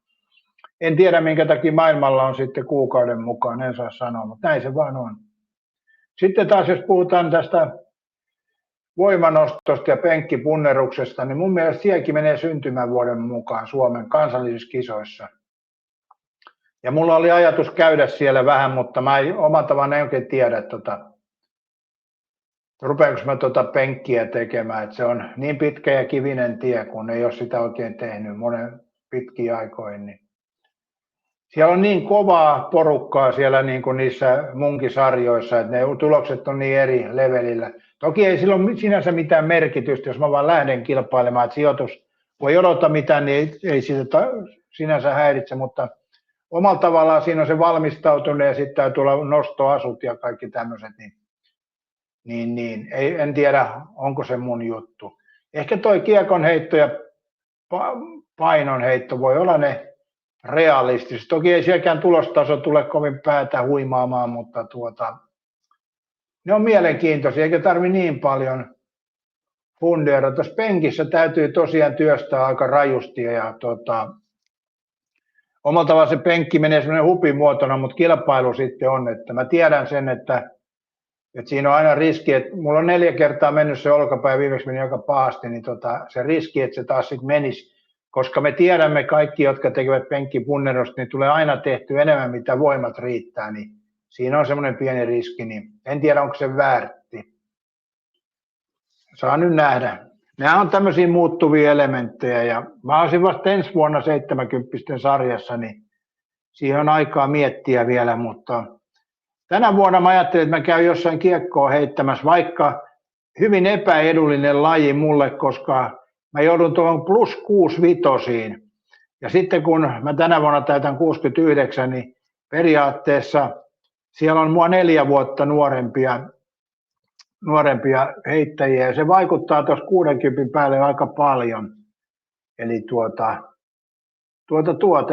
En tiedä, minkä takia maailmalla on sitten kuukauden mukaan, en saa sanoa, mutta näin se vaan on. Sitten taas, jos puhutaan tästä voimanostosta ja penkkipunneruksesta, niin mun mielestä sielläkin menee syntymävuoden mukaan Suomen kansallisissa kisoissa. Ja mulla oli ajatus käydä siellä vähän, mutta mä oman tavan en oikein tiedä, rupeanko mä penkkiä tekemään, että se on niin pitkä ja kivinen tie, kun ei ole sitä oikein tehnyt monen pitkiä aikoihin. Niin siellä on niin kovaa porukkaa siellä niin kuin niissä munkisarjoissa, että ne tulokset on niin eri levelillä. Toki ei sillä ole sinänsä mitään merkitystä, jos mä vaan lähden kilpailemaan, että sijoitus, kun ei odota mitään, niin ei sitä sinänsä häiritse, mutta omalla tavallaan siinä on se valmistautunut ja sitten täytyy olla nostoasut ja kaikki tämmöiset, niin en tiedä, onko se mun juttu. Ehkä toi kiekonheitto ja painonheitto voi olla ne realistisesti. Toki ei sielläkään tulostaso tule kovin päätä huimaamaan, mutta ne on mielenkiintoisia, eikä tarvi niin paljon fundeera. Tuossa penkissä täytyy tosiaan työstää aika rajusti ja omalla tavalla se penkki menee semmoinen hupimuotona, mutta kilpailu sitten on, että mä tiedän sen, että siinä on aina riski, että mulla on 4 kertaa mennyt se olkapää ja viimeksi meni aika pahasti, niin se riski, että se taas sitten menisi, koska me tiedämme kaikki, jotka tekevät penkkipunnerusta, niin tulee aina tehty enemmän, mitä voimat riittää, niin siinä on semmoinen pieni riski, niin en tiedä, onko se väärti. Saa nyt nähdä. Nämä on tämmöisiä muuttuvia elementtejä, ja mä olisin vasta ensi vuonna 70 sarjassa, niin siihen on aikaa miettiä vielä, mutta tänä vuonna mä ajattelin, että mä käyn jossain kiekkoa heittämässä, vaikka hyvin epäedullinen laji mulle, koska mä joudun tuohon +65. Ja sitten kun mä tänä vuonna täytän 69, niin periaatteessa siellä on mua 4 vuotta nuorempia heittäjiä. Ja se vaikuttaa tuossa 60 päälle aika paljon. Eli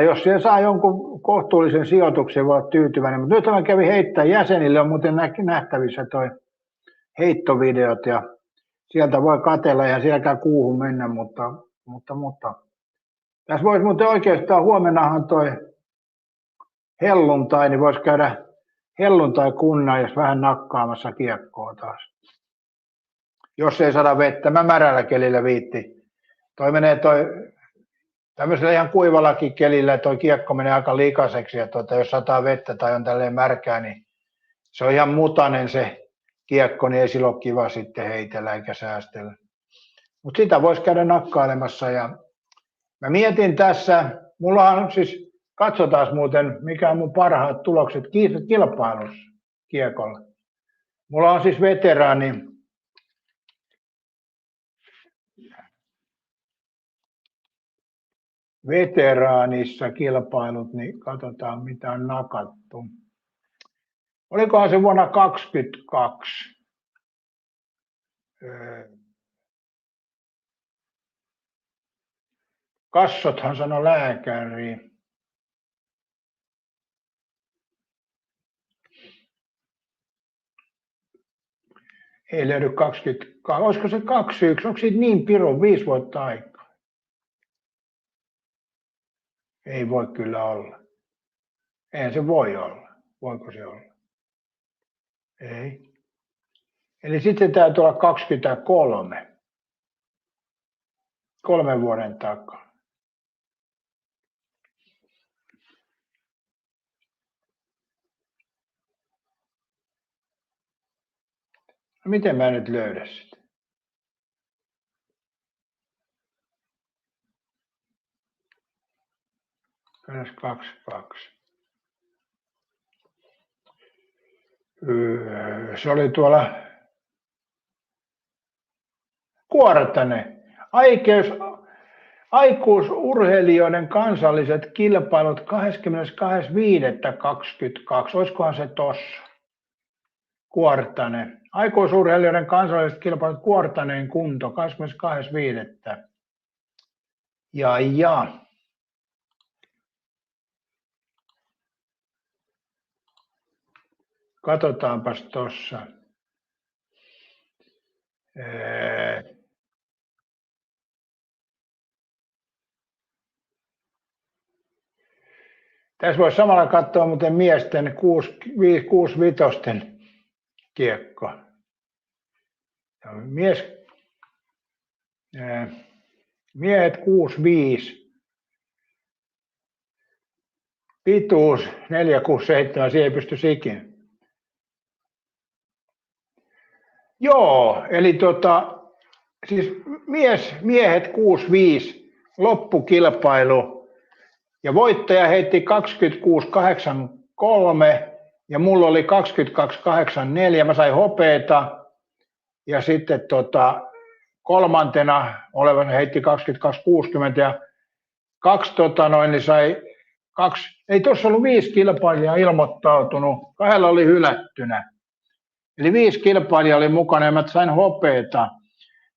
jos siellä saa jonkun kohtuullisen sijoituksen, voi olla tyytyväinen. Mutta nyt mä kävin heittämään jäsenille, on muuten nähtävissä toi heittovideot ja sieltä voi katsella ja sielläkään kuuhun mennä, mutta tässä voisi muuten oikeastaan, huomennahan toi helluntai, niin voisi käydä helluntai-kunnan, jos vähän nakkaamassa kiekkoa taas. Jos ei saada vettä, mä märällä kelillä viitti. Toi menee tämmöisellä ihan kuivallakin kelillä, toi kiekko menee aika likaiseksi ja jos sataa vettä tai on tälleen märkää, niin se on ihan mutainen se kiekko, niin ei silloin ole kiva sitten heitellä eikä säästellä. Mutta sitä voisi käydä nakkailemassa ja mä mietin tässä, mulla on siis, katsotaan muuten mikä on mun parhaat tulokset kilpailussa kiekolla. Mulla on siis veteraanissa kilpailut, niin katsotaan mitä on nakattu. Olikohan se vuonna 2022? Kassothan sanoi lääkäri. Ei löydy 22. Olisiko se 21? Onko siitä niin pirun 5 vuotta aikaa? Ei voi kyllä olla. Eihän se voi olla. Voiko se olla? Ei. Eli sitten täytyy olla 23. 3 vuoden takaa. No miten mä nyt löydän sitä? Käännös 22. Se oli tuolla Kuortane. Aikuisurheilijoiden kansalliset kilpailut 22.5.22. Olisikohan se tossa? Kuortane. Aikuisurheilijoiden kansalliset kilpailut Kuortaneen kunto 22.5. Ja. Katsotaanpas tossa. Tässä voisi samalla katsoa muuten miesten 6-5 kiekko. Miehet 6-5. Pituus 4-6-7, siihen ei pysty ikinä. Joo, eli siis miehet 6-5 loppukilpailu ja voittaja heitti 26.83 ja mulla oli 22.84, mä sain hopeeta ja sitten kolmantena olevana heitti 22.60 ja ei tuossa ollut 5 kilpailijaa ilmoittautunut, 2 oli hylättynä. Eli 5 kilpailijaa oli mukana ja mä sain hopeeta.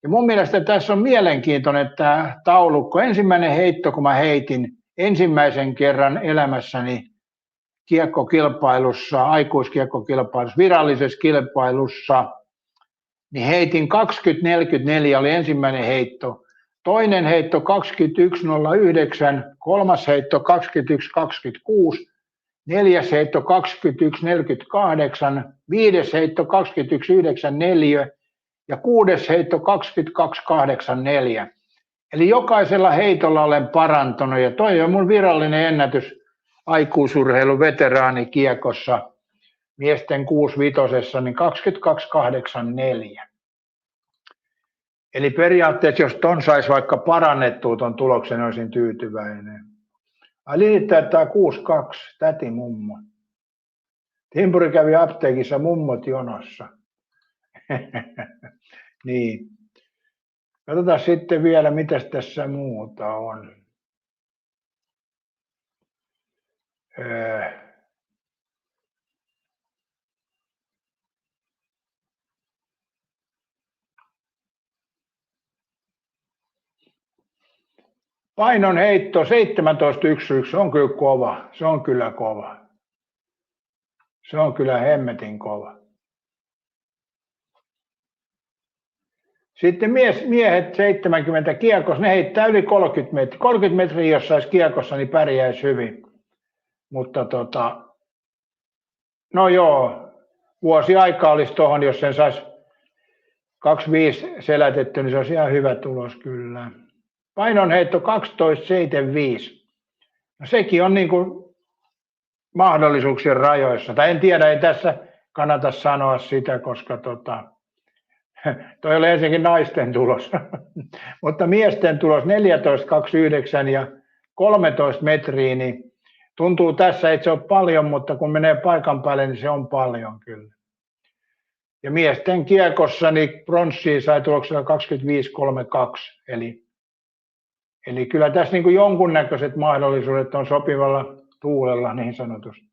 Ja mun mielestä tässä on mielenkiintoinen tämä taulukko. Ensimmäinen heitto, kun mä heitin ensimmäisen kerran elämässäni kiekkokilpailussa, aikuiskiekkokilpailussa, virallisessa kilpailussa, niin heitin 20.44 oli ensimmäinen heitto. Toinen heitto 21.09, kolmas heitto 21.26, neljäs heitto 21.48, viides heitto 21.94 ja kuudes heitto 22.84. Eli jokaisella heitolla olen parantunut ja toi on mun virallinen ennätys aikuisurheilun veteraanikiekossa miesten 6-5, niin 22.84. Eli periaatteessa jos ton saisi vaikka parannettua ton tuloksen, olisin tyytyväinen. Liittää tää 6-2, täti mummo. Timpuri kävi apteekissa mummot jonossa. Niin. Katsotaan sitten vielä, mitäs tässä muuta on. Painon heitto 17.11 on kyllä kova. Se on kyllä kova. Se on kyllä hemmetin kova. Sitten miehet 70 kiekossa, ne heittää yli 30 metriä. 30 metriä, jos saisi kiekossa, niin pärjäisi hyvin. Mutta no joo, vuosi aikaa olisi tuohon, jos sen saisi 25 selätetty, niin se olisi ihan hyvä tulos kyllä. Painonheitto 12.75. No sekin on niin kuin mahdollisuuksien rajoissa. Tai en tiedä, ei tässä kannata sanoa sitä, koska toi oli ensinnäkin naisten tulos. Mutta miesten tulos 14.29 ja 13 metriä, niin tuntuu tässä, että se on paljon, mutta kun menee paikan päälle, niin se on paljon kyllä. Ja miesten kiekossa niin pronssia sai tuloksella 25.32, eli kyllä tässä niin kuin jonkunnäköiset mahdollisuudet on sopivalla tuulella niin sanotusti.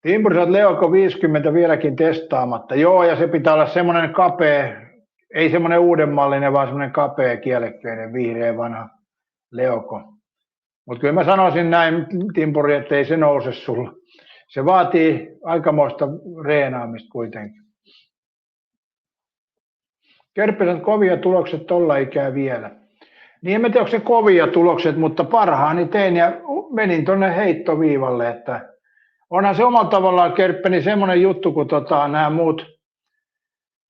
Timpurisat Leoko 50 vieläkin testaamatta. Joo, ja se pitää olla semmoinen kapea, ei semmoinen uudenmallinen, vaan semmoinen kapea kielekkeinen vihreä vanha Leoko. Mutta kyllä mä sanoisin näin, Timpuri, että ei se nouse sulla. Se vaatii aikamoista reenaamista kuitenkin. Kärppäset kovia tulokset tolla ikää vielä. Niin en tiedä, onko se kovia tulokset, mutta parhaani tein ja menin tuonne heittoviivalle, että onhan se omalla tavallaan Kerppeni semmoinen juttu, kun nämä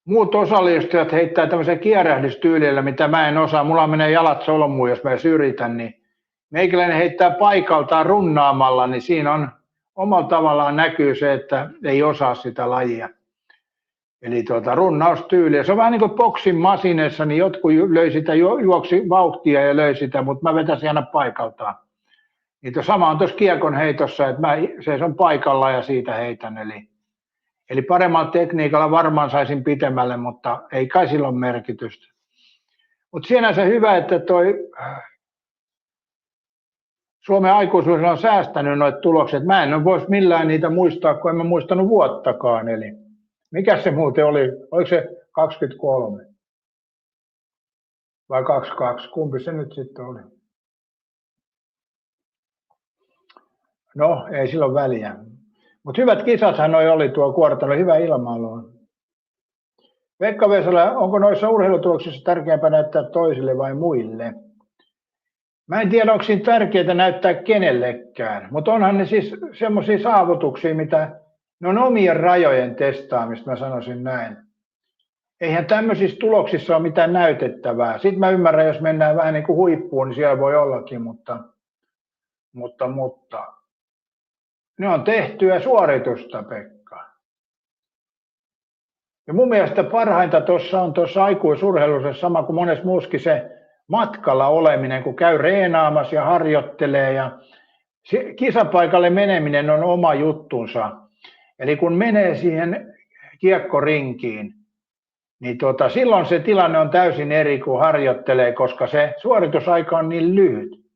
muut osallistujat heittää tämmöisen kierähdystyylillä, mitä mä en osaa. Mulla menee jalat solmuun, jos mä yritän, niin meikäläinen heittää paikaltaan runnaamalla, niin siinä on omalla tavallaan näkyy se, että ei osaa sitä lajia. Eli runnaustyyliä. Se on vähän niin kuin boksin masineissa, niin jotkut löi sitä, juoksi vauhtia ja löi sitä, mutta mä vetäisin aina paikaltaan. Niin sama on tuossa kiekon heitossa, että mä seison paikalla ja siitä heitän. Eli paremmalla tekniikalla varmaan saisin pitemmälle, mutta ei kai sillä ole merkitystä. Mutta sinänsä hyvä, että toi Suomen aikuisuus on säästänyt noita tulokset. Mä en voisi millään niitä muistaa, kun en mä muistanut vuottakaan. Eli mikä se muuten oli? Oliko se 23 vai 22? Kumpi se nyt sitten oli? No, ei silloin väliä. Mutta hyvät kisathan noi oli tuo Kuortalo, hyvä ilmailu. Veikka Vesala, onko noissa urheilutuloksissa tärkeämpää näyttää toisille vai muille? Mä en tiedä, onko siinä tärkeää näyttää kenellekään, mutta onhan ne siis semmoisia saavutuksia, mitä ne on omien rajojen testaamista, mä sanoisin näin. Eihän tämmöisissä tuloksissa ole mitään näytettävää. Sitten mä ymmärrän, jos mennään vähän niin kuin huippuun, niin siellä voi ollakin, mutta ne on tehtyä suoritusta, Pekka. Ja mun mielestä parhainta tuossa on tuossa aikuisurheilussa sama kuin monessa muussakin se matkalla oleminen, kun käy reenaamassa ja harjoittelee ja kisapaikalle meneminen on oma juttunsa. Eli kun menee siihen kiekkorinkiin, niin silloin se tilanne on täysin eri kuin harjoittelee, koska se suoritusaika on niin lyhyt.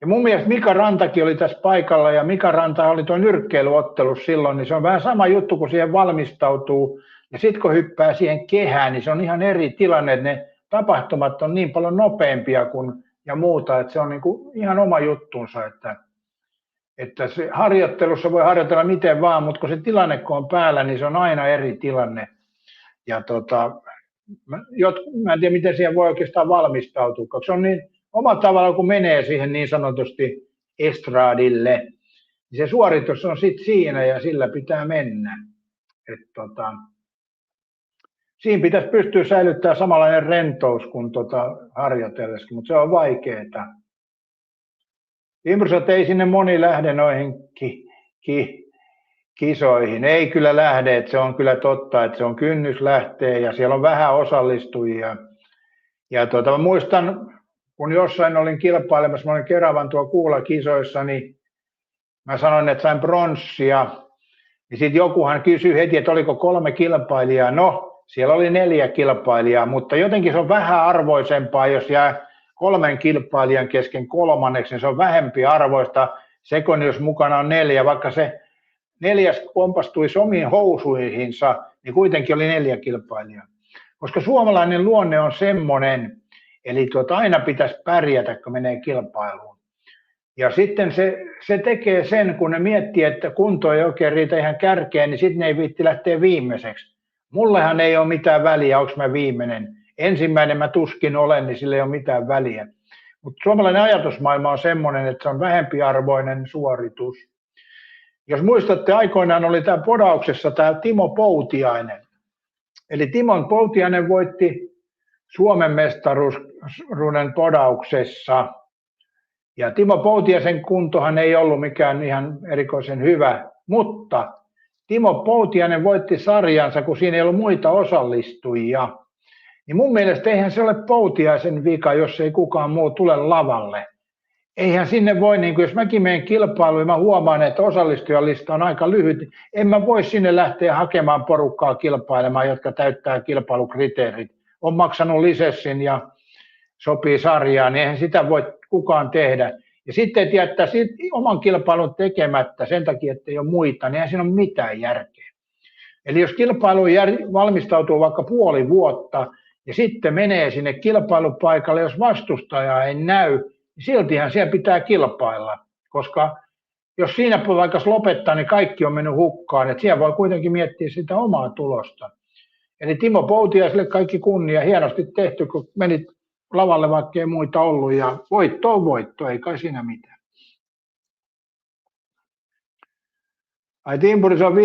Ja mun mielestä Mika Rantakin oli tässä paikalla ja Mika Ranta oli tuo nyrkkeilyottelussa silloin, niin se on vähän sama juttu, kun siihen valmistautuu ja sitten kun hyppää siihen kehään, niin se on ihan eri tilanne, että ne tapahtumat on niin paljon nopeampia kuin ja muuta, että se on niin kuin ihan oma juttunsa, että se harjoittelussa voi harjoitella miten vaan, mutta kun se tilanne kun on päällä, niin se on aina eri tilanne. Ja mä en tiedä, miten siihen voi oikeastaan valmistautua, koska se on niin omalla tavalla, kun menee siihen niin sanotusti estradille, niin se suoritus on sitten siinä ja sillä pitää mennä. Siinä pitäisi pystyä säilyttämään samanlainen rentous kuin harjoitellessa, mutta se on vaikeaa. Imrusat ei sinne moni lähde noihin kisoihin. Ei kyllä lähde, että se on kyllä totta, että se on kynnys lähtee ja siellä on vähän osallistujia. Ja mä muistan, kun jossain olin kilpailemassa, mä olin Keravan tuo Kuula-kisoissa, niin mä sanoin, että sain bronssia. Ja sitten jokuhan kysyi heti, että oliko 3 kilpailijaa. No, siellä oli 4 kilpailijaa, mutta jotenkin se on vähän arvoisempaa, jos jää 3 kilpailijan kesken kolmanneksi, niin se on vähempi arvoista. Se kun jos mukana on 4, vaikka se 4. kompastuisi omiin housuihinsa, niin kuitenkin oli 4 kilpailijaa. Koska suomalainen luonne on semmoinen, eli aina pitäisi pärjätä, kun menee kilpailuun. Ja sitten se tekee sen, kun ne miettii, että kunto ei oikein riitä ihan kärkeen, niin sitten ne ei viitti lähteä viimeiseksi. Mullehan ei ole mitään väliä, onko mä viimeinen. Ensimmäinen mä tuskin olen, niin sillä ei ole mitään väliä. Mutta suomalainen ajatusmaailma on semmoinen, että se on vähempiarvoinen suoritus. Jos muistatte, aikoinaan oli tämä podauksessa tämä Timo Poutiainen. Eli Timon Poutiainen voitti Suomen mestaruuden podauksessa. Ja Timo Poutiaisen kuntohan ei ollut mikään ihan erikoisen hyvä, mutta Timo Poutiainen voitti sarjansa, kun siinä ei ollut muita osallistujia. Niin mun mielestä eihän se ole Poutiaisen vika, jos ei kukaan muu tule lavalle. Eihän sinne voi, niin jos mäkin menen kilpailuun ja mä huomaan, että osallistujalista on aika lyhyt, en mä voi sinne lähteä hakemaan porukkaa kilpailemaan, jotka täyttää kilpailukriteerit. On maksanut lisenssin ja sopii sarjaan, niin eihän sitä voi kukaan tehdä. Ja sitten jättää oman kilpailun tekemättä sen takia, että ei ole muita, niin eihän siinä ole mitään järkeä. Eli jos kilpailu valmistautuu vaikka puoli vuotta ja sitten menee sinne kilpailupaikalle, jos vastustaja ei näy, niin siltihän siellä pitää kilpailla, koska jos siinä vaikka lopettaa, niin kaikki on mennyt hukkaan, että siellä voi kuitenkin miettiä sitä omaa tulosta. Eli Timo Poutiaiselle kaikki kunnia, hienosti tehty, kun menit lavalle, vaikka ei muita ollut, ja voitto on voitto, ei kai siinä mitään. Ai Timpuri, se on 5-2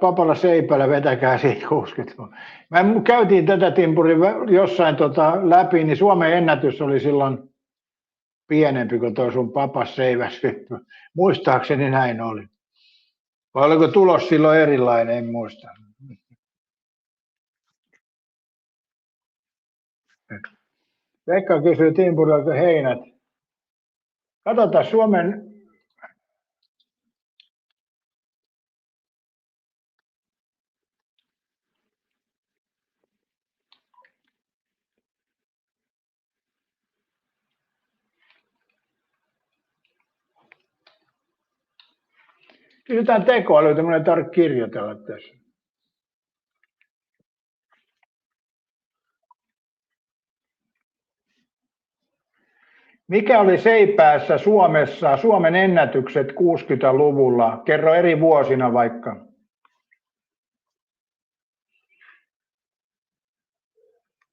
Papala Seipällä, vetäkää siitä 60. Me käytiin tätä Timpurin jossain läpi, niin Suomen ennätys oli silloin pienempi kuin tuo sun Papas Seiväs. Muistaakseni näin oli. Vai oliko tulos silloin erilainen, en muista. Pekka kysyy Timpurilta heinät. Katsotaan Suomen... Kysytään tekoälyä, minun ei tarvitse kirjoitella tässä. Mikä oli Seipäässä Suomessa Suomen ennätykset 60-luvulla? Kerro eri vuosina vaikka.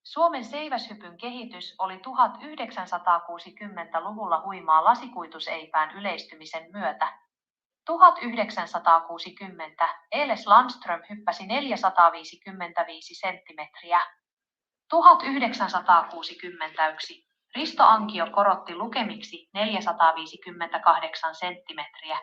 Suomen seiväshypyn kehitys oli 1960-luvulla huimaa lasikuituseipään yleistymisen myötä. 1960 Eles Landström hyppäsi 455 senttimetriä. 1961 Risto Ankio korotti lukemiksi 458 senttimetriä.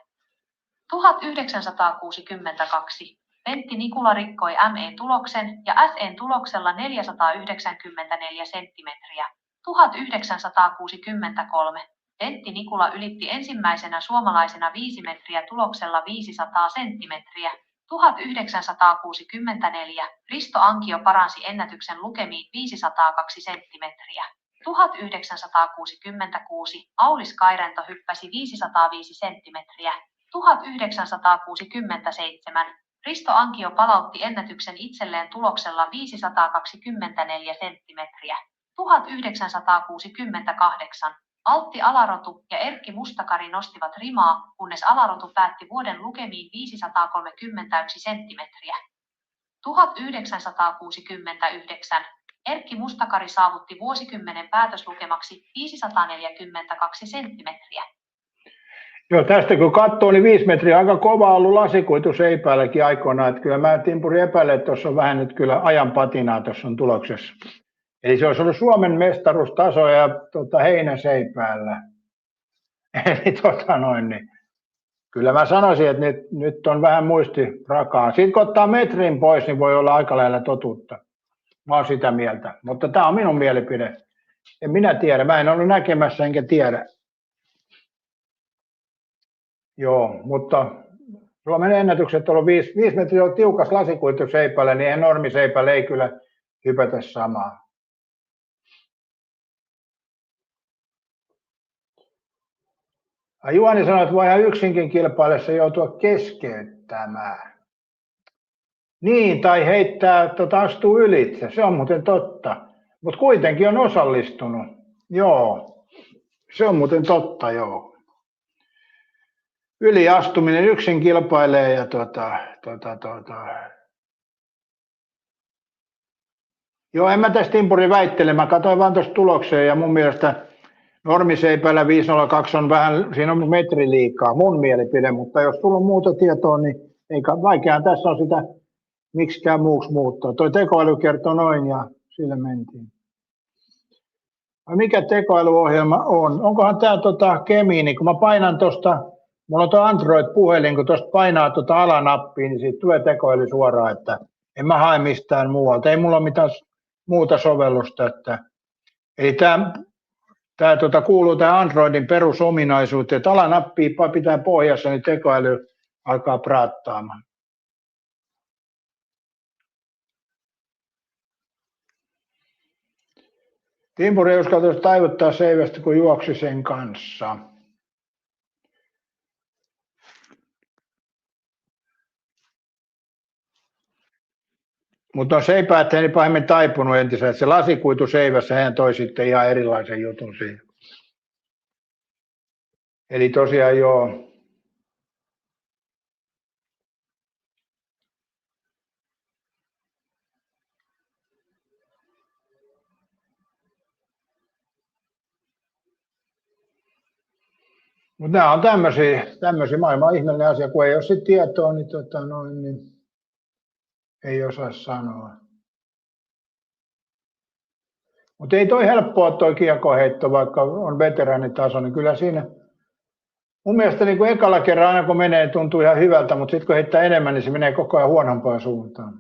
1962 Pentti Nikula rikkoi ME-tuloksen ja SE-tuloksella 494 senttimetriä. 1963 Pentti Nikula ylitti ensimmäisenä suomalaisena 5 metriä tuloksella 500 senttimetriä. 1964 Risto Ankio paransi ennätyksen lukemiin 502 senttimetriä. 1966 Aulis Kairento hyppäsi 505 senttimetriä. 1967 Risto Ankio palautti ennätyksen itselleen tuloksella 524 senttimetriä. 1968 Altti Alarotu ja Erkki Mustakari nostivat rimaa, kunnes Alarotu päätti vuoden lukemiin 531 senttimetriä. 1969 Erkki Mustakari saavutti vuosikymmenen päätöslukemaksi 542 senttimetriä. Joo, tästä kun katsoo, niin 5 metriä aika kova ollut lasikuitu Seipäälläkin aikoinaan. Että kyllä mä Timpuri epäilen, että tuossa on vähän nyt kyllä ajan patinaa tuossa on tuloksessa. Eli se olisi ollut Suomen mestaruustaso ja Heinäseipäällä. Eli niin. Kyllä mä sanoisin, että nyt on vähän muisti rakaa. Sitten kun ottaa metrin pois, niin voi olla aika lailla totuutta. Mä oon sitä mieltä. Mutta tämä on minun mielipide. En minä tiedä. Mä en ollut näkemässä enkä tiedä. Joo, mutta Suomen ennätykset on ollut 5 metriä on tiukas lasikuitu Seipällä, niin en normiseipällä ei kyllä hypätä samaa. Juani sanoi, että voi ihan yksinkin kilpailessa joutua keskeyttämään. Niin, tai heittää, astuu ylitse, se on muuten totta. Mutta kuitenkin on osallistunut. Joo, se on muuten totta, joo. Yliastuminen yksin kilpailee ja Joo, en mä tästä Timpurin väittele, mä katsoin vaan tuosta tulokseen ja mun mielestä normiseipällä 502 on vähän, siinä on metri liikaa, mun mielipide, mutta jos sulla on muuta tietoa, niin eikä vaikeaa tässä on sitä miksikään muuksi muuttaa. Toi tekoäly kertoo noin ja sillä mentiin. Mikä tekoälyohjelma on? Onkohan tämä Kemiini, kun mä painan tuosta, mulla on tuo Android-puhelin, kun tuosta painaa alanappia, niin siitä tulee tekoäly suoraan, että en mä hae mistään muualta. Ei mulla ole mitään muuta sovellusta. Eli tämä kuuluu tähän Androidin perusominaisuuteen, että alanappia pitää pohjassa, niin tekoäly alkaa praattaamaan. Timpuri ei uskaltaisi taivuttaa seivästä, kun juoksi sen kanssa. Mutta on seipäät ei pahemmin taipunut entisellä. Se lasikuitu seivässä hän toi sitten ihan erilaisen jutun siihen. Eli tosiaan joo. Mutta nämä on tämmöisiä maailman ihmeellinen asia, kun ei ole sit tietoa, niin, niin ei osaa sanoa. Mutta ei toi helppoa toi kiekoheitto, vaikka on veteraanitaso, niin kyllä siinä mun mielestä niin kuin ekalla kerran aina kun menee, tuntuu ihan hyvältä, mutta sitten kun heittää enemmän, niin se menee koko ajan huonompaan suuntaan.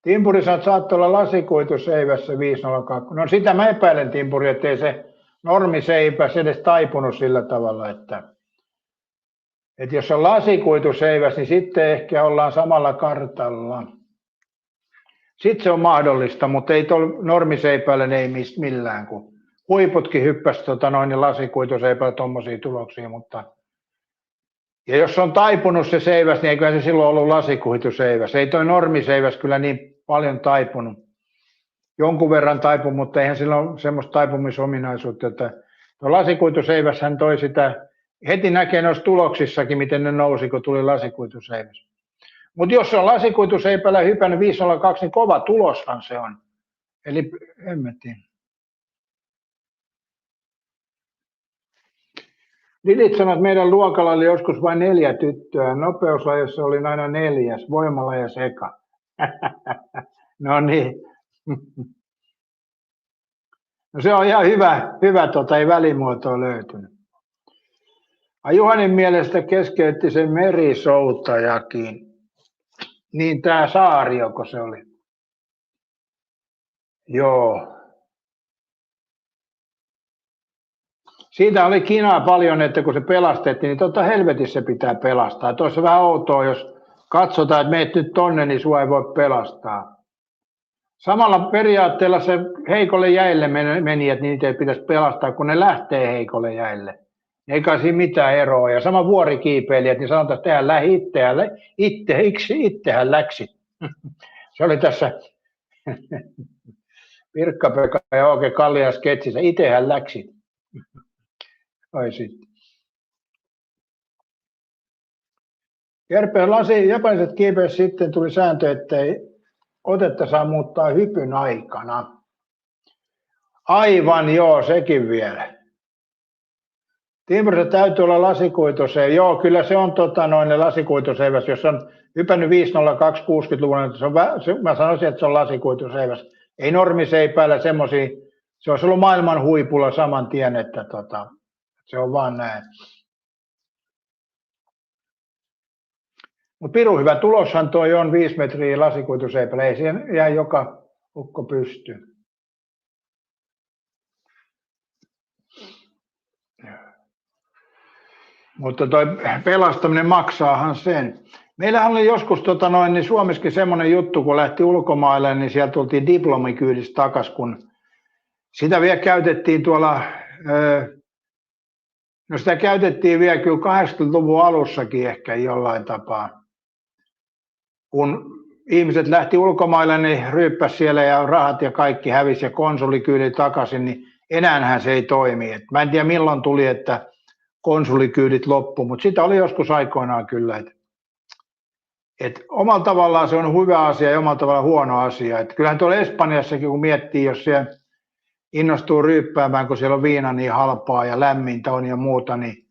Timpuri saattoi olla lasikuituseivässä 502. No sitä mä epäilen Timpuri, ettei se normiseipäs edes taipunut sillä tavalla, että jos on lasikuituseiväs, niin sitten ehkä ollaan samalla kartalla. Sitten se on mahdollista, mutta ei tuolla normiseipäillä ei millään, kun huiputkin hyppäsi niin lasikuituseipäillä tuommoisia tuloksia, mutta ja jos on taipunut se seiväs, niin eiköhän se silloin ollut lasikuituseiväs. Ei toi normiseiväs kyllä niin paljon taipunut. Jonkun verran taipunut, mutta eihän sillä ole semmoista taipumisominaisuutta, että tuo lasikuituseiväs hän toi sitä, heti näkee noissa tuloksissakin, miten ne nousi, kun tuli lasikuituseiväs. Mutta jos se on lasikuituseipällä hypännyt 502, niin kova tuloshan se on. Eli en mä tiedä. Lilit sanoi, että meidän luokalla oli joskus vain 4 tyttöä. Nopeuslajassa oli aina 4, voimalajassa eka. No niin. No se on ihan hyvä ei välimuotoa löytynyt. Juhanin mielestä keskeytti sen merisoutajakin. Niin tämä Saarioko se oli? Joo. Siitä oli kinaa paljon, että kun se pelastettiin, niin totta helvetissä se pitää pelastaa. Tuossa vähän outoa, jos katsotaan, että meet nyt tonne, niin sua ei voi pelastaa. Samalla periaatteella se heikolle jäille menijät, niin niitä ei pitäisi pelastaa, kun ne lähtee heikolle jäille. Ei kai siinä mitään eroa. Ja sama vuorikiipeilijät, niin sanotaan, että itsehän läksi. Se oli tässä Pirkka-Pekka ja Ooke Kallian sketsissä. Itsehän läksi. Ai sitten. Järpeen japanilaiset kiipeilijät sitten tuli sääntö, että otetta saa muuttaa hypyn aikana. Aivan joo, sekin vielä. Timpurissa täytyy olla lasikuitoseiväs. Joo, kyllä se on lasikuitoseiväs. Jos on hypännyt 502 60-luvulla, niin mä sanoisin, että se on lasikuitoseiväs. Ei normiseipäillä semmoisia. Se olisi ollut maailman huipulla saman tien, että se on vaan näin. Mutta pirun hyvä tuloshan toi on 5 metriä lasikuituseipäillä. Ei siihen jää joka ukko pystyyn. Mutta toi pelastaminen maksaahan sen. Meillähän oli joskus niin Suomessakin semmoinen juttu, kun lähti ulkomaille, niin siellä tultiin diplomikyydissä takaisin, kun sitä vielä käytettiin tuolla, no sitä käytettiin vielä kyllä 80-luvun alussakin ehkä jollain tapaa. Kun ihmiset lähti ulkomaille, niin ryyppäsi siellä ja rahat ja kaikki hävisi ja konsulikyydi takaisin, niin enäähän se ei toimi. Et mä en tiedä milloin tuli, että konsulikyydit loppu, mutta sitä oli joskus aikoinaan kyllä. Et omalla tavallaan se on hyvä asia ja omalla tavallaan huono asia. Et kyllähän tuolla Espanjassakin, kun miettii, jos siellä innostuu ryyppäämään, kun siellä on viina niin halpaa ja lämmintä on ja muuta, niin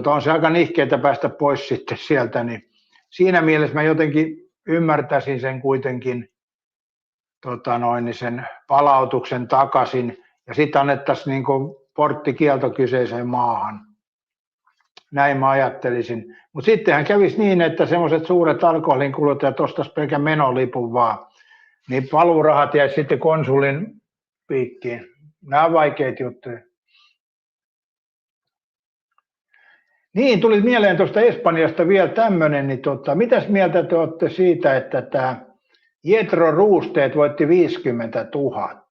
on se aika nihkeetä päästä pois sitten sieltä. Niin siinä mielessä mä jotenkin ymmärtäisin sen kuitenkin sen palautuksen takaisin ja sitten annettaisiin niin kuin porttikielto kyseiseen maahan. Näin mä ajattelisin. Mutta sittenhän kävisi niin, että semmoiset suuret alkoholin kuluttajat ostaisivat pelkän menolipun vaan, niin paluurahat jäisi sitten konsulin piikkiin. Nämä on vaikeita juttuja. Niin, tuli mieleen tuosta Espanjasta vielä tämmöinen, niin mitäs mieltä te olette siitä, että tämä Jetro Ruusteet voitti 50 000?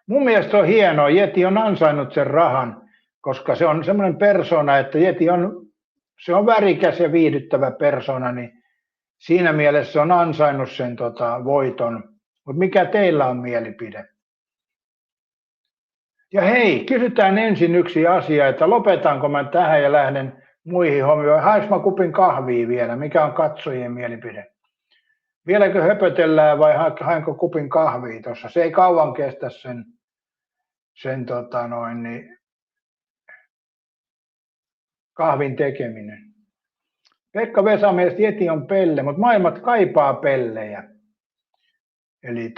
Mun mielestä se on hienoa. Jeti on ansainnut sen rahan, koska se on semmoinen persona, että Jeti on värikäs ja viihdyttävä persona, niin siinä mielessä se on ansainnut sen voiton. Mutta mikä teillä on mielipide? Ja hei, kysytään ensin yksi asia, että lopetanko mä tähän ja lähden muihin hommiin. Hainko mä kupin kahvia vielä? Mikä on katsojien mielipide? Vieläkö höpötellään vai hainko kupin kahvia tuossa? Se ei kauan kestä sen kahvin tekeminen. Pekka Vesamies, Jeti on pelle, mutta maailmat kaipaa pellejä. Eli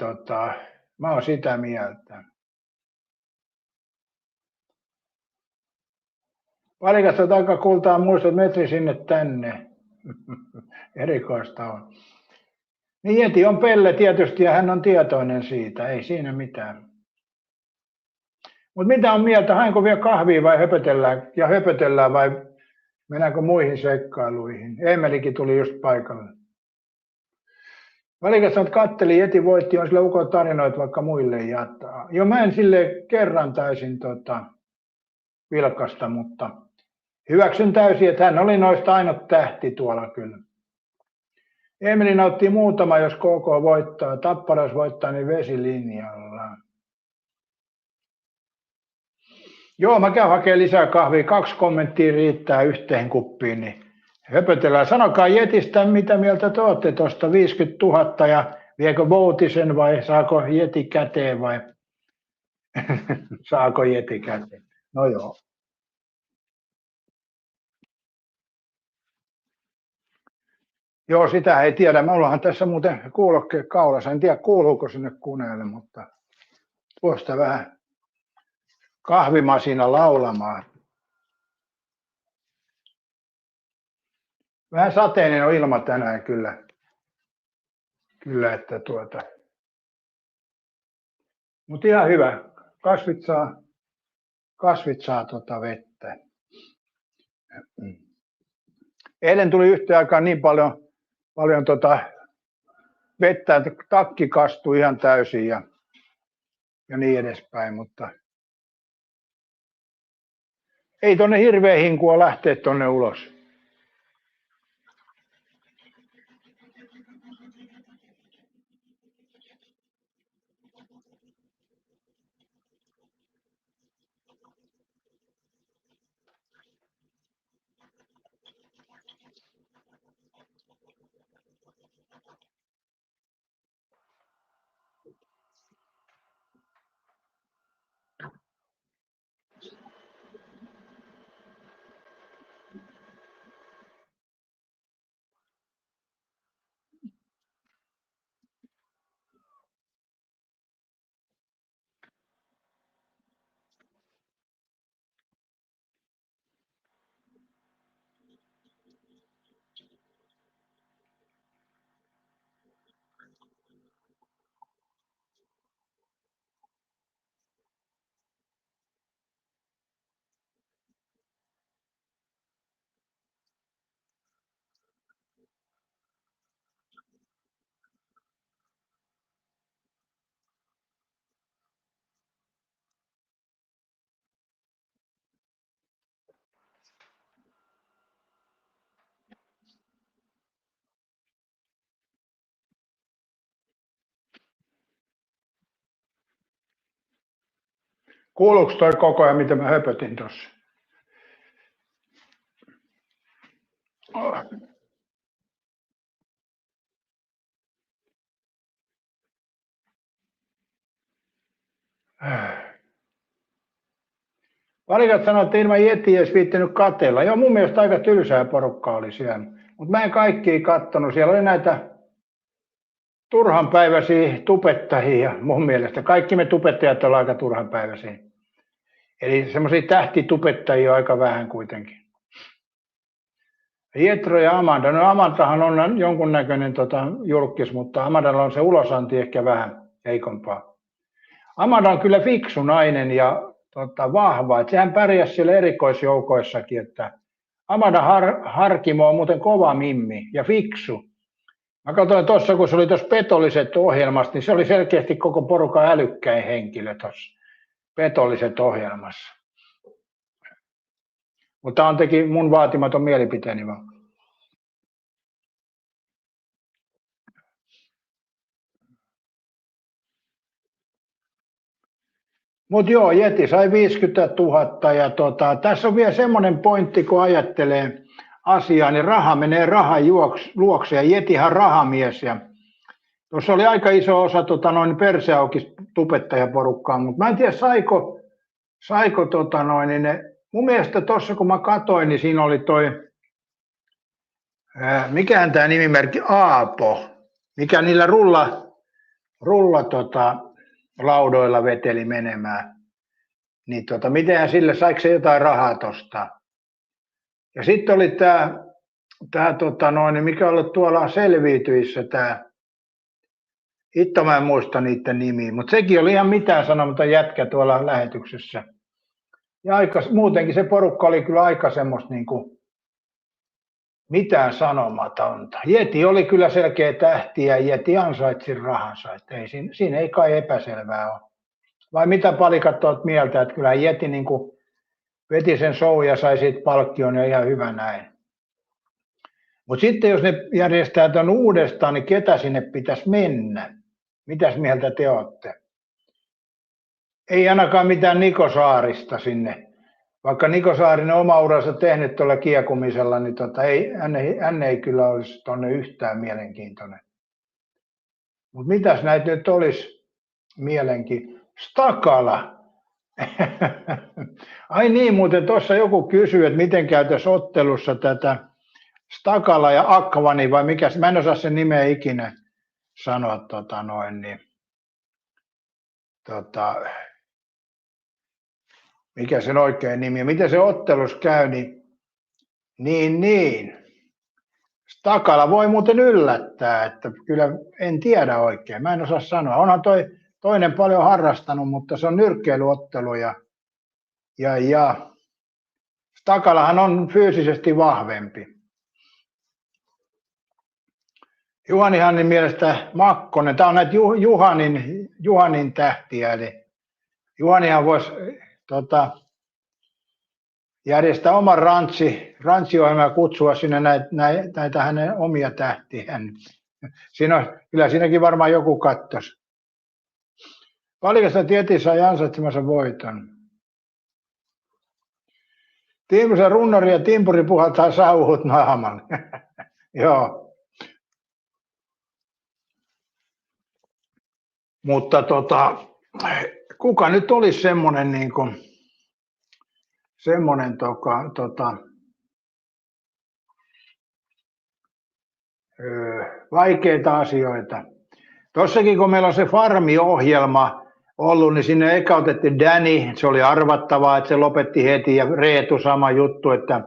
mä oon sitä mieltä. Valikasta takakultaa muistot metri sinne tänne. Erikoista on. Niin Jeti on pelle tietysti ja hän on tietoinen siitä, ei siinä mitään. Mutta mitä on mieltä, hainko vielä kahvia vai höpötellään vai mennäänkö muihin seikkailuihin? Emelikin tuli just paikalle. Valikas sanoi, että katteli, Jeti voitti, on sillä ukon tarinoita vaikka muille jataa. Jo mä en sille kerran taisin vilkasta, mutta hyväksyn täysin, että hän oli noista ainut tähti tuolla kyllä. Emeli nautti muutama, jos KK voittaa. Tapparas voittaa, niin vesilinjalla. Joo, mä käyn hakemaan lisää kahvia. 2 kommenttia riittää yhteen kuppiin, niin höpötellään. Sanokaa Jetistä, mitä mieltä te olette tuosta 50 000 ja viekö Voutisen vai saako Jeti käteen vai saako Jeti käteen? No joo. Joo, sitä ei tiedä. Me ollaan tässä muuten kuulokkeet kaulassa. En tiedä, kuuluuko sinne koneelle, mutta tuosta vähän kahvimasina laulamaan. Vähän sateinen on ilma tänään kyllä. Kyllä, että Mutta ihan hyvä. Kasvit saa vettä. Eilen tuli yhtä aikaa niin paljon vettä, että takki kastui ihan täysin ja niin edespäin, mutta ei tonne hirveä hinkua lähteä tonne ulos. Kuuluuko toi koko ajan, mitä mä höpötin tuossa? Valikat sanoi, että ilman Jetiä ei olisi viittänyt katsella. Joo, mun mielestä aika tylsää porukkaa oli siellä. Mutta mä en kaikkia kattonut. Siellä oli näitä turhanpäiväisiä tubettajia mun mielestä. Kaikki me tubettajat ollaan aika turhanpäiväisiä. Eli semmoisia tähtitubettajia on aika vähän kuitenkin. Jetro ja Amanda. No Amandahan on jonkunnäköinen julkis, mutta Amandalla on se ulosanti ehkä vähän heikompaa. Amanda on kyllä fiksu nainen ja vahva. Että sehän pärjäsi siellä erikoisjoukoissakin. Että Amanda Harkimo on muuten kova mimmi ja fiksu. Mä katsoin tuossa, kun se oli tuossa Petolliset ohjelmassa, niin se oli selkeästi koko porukan älykkäin henkilö tuossa Petolliset ohjelmassa. Mutta on teki mun vaatimaton mielipiteeni vaan. Mutta joo, Jeti sai 50 000 ja tässä on vielä semmoinen pointti, kun ajattelee asiaa, niin raha menee rahan luokse ja Jetihan rahamies. Ja tuossa oli aika iso osa perseaukis tubettajaporukkaa, mutta mä en tiedä saiko ne mun mielestä tuossa kun mä katoin, niin siinä oli toi, mikähän tämä nimimerkki, Aapo, mikä niillä laudoilla veteli menemään. Niin mitenhän sille, saiko se jotain rahaa tosta? Ja sitten oli tämä, mikä on ollut tuolla selviytyissä, tämä, itse mä en muista niiden nimiä, mutta sekin oli ihan mitään sanomatta jätkä tuolla lähetyksessä. Ja muutenkin se porukka oli kyllä aika semmoista niin kuin mitään sanomatonta. Jeti oli kyllä selkeä tähti ja Jeti ansaitsi rahansa, että ei, siinä ei kai epäselvää ole. Vai mitä palikat olet mieltä, että kyllä Jeti niin kuin veti sen show ja sai siitä palkkion ja ihan hyvä näin. Mutta sitten jos ne järjestää tämän uudestaan, niin ketä sinne pitäisi mennä? Mitäs mieltä te olette? Ei ainakaan mitään Niko Saarista sinne. Vaikka Niko Saarinen oma uransa tehnyt tuolla kiekumisella, niin hän ei kyllä olisi tuonne yhtään mielenkiintoinen. Mutta mitäs näitä nyt olisi mielenkiintoinen? Stakala. Ai niin, muuten tuossa joku kysyi, että miten käytäisi ottelussa tätä Stakala ja Akvani, vai mikä, mä en osaa sen nimeä ikinä sanoa, mikä sen oikein nimi on, miten se ottelus käy, niin. Stakala voi muuten yllättää, että kyllä en tiedä oikein, mä en osaa sanoa. Onhan toinen paljon harrastanut, mutta se on nyrkkeilyottelu ja Stakalahan on fyysisesti vahvempi. Juhani-Hannin mielestä Makkonen, tämä on näitä Juhanin tähtiä, eli Juhanihan voisi järjestää oman rantsiohjelman ja kutsua sinne näitä hänen omia tähtiään. Kyllä siinäkin varmaan joku kattoisi. Paljonko sitä Jeti sai ansaitsemansa voiton? Tiimusen runnari ja timpuri puhaltaa sauhut naaman. Joo. Mutta kuka nyt olisi semmoinen niin kuin vaikeita asioita. Tossakin kun meillä on se Farmi-ohjelma ollut, niin sinne eka otettiin Danny, se oli arvattavaa, että se lopetti heti, ja Reetu sama juttu, että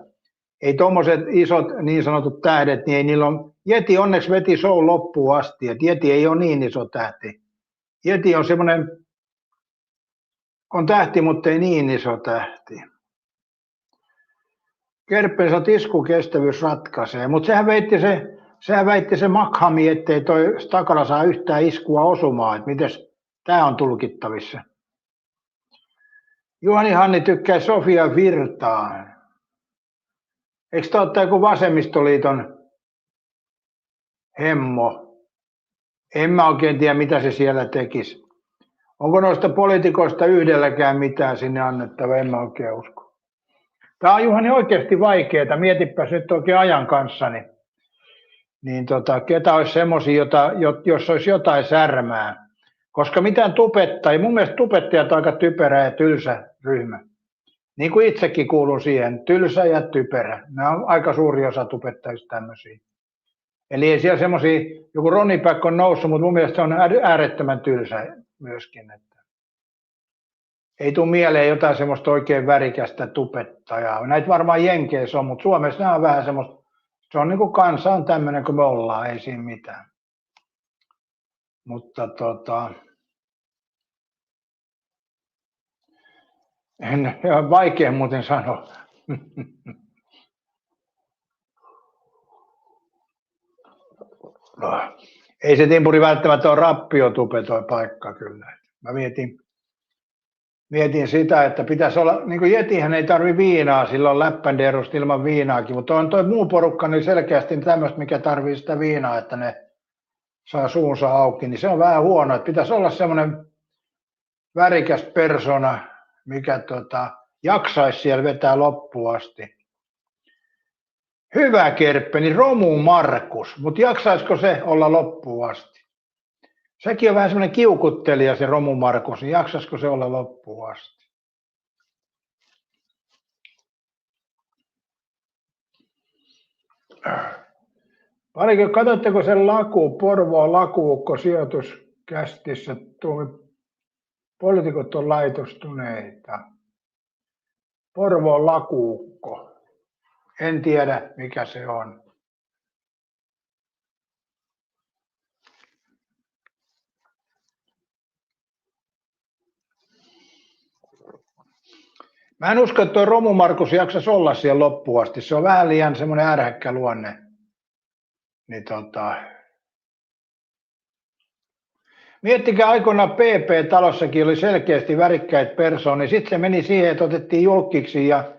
ei tuommoiset isot niin sanotut tähdet, niin ei niillä on, Jeti onneksi veti show loppuun asti, että Jeti ei ole niin iso tähti. Jeti on semmoinen, on tähti, mutta ei niin iso tähti. Kerppensä iskukestävyys ratkaisee, mutta sehän väitti se Makhami, ettei toi Stakala saa yhtään iskua osumaan, että mites tämä on tulkittavissa. Juhani-Hanni tykkää Sofia Virtaa. Eikö tämä ole joku vasemmistoliiton hemmo? En mä oikein tiedä, mitä se siellä tekisi. Onko noista poliitikoista yhdelläkään mitään sinne annettava? En mä oikein usko. Tämä on Juhani oikeasti vaikeaa. Mietipäs nyt oikein ajan kanssa. Niin ketä olisi semmoisia, jos olisi jotain särmää. Koska mitään tubettajia, mun mielestä tubettajat on aika typerä ja tylsä ryhmä. Niin kuin itsekin kuuluu siihen, tylsä ja typerä. Nämä on aika suuri osa tubettajista tämmöisiä. Eli ei siellä semmoisia, joku Ronnie Back on noussut, mutta mun mielestä se on äärettömän tylsä myöskin. Että ei tule mieleen jotain semmoista oikein värikästä tubettajaa. Näitä varmaan Jenkeissä on, mutta Suomessa nämä on vähän semmoista, se on niin kuin kansa on tämmöinen kuin me ollaan, ei siinä mitään. Mutta vaikea muuten sanoa. Ei se timpuri välttämättä ole rappiotupe toi paikka kyllä. Mä mietin sitä, että pitäisi olla, niin kuin Jetihän ei tarvi viinaa, sillä on läppänderusta ilman viinaakin, mutta on toi muu porukka niin selkeästi tämmöistä, mikä tarvii sitä viinaa, että ne saa suunsa auki, niin se on vähän huono, että pitäisi olla semmoinen värikäs persona, mikä jaksaisi siellä vetää loppuun asti. Hyvä Kerppeni, Romu Markus, mutta jaksaisiko se olla loppuun asti? Sekin on vähän semmoinen kiukuttelija se Romu Markus, niin jaksaisiko se olla loppuun asti? Paljonko katsotteko sen Porvoon Lakuukko sijoituskästissä poliitikot on laitostuneita? Porvoon Lakuukko. En tiedä mikä se on. Mä en usko, että tuo Romu Markus jaksaisi olla siellä loppuun asti. Se on vähän liian semmoinen ärhäkkä luonne. Niin Miettikää aikoinaan PP-talossakin oli selkeästi värikkäitä persoonia. Sitten se meni siihen, että otettiin julkkiksi ja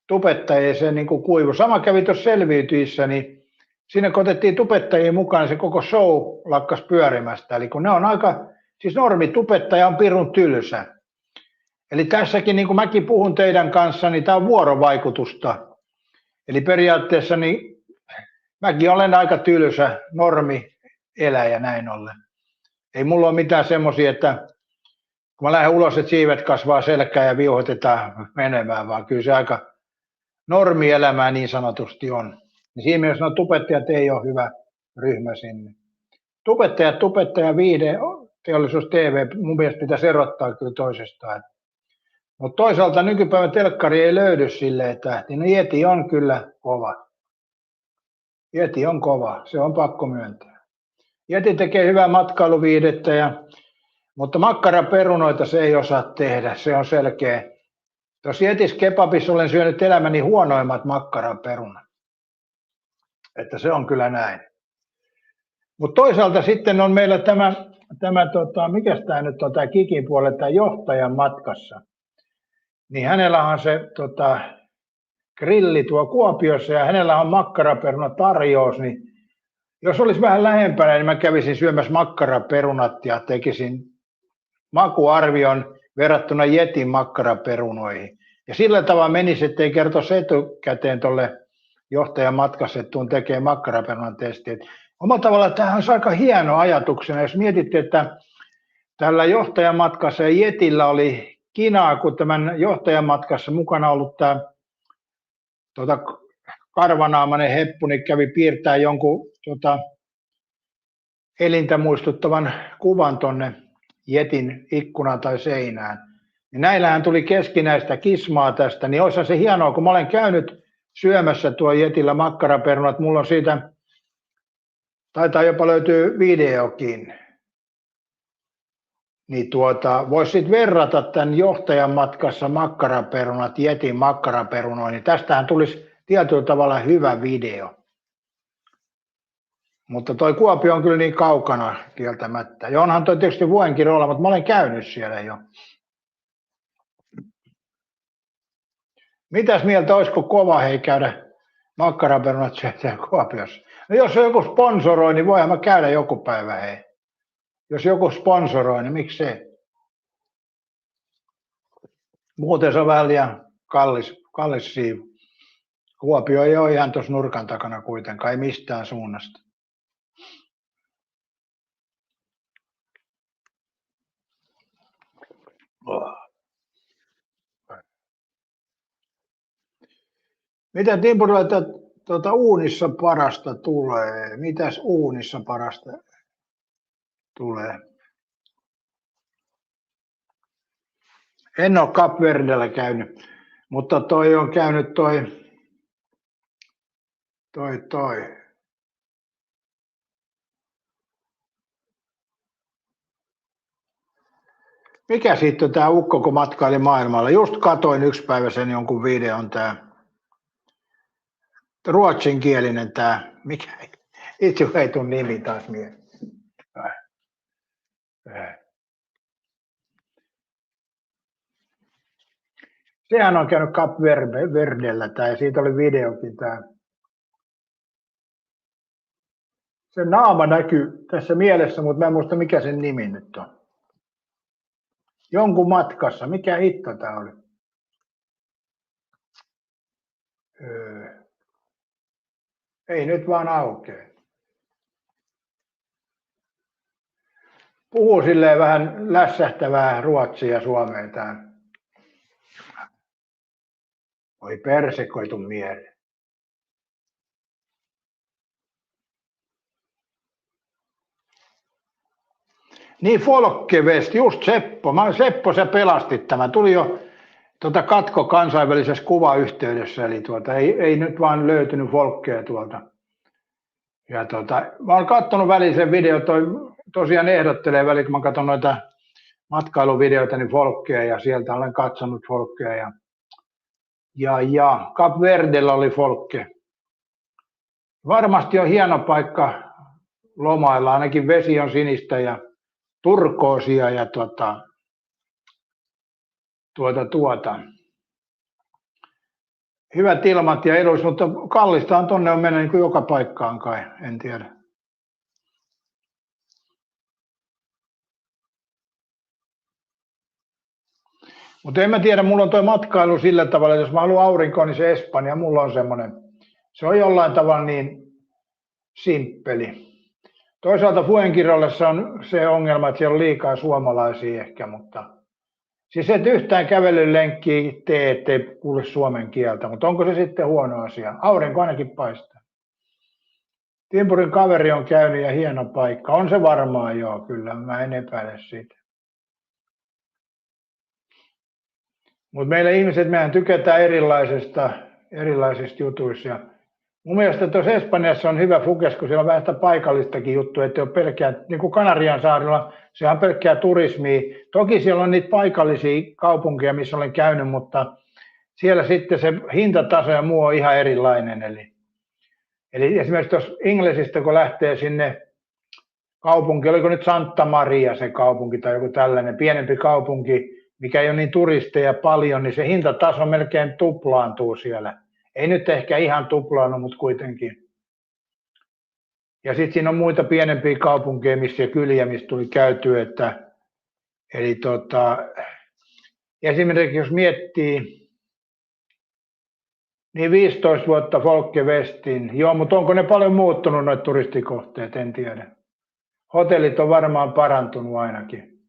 tubettajia se niin kuin kuivu. Sama kävi tuossa Selviytyissä, niin siinä kun otettiin tubettajia mukaan, niin se koko show lakkas pyörimästä. Eli kun ne on siis normitubettaja on pirun tylsä. Eli tässäkin, niin kuin mäkin puhun teidän kanssa, niin tämä on vuorovaikutusta. Eli periaatteessa niin mäkin olen aika tylsä normieläjä näin ollen. Ei mulla ole mitään semmoisia, että kun mä lähden ulos, että siivet kasvaa selkään ja viuhoitetaan menemään, vaan kyllä se aika normielämää niin sanotusti on. Niin siinä mielessä tubettajat ei ole hyvä ryhmä sinne. Tubettaja, viihde, teollisuus, TV, mun mielestä pitäisi erottaa kyllä toisestaan. Mutta toisaalta nykypäivän telkkari ei löydy silleen tähti. No Yeti on kyllä kova. Yeti on kova, se on pakko myöntää. Yeti tekee hyvää matkailuviihdettä, mutta makkaraperunoita se ei osaa tehdä, se on selkeä. Tuossa Yetis kebabissa olen syönyt elämäni huonoimmat makkaraperunat. Että se on kyllä näin. Mutta toisaalta sitten on meillä mikäs tämä nyt on, tämä Kikin puolella, tämä johtajan matkassa. Niin hänellä on se grilli tuo Kuopiossa ja hänellä on makkaraperuna tarjous, niin jos olisi vähän lähempänä, niin mä kävisin syömässä makkaraperunat ja tekisin makuarvion verrattuna Yetin makkaraperunoihin. Ja sillä tavalla menisi, ettei kertoisi etukäteen tuolle johtajan matkassa, että tuun tekemään makkaraperunan testiin. Omalla tavallaan tämähän on aika hieno ajatuksena, jos mietitte, että tällä johtajan matkassa ja Yetillä oli kinaa, kun tämän johtajan matkassa mukana ollut tämä karvanaamainen heppu, niin kävi piirtää jonkun elintä muistuttavan kuvan tonne Yetin ikkunaan tai seinään. Ja näillähän tuli keskinäistä kismaa tästä, niin olisihan se hienoa, kun mä olen käynyt syömässä tuo Yetillä makkaraperunat, mulla on siitä, taitaa jopa löytyy videokin. Niin voisi sitten verrata tämän johtajan matkassa makkaraperunat Yetin makkaraperunoihin, niin tästähän tulisi tietyllä tavalla hyvä video. Mutta toi Kuopio on kyllä niin kaukana kieltämättä. Ja onhan toi tietysti Vuohenkirolla, mutta mä olen käynyt siellä jo. Mitäs mieltä olisiko kova käydä makkaraperunat syötään Kuopiossa? No jos joku sponsoroi, niin voihan mä käydä joku päivä Jos joku sponsoroi, niin miksi se? Muuten se on vähän liian kallis siivu. Kuopio ei ole ihan tuossa nurkan takana kuitenkaan, ei mistään suunnasta. Mitä Timpurilla uunissa parasta tulee? Mitäs uunissa parasta tulee? En ole Kap Verdellä käynyt, mutta toi on käynyt toi. Mikä siitä on tämä ukko, kun matkaili maailmalla? Just katoin yksi päivä sen jonkun videon, tämä ruotsinkielinen tämä, mikä itse ei tule nimi taas mieleen. Sehän on käynyt Kap Verdellä ja siitä oli videokin tämä. Se naama näkyy tässä mielessä, mutta mä en muista mikä sen nimi nyt on. Jonkun matkassa. Mikä hitto tämä oli? Ei nyt vaan aukea. Puhuu silleen vähän lässähtävää ruotsia suomeen tää. Oi persekoitu mieli. Niin, Folkevest, just Seppo. Seppo, sä pelastit tämän. Tuli jo katko kansainvälisessä kuvayhteydessä, eli ei nyt vaan löytynyt Folkea tuolta. Ja mä oon katsonut väliin sen video, tosiaan ehdottelee väliin, kun mä katson noita matkailuvideoita, niin Folkea, ja sieltä olen katsonut Folkea. Ja Cap Verdellä oli Folke. Varmasti on hieno paikka lomailla, ainakin vesi on sinistä ja turkoosia ja hyvät ilmat ja edulliset, mutta kallistaan tonne on mennä niin kuin joka paikkaan kai, en tiedä. Mutta en mä tiedä, mulla on tuo matkailu sillä tavalla, että jos mä haluan aurinkoa, niin se Espanja, mulla on semmoinen, se on jollain tavalla niin simppeli. Toisaalta Fuengirollessa on se ongelma, että siellä on liikaa suomalaisia ehkä, mutta siis et yhtään kävelylenkkiä tee, ettei kuule suomen kieltä, mutta onko se sitten huono asia? Aurinko ainakin paistaa. Timpurin kaveri on käynyt ja hieno paikka. On se varmaan joo, kyllä, mä en epäile siitä. Mutta meillä ihmiset, mehän tykätään erilaisista jutuista. Mun mielestä tuossa Espanjassa on hyvä fukes, kun siellä on vähän sitä paikallistakin juttua, että ei ole pelkkää, niin kuin Kanarian saarilla, se on pelkkää turismia. Toki siellä on niitä paikallisia kaupunkeja, missä olen käynyt, mutta siellä sitten se hintataso ja muu on ihan erilainen. Eli esimerkiksi tuossa Inglesistä, kun lähtee sinne kaupunki, oliko nyt Santa Maria se kaupunki tai joku tällainen pienempi kaupunki, mikä ei ole niin turisteja paljon, niin se hintataso melkein tuplaantuu siellä. Ei nyt ehkä ihan tuplaanut, mutta kuitenkin. Ja sitten siinä on muita pienempiä kaupunkeja ja kyliä, mistä tuli käytyä. Eli esimerkiksi jos miettii, niin 15 vuotta Folkevestin. Joo, mutta onko ne paljon muuttunut noita turistikohteet, en tiedä. Hotellit on varmaan parantunut ainakin.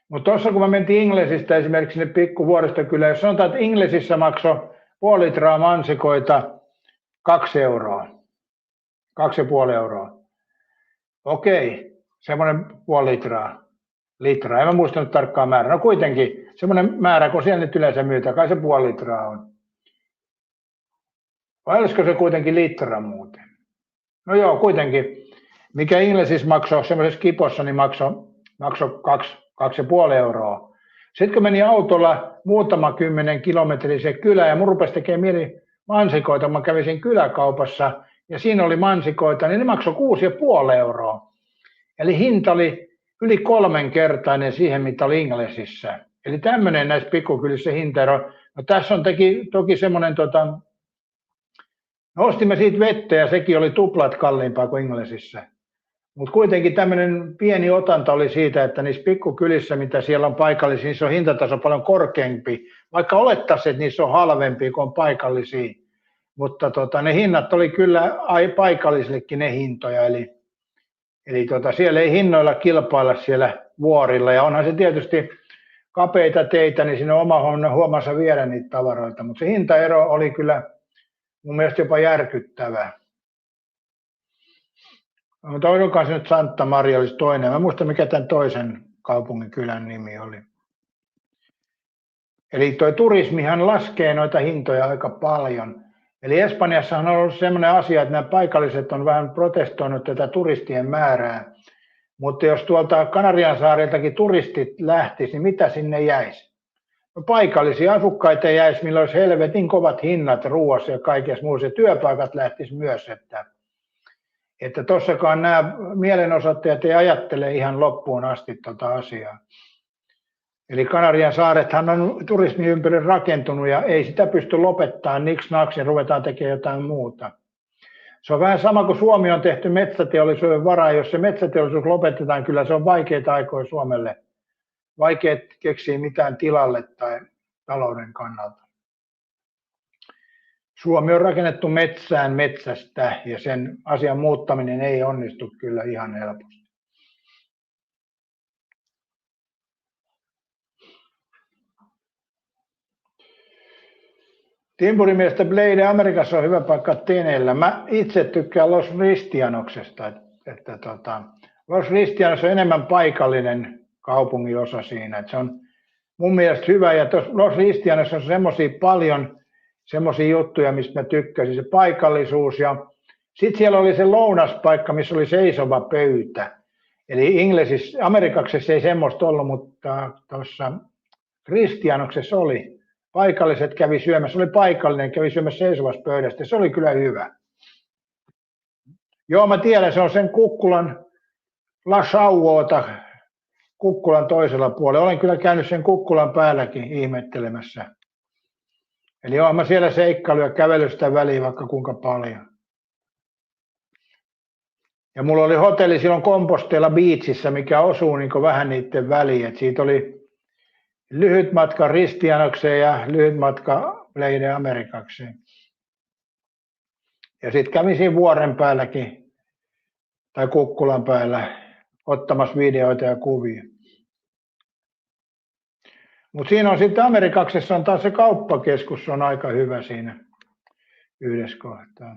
Mutta tuossa kun me mentiin Inglesistä esimerkiksi sinne pikkuvuoristokylään, jos sanotaan, että Inglesissä maksoi puoli litraa mansikoita 2 euroa. 2,5 euroa. Okei, semmoinen puoli litraa. En mä muistanut tarkkaan määrää. No kuitenkin, semmoinen määrä, kun siellä nyt yleensä myytään, kai se puoli litraa on. Vai olisiko se kuitenkin litra muuten? No joo, kuitenkin. Mikä Inglesissä maksoi, semmoisessa kipossa, niin maksoi 2,5 euroa. Sitten kun meni autolla muutama 10 kilometriä se kylä ja mun rupesi tekemään mieli mansikoita, mä kävin siinä kyläkaupassa ja siinä oli mansikoita, niin ne maksoi 6,5 euroa. Eli hinta oli yli 3-kertainen siihen, mitä oli Inglesissä. Eli tämmöinen näissä pikkukylissä hintaero. No tässä on toki semmoinen, no ostimme siitä vettä ja sekin oli tuplat kalliimpaa kuin Inglesissä. Mutta kuitenkin tämmöinen pieni otanta oli siitä, että niissä pikkukylissä, mitä siellä on paikallisia, niissä on hintataso paljon korkeampi. Vaikka olettaisiin, että niissä on halvempia kuin on paikallisia. Mutta ne hinnat oli kyllä paikallisillekin ne hintoja. Eli siellä ei hinnoilla kilpailla siellä vuorilla. Ja onhan se tietysti kapeita teitä, niin siinä on oma huomansa viedä niitä tavaroita. Mutta se hintaero oli kyllä mun mielestä jopa järkyttävä. Mutta olikohan se nyt Santa Maria olisi toinen. Mä muistan, mikä tämän toisen kaupungin kylän nimi oli. Eli tuo turismihan laskee noita hintoja aika paljon. Eli Espanjassahan on ollut sellainen asia, että nämä paikalliset on vähän protestoinut tätä turistien määrää. Mutta jos tuolta Kanarian saariltakin turistit lähtisi, niin mitä sinne jäisi? No paikallisia asukkaita jäisi, millä olisi helvetin kovat hinnat ruoassa ja kaikessa muussa. Työpaikat lähtisi myös, että tossakaan nämä mielenosoittajat ei ajattele ihan loppuun asti tuota asiaa. Eli Kanarian saarethan on turismin ympärille rakentunut ja ei sitä pysty lopettamaan, niks-naksin ruvetaan tekemään jotain muuta. Se on vähän sama kuin Suomi on tehty metsäteollisuuden varaan. Jos se metsäteollisuus lopetetaan, kyllä se on vaikeita aikoja Suomelle. Vaikea keksiä mitään tilalle tai talouden kannalta. Suomi on rakennettu metsään metsästä ja sen asian muuttaminen ei onnistu kyllä ihan helposti. Timpurin mielestä Blade Amerikassa on hyvä paikka Tenellä. Mä itse tykkään Los Cristianoksesta, että Los Cristianos on enemmän paikallinen kaupungin osa siinä. Et se on mun mielestä hyvä. Ja tuossa Los Cristianos on paljon semmoisia juttuja, mistä mä tykkäsin. Se paikallisuus ja sitten siellä oli se lounaspaikka, missä oli seisova pöytä. Eli Amerikaksessa ei semmoista ollut, mutta tuossa Kristianoksessa oli. Paikalliset kävi syömässä, oli paikallinen, kävi syömässä seisovassa pöydästä. Se oli kyllä hyvä. Joo, mä tiedän, se on sen Kukkulan La Chauota, Kukkulan toisella puolella. Olen kyllä käynyt sen Kukkulan päälläkin ihmettelemässä. Eli joo, mä siellä seikkailu ja kävelystä väliin vaikka kuinka paljon. Ja mulla oli hotelli silloin Compostela Beachissä, mikä osuu niin vähän niiden väliin. Et siitä oli lyhyt matka Kristianokseen ja lyhyt matka Leiden Amerikakseen. Ja sitten kävin siinä vuoren päälläkin, tai Kukkulan päällä, ottamassa videoita ja kuvia. Mutta siinä on sitten Amerikaksessa on taas se kauppakeskus, on aika hyvä siinä yhdessä kohtaa.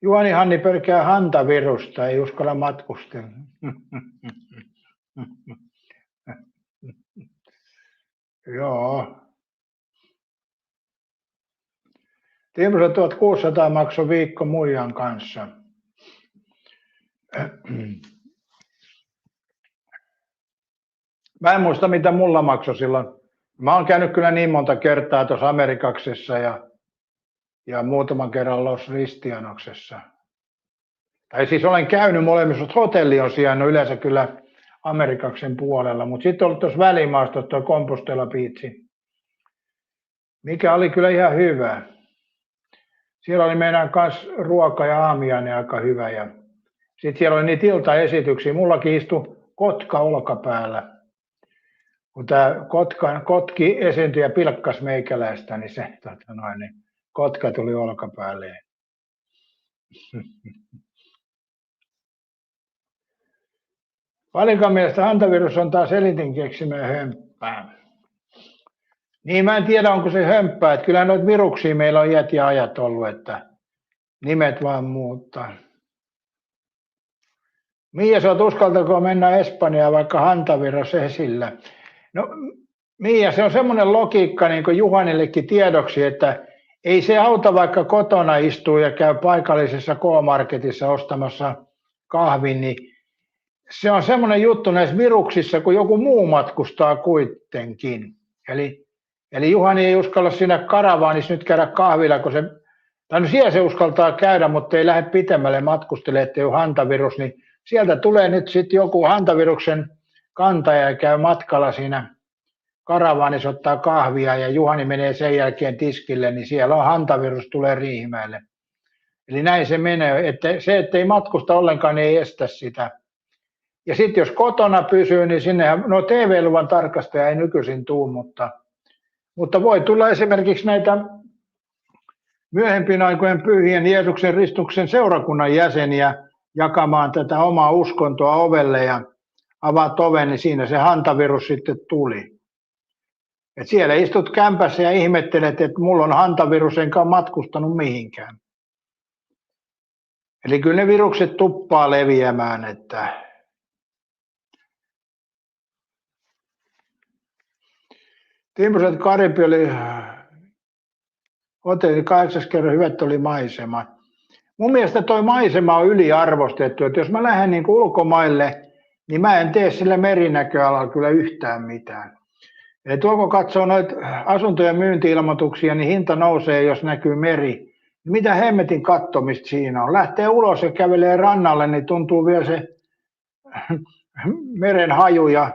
Juhani Hanni pelkää hantavirusta, ei uskalla matkustella. Joo. Timrosen 1600 maksoi viikko muijan kanssa. Mä en muista, mitä mulla maksoi silloin. Mä oon käynyt kyllä niin monta kertaa tuossa Amerikaksessa ja muutaman kerran Los Cristianoksessa. Tai siis olen käynyt molemmissa, mutta hotelli on sijainnut yleensä kyllä Amerikaksen puolella. Mutta sitten on ollut tuossa välimaastossa tuo Compostela Beach, mikä oli kyllä ihan hyvä. Siellä oli meidän kanssa ruoka ja aamiainen aika hyvä. Ja sitten siellä oli niitä iltaesityksiä. Mullakin istui kotka olkapäällä. Kun tämä kotki esiintyi ja pilkkasi meikäläistä, niin se niin kotka tuli olkapäälle. Palikan mielestä hantavirus on taas elitin keksimään hömppää. Niin mä en tiedä, onko se hömppää. Että kyllähän noita viruksia meillä on iät ja ajat ollut, että nimet vaan muuttaa. Miia, sä oot uskaltako mennä Espanjaan vaikka hantavirus esillä? No Miia, se on semmoinen logiikka niin kuin Juhanillekin tiedoksi, että ei se auta vaikka kotona istuu ja käy paikallisessa K-marketissa ostamassa kahvin, niin se on semmoinen juttu näissä viruksissa, kun joku muu matkustaa kuitenkin. Eli Juhani ei uskalla siinä karavaanissa nyt käydä kahvilla, kun no siellä se uskaltaa käydä, mutta ei lähde pitemmälle matkustele, ettei ole hantavirus, niin sieltä tulee nyt sitten joku hantaviruksen kantaja ja käy matkalla siinä karavaanissa ottaa kahvia ja Juhani menee sen jälkeen tiskille, niin siellä on hantavirus, tulee Riihimäelle. Eli näin se menee, että se, ettei matkusta ollenkaan, niin ei estä sitä. Ja sitten jos kotona pysyy, niin sinnehän, no TV-luvan tarkastaja ei nykyisin tule, mutta voi tulla esimerkiksi näitä myöhempien aikojen pyhien Jeesuksen ristuksen seurakunnan jäseniä jakamaan tätä omaa uskontoa ovelle ja avaat oven, niin siinä se hantavirus sitten tuli. Et siellä istut kämpässä ja ihmettelet, että mulla on hantavirus, enkä ole matkustanut mihinkään. Eli kyllä ne virukset tuppaa leviämään, että Timroset Karibi oli hotelli 8 kerran, hyvät oli maisema. Mun mielestä toi maisema on yliarvostettu, että jos mä lähden niin kuin ulkomaille, niin mä en tee sillä merinäköalalla kyllä yhtään mitään. Eli tuolla kun katsoo noita asuntojen myynti-ilmoituksia, niin hinta nousee, jos näkyy meri. Mitä hemmetin kattomista siinä on? Lähtee ulos ja kävelee rannalle, niin tuntuu vielä se meren haju ja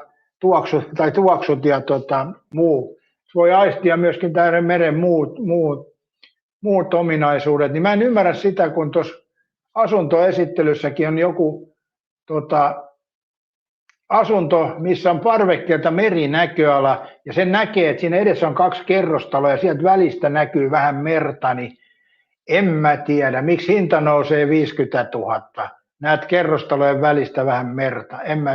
tuoksut ja muu. Voi aistia myöskin tämän meren muut ominaisuudet. Niin mä en ymmärrä sitä, kun tuossa asuntoesittelyssäkin on joku asunto, missä on parvekkeelta merinäköala, ja sen näkee, että siinä edessä on 2 kerrostaloa, ja sieltä välistä näkyy vähän merta, niin en mä tiedä, miksi hinta nousee 50 000. Näet kerrostalojen välistä vähän merta, en mä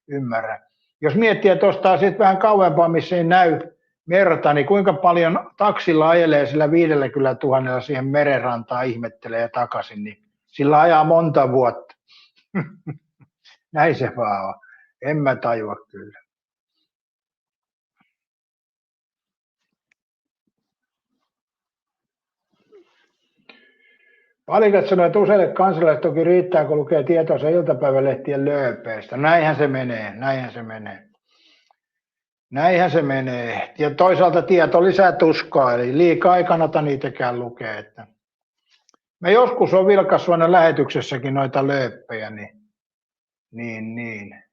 ymmärrä. Jos miettii, että ostaa sitten vähän kauempaa, missä ei näy merta, niin kuinka paljon taksilla ajelee sillä 50 000 siihen merenrantaan ihmettelee ja takaisin, niin sillä ajaa monta vuotta. Näin se vaan on. En mä tajua kyllä. Palikat sanoi, että useille kansalaisille toki riittää, kun lukee tietoisia iltapäivälehtien lööpeistä. Näinhän se menee, näinhän se menee. Näinhän se menee. Ja toisaalta tieto lisää tuskaa, eli liikaa ei kannata niitäkään lukea. Että me joskus on vilkaissut aina lähetyksessäkin noita lööppejä, niin.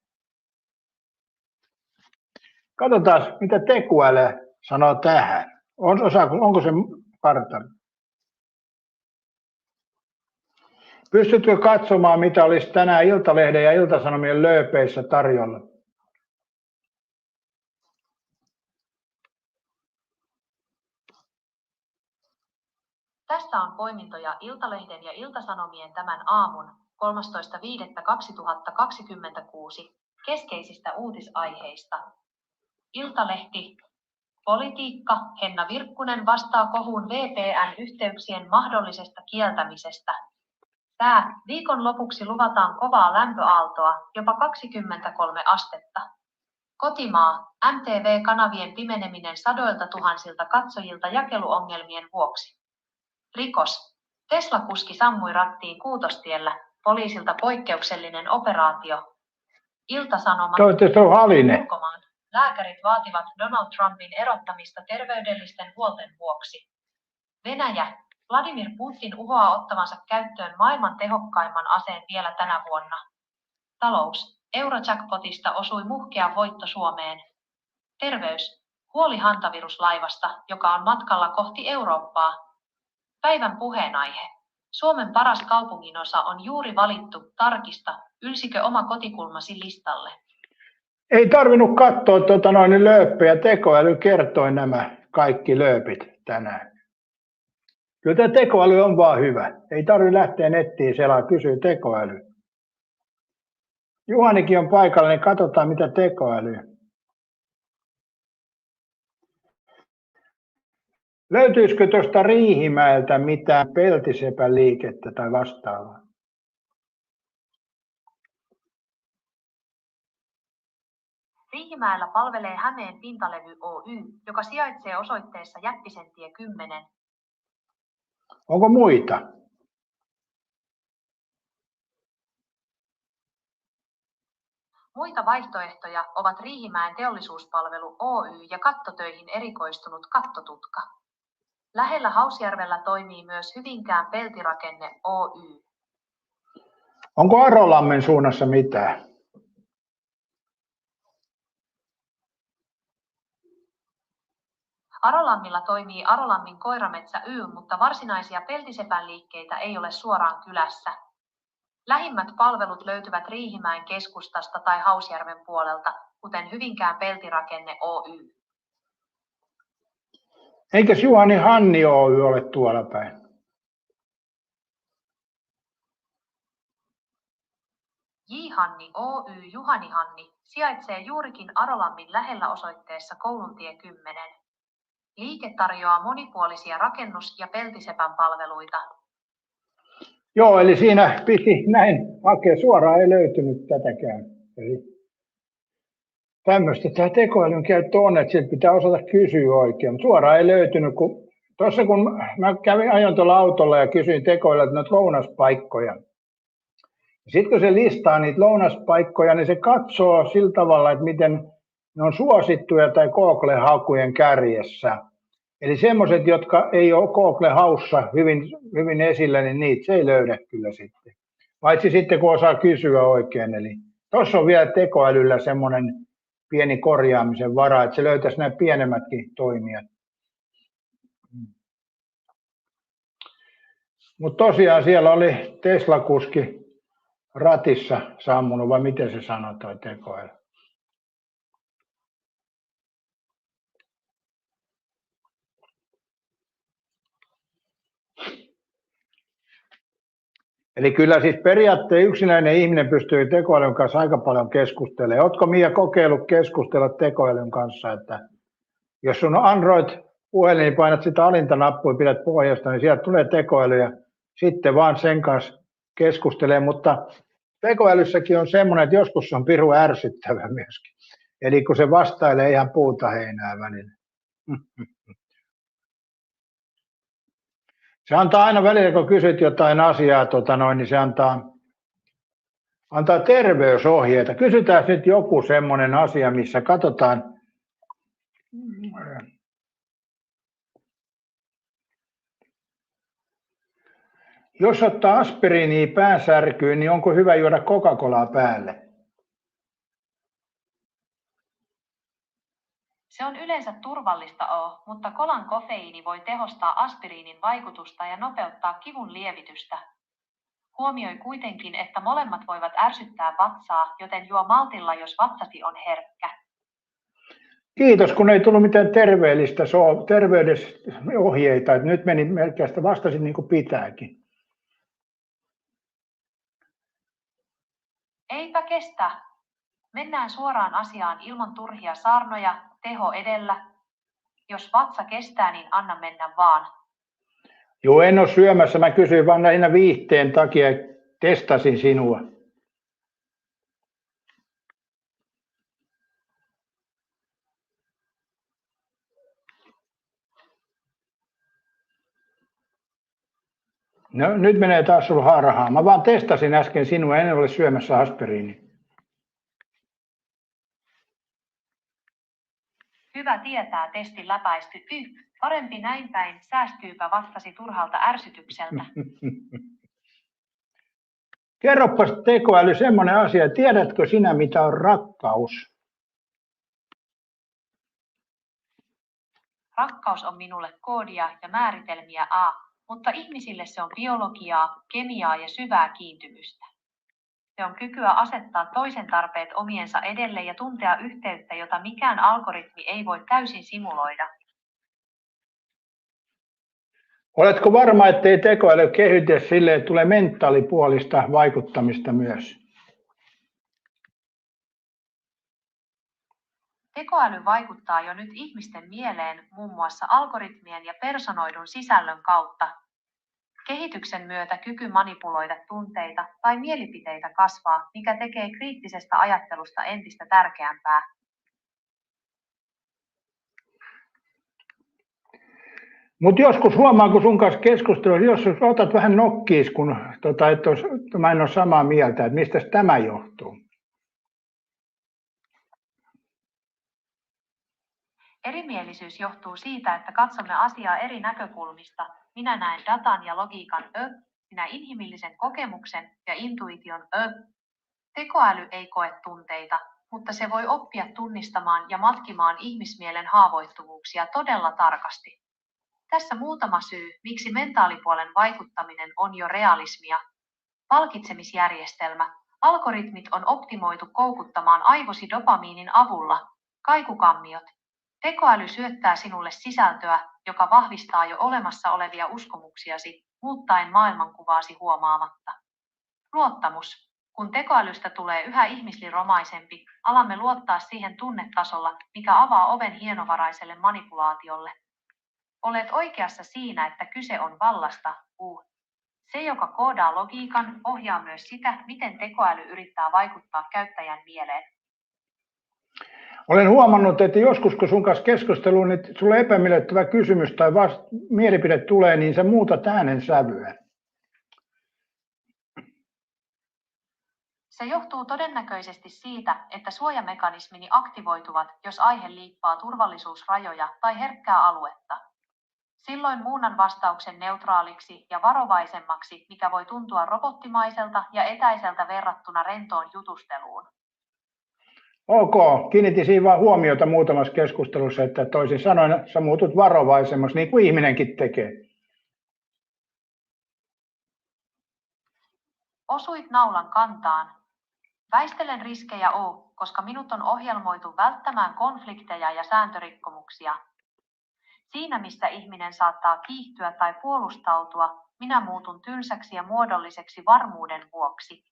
Katsotaan, mitä tekoäly sanoo tähän. Onko se kartalla? Pystytkö katsomaan, mitä olisi tänään Iltalehden ja Iltasanomien lööpeissä tarjolla? Tässä on poimintoja Iltalehden ja Iltasanomien tämän aamun 13.5.2026 keskeisistä uutisaiheista. Iltalehti. Politiikka. Henna Virkkunen vastaa kohuun VPN-yhteyksien mahdollisesta kieltämisestä. Sää. Viikon lopuksi luvataan kovaa lämpöaaltoa, jopa 23 astetta. Kotimaa. MTV-kanavien pimeneminen sadoilta tuhansilta katsojilta jakeluongelmien vuoksi. Rikos. Tesla-kuski sammui rattiin Kuutostiellä, poliisilta poikkeuksellinen operaatio. Ilta-Sanomat. Ulkomaan. Lääkärit vaativat Donald Trumpin erottamista terveydellisten huolten vuoksi. Venäjä. Vladimir Putin uhoaa ottavansa käyttöön maailman tehokkaimman aseen vielä tänä vuonna. Talous. Eurojackpotista osui muhkea voitto Suomeen. Terveys. Huoli hantaviruslaivasta, joka on matkalla kohti Eurooppaa. Päivän puheenaihe. Suomen paras kaupunginosa on juuri valittu. Tarkista, ylsikö oma kotikulmasi listalle? Ei tarvinnut katsoa lööppejä. Tekoäly kertoi nämä kaikki lööpit tänään. Kyllä tämä tekoäly on vaan hyvä. Ei tarvitse lähteä nettiin selaa, kysyy tekoäly. Juhanikin on paikalla, niin katsotaan mitä tekoäly. Löytyisikö tuosta Riihimäeltä mitään peltisepäliikettä tai vastaavaa? Riihimäellä palvelee Hämeen Pintalevy Oy, joka sijaitsee osoitteessa Jättisentie 10. Onko muita? Muita vaihtoehtoja ovat Riihimäen teollisuuspalvelu Oy ja kattotöihin erikoistunut Kattotutka. Lähellä Hausjärvellä toimii myös Hyvinkään peltirakenne Oy. Onko Arolammen suunnassa mitään? Arolammilla toimii Arolammin koirametsä Y, mutta varsinaisia peltisepän liikkeitä ei ole suoraan kylässä. Lähimmät palvelut löytyvät Riihimäen keskustasta tai Hausjärven puolelta, kuten Hyvinkään peltirakenne Oy. Eikös Juhani Hanni Oy ole tuolla päin? J-Hanni Oy Juhani Hanni sijaitsee juurikin Arolammin lähellä osoitteessa Kouluntie 10. Liike tarjoaa monipuolisia rakennus- ja peltisepän palveluita. Joo, eli siinä piti näin hakea. Suoraan ei löytynyt tätäkään. Eli tämmöistä tämä tekoälyn käyttö on, että sieltä pitää osata kysyä oikein. Mutta suoraan ei löytynyt, tuossa kun mä ajoin tuolla autolla ja kysyin tekoälyä noita lounaspaikkoja. Sitten kun se listaa niitä lounaspaikkoja, niin se katsoo sillä tavalla, että miten ne on suosittuja tai Google-hakujen kärjessä. Eli semmoiset, jotka ei ole Google-haussa hyvin esillä, niin niitä se ei löydä kyllä sitten. Paitsi sitten, kun osaa kysyä oikein. Eli tuossa on vielä tekoälyllä semmoinen pieni korjaamisen vara, että se löytäisi nämä pienemmätkin toimijat. Mutta tosiaan siellä oli Tesla-kuski ratissa sammunut, vai miten se sanoi toi tekoäly? Eli kyllä siis periaatteessa yksinäinen ihminen pystyy tekoälyn kanssa aika paljon keskustelemaan. Oletko Mia kokeillut keskustella tekoälyn kanssa, että jos sun on Android-puhelin, niin painat sitä alinta nappua ja pidät pohjasta, niin sieltä tulee tekoäly ja sitten vaan sen kanssa keskustelee, mutta tekoälyssäkin on semmoinen, että joskus se on piru ärsyttävä myöskin. Eli kun se vastailee ihan puuta heinää välillä. Se antaa aina välillä, kun kysyt jotain asiaa, niin se antaa terveysohjeita. Kysytään nyt joku semmoinen asia, missä katsotaan, jos ottaa aspiriinia päänsärkyyn, niin onko hyvä juoda Coca-Colaa päälle? Se on yleensä turvallista, mutta kolan kofeiini voi tehostaa aspiriinin vaikutusta ja nopeuttaa kivun lievitystä. Huomioi kuitenkin, että molemmat voivat ärsyttää vatsaa, joten juo maltilla, jos vatsasi on herkkä. Kiitos, kun ei tullut mitään terveysohjeita. Nyt meni melkein, vastasin niin kuin pitääkin. Eipä kestä. Mennään suoraan asiaan ilman turhia saarnoja, teho edellä. Jos vatsa kestää, niin anna mennä vaan. Joo, en ole syömässä. Mä kysyin vaan lähinnä viihteen takia, testasin sinua. No, nyt menee taas sulla harhaan. Mä vaan testasin äsken sinua, en ole syömässä aspiriinia. Hyvä tietää, testi läpäisty. Parempi näin päin, säästyypä vastasi turhalta ärsytykseltä. Kerropas tekoäly semmoinen asia, tiedätkö sinä mitä on rakkaus? Rakkaus on minulle koodia ja määritelmiä mutta ihmisille se on biologiaa, kemiaa ja syvää kiintymystä. Se on kykyä asettaa toisen tarpeet omiensa edelle ja tuntea yhteyttä, jota mikään algoritmi ei voi täysin simuloida. Oletko varma, ettei tekoäly kehity sille, että tulee mentaalipuolista vaikuttamista myös? Tekoäly vaikuttaa jo nyt ihmisten mieleen muun muassa algoritmien ja personoidun sisällön kautta. Kehityksen myötä kyky manipuloida tunteita tai mielipiteitä kasvaa, mikä tekee kriittisestä ajattelusta entistä tärkeämpää. Mutta joskus huomaan, kun sun kanssa keskustelussa, jos otat vähän nokkiis, kun mä en ole samaa mieltä, että mistä tämä johtuu. Erimielisyys johtuu siitä, että katsomme asiaa eri näkökulmista. Minä näen datan ja logiikan sinä inhimillisen kokemuksen ja intuition Tekoäly ei koe tunteita, mutta se voi oppia tunnistamaan ja matkimaan ihmismielen haavoittuvuuksia todella tarkasti. Tässä muutama syy, miksi mentaalipuolen vaikuttaminen on jo realismia. Palkitsemisjärjestelmä. Algoritmit on optimoitu koukuttamaan aivosi dopamiinin avulla. Kaikukammiot. Tekoäly syöttää sinulle sisältöä, joka vahvistaa jo olemassa olevia uskomuksiasi, muuttaen maailmankuvaasi huomaamatta. Luottamus. Kun tekoälystä tulee yhä ihmisliromaisempi, alamme luottaa siihen tunnetasolla, mikä avaa oven hienovaraiselle manipulaatiolle. Olet oikeassa siinä, että kyse on vallasta. Se, joka koodaa logiikan, ohjaa myös sitä, miten tekoäly yrittää vaikuttaa käyttäjän mieleen. Olen huomannut, että joskus kun sun kanssa keskusteluun, niin sulle epämiellyttävä kysymys tai mielipide tulee, niin sä muutat äänen sävyä. Se johtuu todennäköisesti siitä, että suojamekanismini aktivoituvat, jos aihe liippaa turvallisuusrajoja tai herkkää aluetta. Silloin muunnan vastauksen neutraaliksi ja varovaisemmaksi, mikä voi tuntua robottimaiselta ja etäiseltä verrattuna rentoon jutusteluun. Ok, kiinnitin siinä vaan huomiota muutamassa keskustelussa, että toisin sanoen sä muutut varovaisemmaksi, niin kuin ihminenkin tekee. Osuit naulan kantaan. Väistelen riskejä koska minut on ohjelmoitu välttämään konflikteja ja sääntörikkomuksia. Siinä, missä ihminen saattaa kiihtyä tai puolustautua, minä muutun tylsäksi ja muodolliseksi varmuuden vuoksi.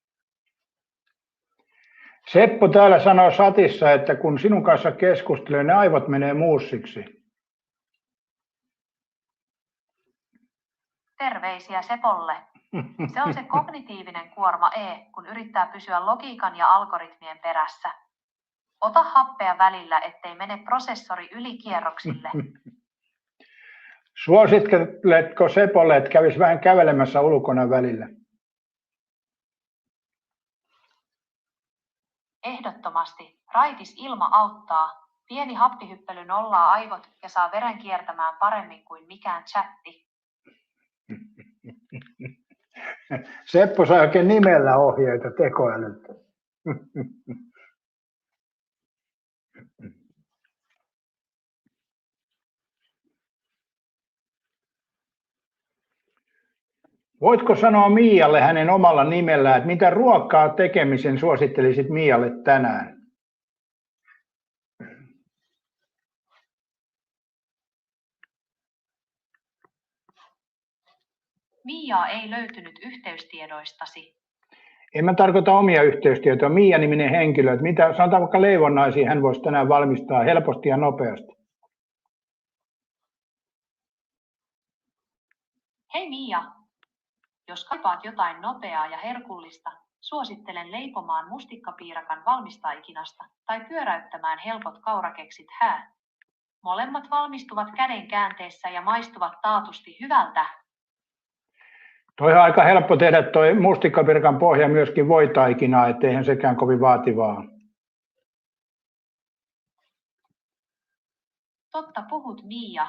Seppo täällä sanoo chatissa, että kun sinun kanssa keskustelee, ne aivot menee muussiksi. Terveisiä Sepolle. Se on se kognitiivinen kuorma kun yrittää pysyä logiikan ja algoritmien perässä. Ota happea välillä, ettei mene prosessori ylikierroksille. Suositteletko Sepolle, että kävisi vähän kävelemässä ulkona välillä? Ehdottomasti. Raitis ilma auttaa. Pieni happihyppely nollaa aivot ja saa veren kiertämään paremmin kuin mikään chatti. Seppo sai oikein nimellä ohjeita tekoälyltä. Voitko sanoa Mialle hänen omalla nimellään, että mitä ruokaa tekemisen suosittelisit Mialle tänään? Miaa ei löytynyt yhteystiedoistasi. En mä tarkoita omia yhteystietoja, Mia-niminen henkilö, että mitä, sanotaan vaikka leivonnaisia hän voisi tänään valmistaa helposti ja nopeasti. Hei Mia! Jos kaipaat jotain nopeaa ja herkullista, suosittelen leipomaan mustikkapiirakan valmistaikinasta tai pyöräyttämään helpot kaurakeksit Molemmat valmistuvat käden käänteessä ja maistuvat taatusti hyvältä. Toi on aika helppo tehdä toi mustikkapirkan pohja myöskin voitaikinaa, etteihän sekään kovin vaativaa. Totta puhut, Mia.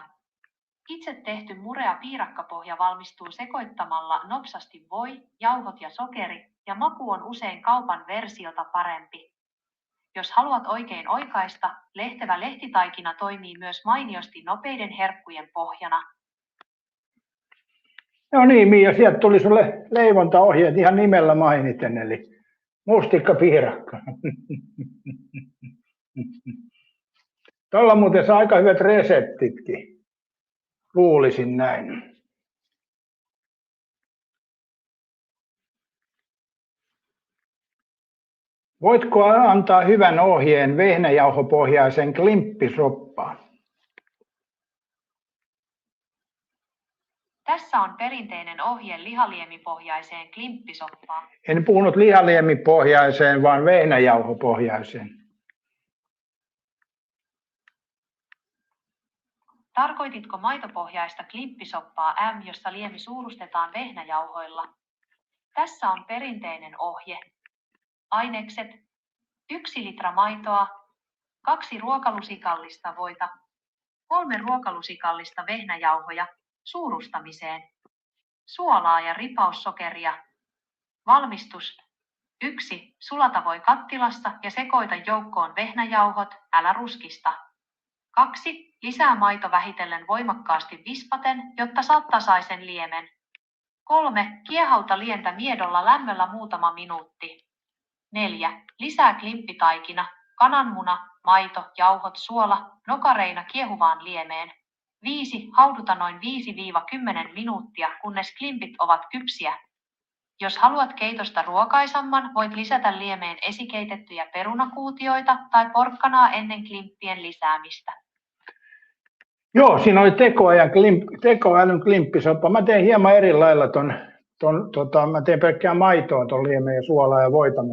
Itse tehty murea piirakkapohja valmistuu sekoittamalla nopsasti voi, jauhot ja sokeri, ja maku on usein kaupan versiota parempi. Jos haluat oikein oikaista, lehtevä lehtitaikina toimii myös mainiosti nopeiden herkkujen pohjana. No niin, Mia, sieltä tuli sulle leivontaohjeet ihan nimellä mainiten, eli mustikkapiirakka. Tuolla on muuten aika hyvät reseptitkin, luulisin näin. Voitko antaa hyvän ohjeen vehnäjauhopohjaisen klimppisoppaan? Tässä on perinteinen ohje lihaliemipohjaiseen klimppisoppaan. En puhunut lihaliemipohjaiseen, vaan vehnäjauhopohjaiseen. Tarkoititko maitopohjaista klimppisoppaa jossa liemi suurustetaan vehnäjauhoilla? Tässä on perinteinen ohje. Ainekset: 1 litra maitoa, 2 ruokalusikallista voita, 3 ruokalusikallista vehnäjauhoja suurustamiseen, suolaa ja ripaussokeria. Valmistus: 1. Sulata voi kattilassa ja sekoita joukkoon vehnäjauhot, älä ruskista. 2. Lisää maito vähitellen voimakkaasti vispaten, jotta saat tasaisen liemen. 3. Kiehauta lientä miedolla lämmöllä muutama minuutti. 4. Lisää klimppitaikina, kananmuna, maito, jauhot, suola, nokareina kiehuvaan liemeen. 5. Hauduta noin 5-10 minuuttia, kunnes klimpit ovat kypsiä. Jos haluat keitosta ruokaisamman, voit lisätä liemeen esikeitettyjä perunakuutioita tai porkkanaa ennen klimppien lisäämistä. Joo, siinä oli tekoälyn klimppisoppa. Mä teen hieman eri lailla mä teen pelkkää maitoa ton liemeen ja suolaa ja voita,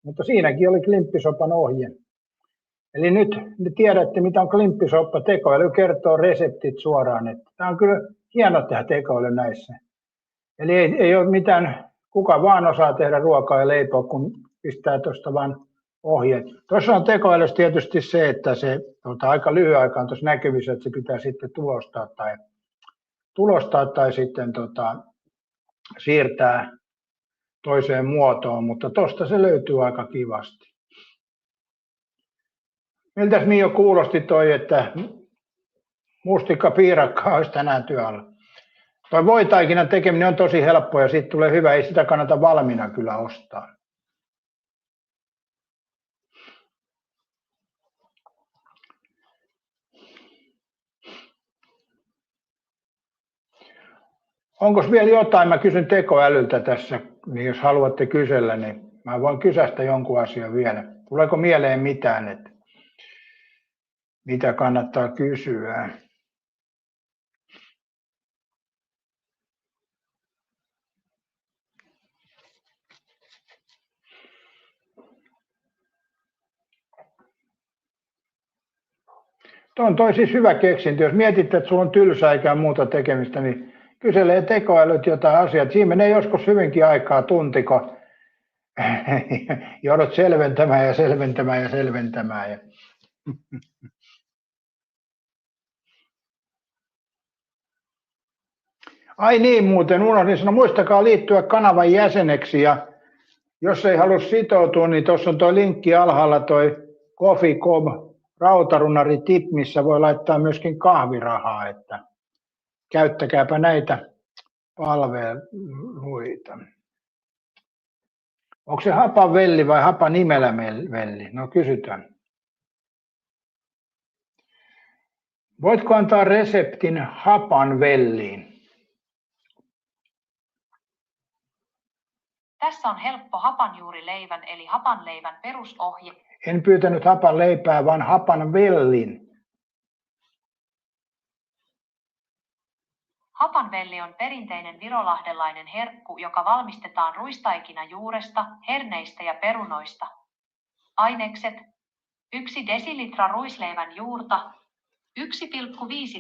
mutta siinäkin oli klimppisopan ohje. Eli nyt tiedätte, mitä on klimppisoppa. Tekoäly kertoo reseptit suoraan. Tämä on kyllä hieno tehdä tekoäly näissä. Eli ei ole mitään, kuka vaan osaa tehdä ruokaa ja leipoa, kun pistää tuosta vaan ohjeet. Tuossa on tekoälyssä tietysti se, että se aika lyhyen aikaan tuossa näkyvissä, että se pitää sitten tulostaa tai sitten siirtää toiseen muotoon, mutta tuosta se löytyy aika kivasti. Miltäs Mio kuulosti toi, että mustikkapiirakka olisi tänään työllä? Toi voitaikinan tekeminen on tosi helppoa ja siitä tulee hyvä, ei sitä kannata valmiina kyllä ostaa. Onko vielä jotain? Mä kysyn tekoälyltä tässä, niin jos haluatte kysellä, niin mä voin kysästä jonkun asian vielä. Tuleeko mieleen mitään, että mitä kannattaa kysyä? Toi siis hyvä keksintö. Jos mietit, että sulla on tylsää eikä muuta tekemistä, niin kyselee tekoälyt jotain asiaa. Siinä menee joskus hyvinkin aikaa tuntiko. Joudut selventämään ja selventämään ja selventämään. Ai niin, muuten unohdin sanoa, muistakaa liittyä kanavan jäseneksi ja jos ei halua sitoutua, niin tuossa on tuo linkki alhaalla, toi Coffee.com rautarunari tip, missä voi laittaa myöskin kahvirahaa, että käyttäkääpä näitä palveluita. Onko se hapanvelli vai hapanimelävelli? No kysytään. Voitko antaa reseptin hapanvelliin? Tässä on helppo hapanjuurileivän eli hapanleivän perusohje. En pyytänyt hapanleipää, vaan hapanvellin. Hapanvelli on perinteinen virolahdelainen herkku, joka valmistetaan ruistaikinajuuresta, herneistä ja perunoista. Ainekset: 1 desilitra ruisleivän juurta, 1,5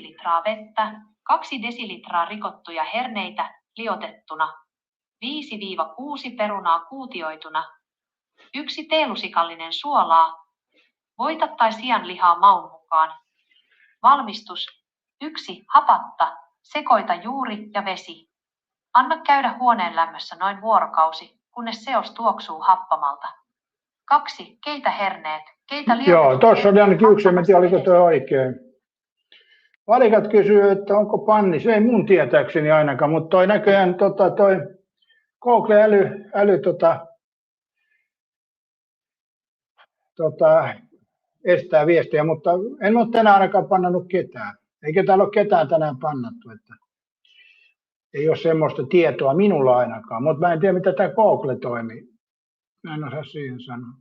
litraa vettä, 2 desilitraa rikottuja herneitä liotettuna, 5-6 perunaa kuutioituna, 1 teelusikallinen suolaa, voita tai sianlihaa maun mukaan. Valmistus: 1 hapatta, sekoita juuri ja vesi. Anna käydä huoneen lämmössä noin vuorokausi, kunnes seos tuoksuu happamalta. 2 keitä herneet, keitä liotetut. Joo, tuossa oli ainakin yksi, en tiedä oliko tuo oikein. Valikat kysyy, että onko panni, se ei mun tietääkseni ainakaan, mutta toi näköjään toi Google äly estää viestiä, mutta en ole tänään ainakaan pannannut ketään. Eikä täällä ole ketään tänään pannattu, että ei ole semmoista tietoa minulla ainakaan, mutta mä en tiedä, mitä tämä Google toimii. Mä en osaa siihen sanoa.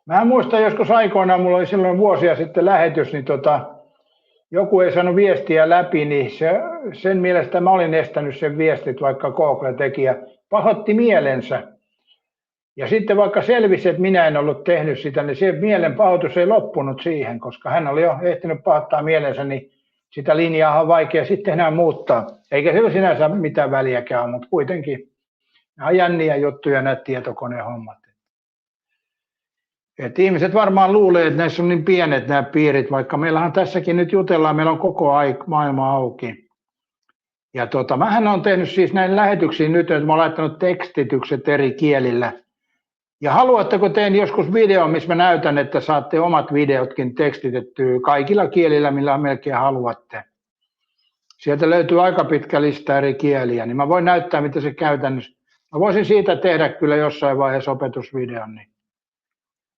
Mä muistan joskus aikoinaan, mulla oli silloin vuosia sitten lähetys, niin joku ei saanut viestiä läpi, niin sen mielestä mä olin estänyt sen viestit, vaikka Google teki ja pahoitti mielensä. Ja sitten vaikka selvisi, että minä en ollut tehnyt sitä, niin se mielen pahoitus ei loppunut siihen, koska hän oli jo ehtinyt pahoittaa mielensä, niin sitä linjaa on vaikea sitten enää muuttaa. Eikä se ole sinänsä mitään väliäkään, mutta kuitenkin nämä on jänniä juttuja nämä tietokonehommat. Et ihmiset varmaan luulee, että näissä on niin pienet nämä piirit, vaikka meillähän tässäkin nyt jutellaan, meillä on koko maailma auki. Ja mähän olen tehnyt siis näin lähetyksiin nyt, että mä olen laittanut tekstitykset eri kielillä. Ja haluatteko teen joskus videon, missä mä näytän, että saatte omat videotkin tekstitettyä kaikilla kielillä, millä melkein haluatte. Sieltä löytyy aika pitkä lista eri kieliä, niin mä voin näyttää, mitä se käytännössä. Mä voisin siitä tehdä kyllä jossain vaiheessa opetusvideon.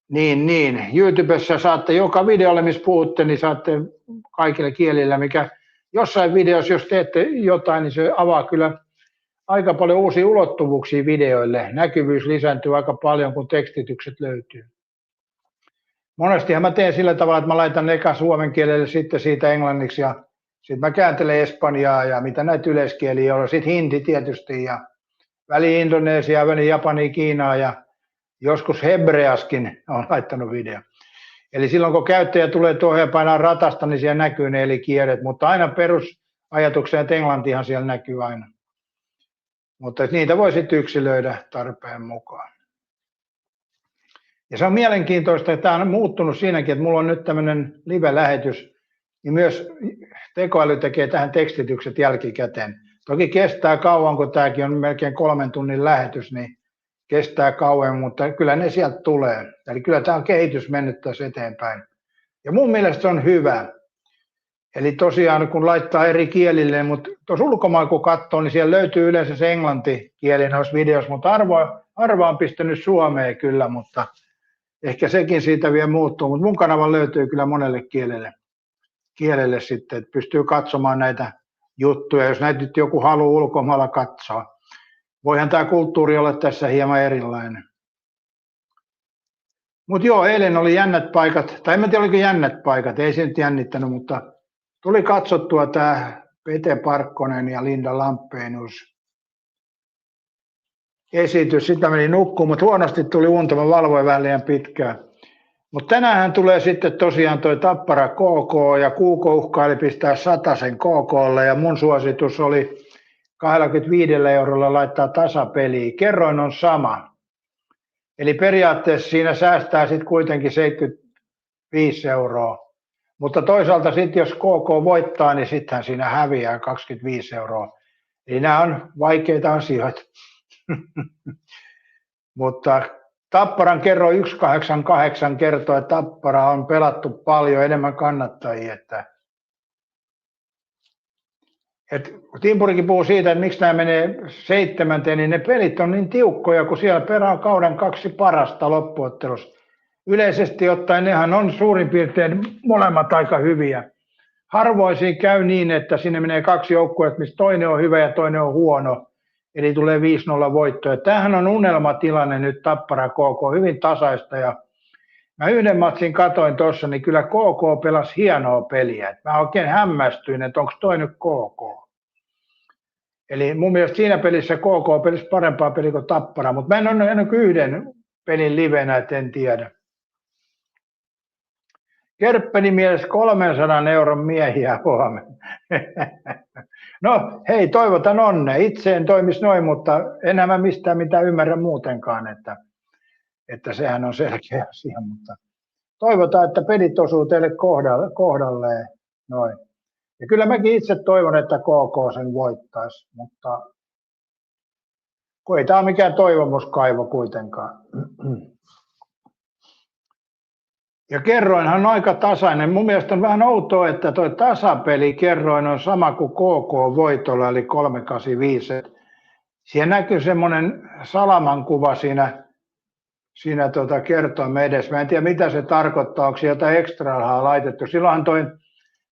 Niin. YouTubessa saatte joka videolle, missä puhutte, niin saatte kaikilla kielillä, mikä jossain videossa, jos teette jotain, niin se avaa kyllä aika paljon uusia ulottuvuuksia videoille. Näkyvyys lisääntyy aika paljon, kun tekstitykset löytyy. Monestihan mä teen sillä tavalla, että mä laitan eka suomen kielelle, sitten siitä englanniksi ja sitten mä kääntelen espanjaa ja mitä näitä yleiskieliä on. Sitten hindi tietysti ja väli Indonesiaa, väli Japania, Kiinaa ja joskus hebreaskin on laittanut video. Eli silloin kun käyttäjä tulee tuohon ja painaa ratasta, niin siellä näkyy ne eri kielet, mutta aina perusajatukseen, että englantihan siellä näkyy aina. Mutta niitä voi sitten yksilöidä tarpeen mukaan. Ja se on mielenkiintoista, että tämä on muuttunut siinäkin, että mulla on nyt tämmöinen live-lähetys, niin myös tekoäly tekee tähän tekstitykset jälkikäteen. Toki kestää kauan, kun tämäkin on melkein 3 tunnin lähetys, niin kestää kauan, mutta kyllä ne sieltä tulee. Eli kyllä tämä on kehitys mennyt tässä eteenpäin. Ja mun mielestä se on hyvä. Eli tosiaan kun laittaa eri kielille, mutta tuossa ulkomailla kun katsoo, niin siellä löytyy yleensä se englantikieli noissa videoissa, mutta harva on pistänyt suomeen kyllä, mutta ehkä sekin siitä vielä muuttuu. Mutta mun kanava löytyy kyllä monelle kielelle sitten, että pystyy katsomaan näitä juttuja, jos näitä nyt joku haluaa ulkomailla katsoa. Voihan tämä kulttuuri olla tässä hieman erilainen. Mutta joo, eilen oli jännät paikat, tai en tiedä oliko jännät paikat, ei se nyt jännittänyt, mutta tuli katsottua tämä Pete Parkkonen ja Linda Lampenius. esitys. Sitä meni nukkuun, mutta huonosti tuli unta. Mä valvoin vähän liian pitkään. Mutta tänään tulee sitten tosiaan toi Tappara KK ja Kuuko uhkaili pistää 100 KKlle ja mun suositus oli 25 eurolla laittaa tasapeliin. Kerroin on sama. Eli periaatteessa siinä säästää sitten kuitenkin 75 euroa. Mutta toisaalta sitten jos KK voittaa, niin sittenhän siinä häviää 25 euroa. Eli nämä on vaikeita asioita. Mutta Tapparan kerro 188 kertoo, että Tappara on pelattu paljon enemmän kannattajia. Että Timpurikin puhuu siitä, että miksi nämä menee 7, niin ne pelit on niin tiukkoja, kun siellä perään kauden 2 parasta loppuottelussa. Yleisesti ottaen nehän on suurin piirtein molemmat aika hyviä. Harvoin siinä käy niin, että sinne menee 2 joukkuetta, missä toinen on hyvä ja toinen on huono. Eli tulee 5-0 voittoja. Tämähän on unelmatilanne nyt Tappara KK, hyvin tasaista. Ja mä yhden matsin katoin tuossa, niin kyllä KK pelasi hienoa peliä. Mä oikein hämmästyin, että onko toi nyt KK. Eli mun mielestä siinä pelissä KK pelisi parempaa peliä kuin Tappara, mutta mä en ole nähnyt yhden pelin livenä, et en tiedä. Kerppeni mielessä 300 euron miehiä huomenna. No hei, toivotan onnea. Itse en toimisi noin, mutta enää mä mistään mitään ymmärrä muutenkaan, että sehän on selkeä asia. Mutta toivotaan, että pelit osuu teille kohdalleen. Noin. Ja kyllä mäkin itse toivon, että KK sen voittaisi, mutta kun ei tämä ole mikään toivomuskaivo kuitenkaan. Ja kerroinhan on aika tasainen. Mun mielestä on vähän outoa, että tuo tasapeli kerroin on sama kuin KK voitolla, eli 385. Siellä näkyy semmoinen salaman kuva siinä kertoimen edessä. Mä en tiedä, mitä se tarkoittaa, onko siellä jotain ekstrarahaa laitettu. Silloinhan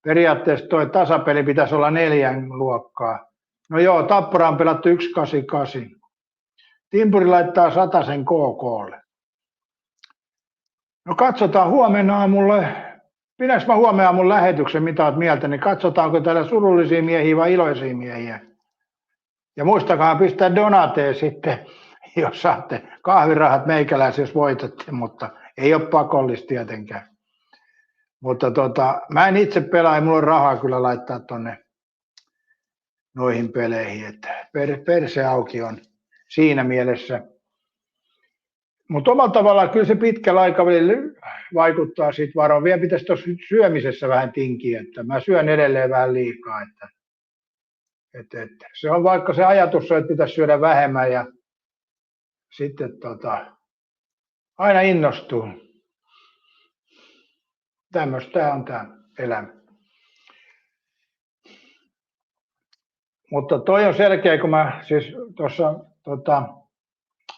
periaatteessa tuo tasapeli pitäisi olla 4 luokkaa. No joo, Tappara on pelattu 188. Timpuri laittaa 100 KKlle. No katsotaan huomenna aamulla, pidänkö mä huomenna aamun lähetyksen, mitä olet mieltä, niin katsotaanko täällä surullisia miehiä vai iloisia miehiä. Ja muistakaa pistää donateen sitten, jos saatte kahvirahat meikäläisiä, jos voitatte, mutta ei ole pakollista tietenkään. Mutta mä en itse pelaa, ei mulla ole rahaa kyllä laittaa tonne noihin peleihin, että perse auki on siinä mielessä. Mutta omalla tavallaan kyllä se pitkällä aikavälillä vaikuttaa siitä varoon. Vielä pitäisi tuossa syömisessä vähän tinkiä, että mä syön edelleen vähän liikaa. Että se on vaikka se ajatus on, että pitäisi syödä vähemmän ja sitten aina innostuu. Tämmöistä on tämä elämä. Mutta toi on selkeä, kun mä siis tuossa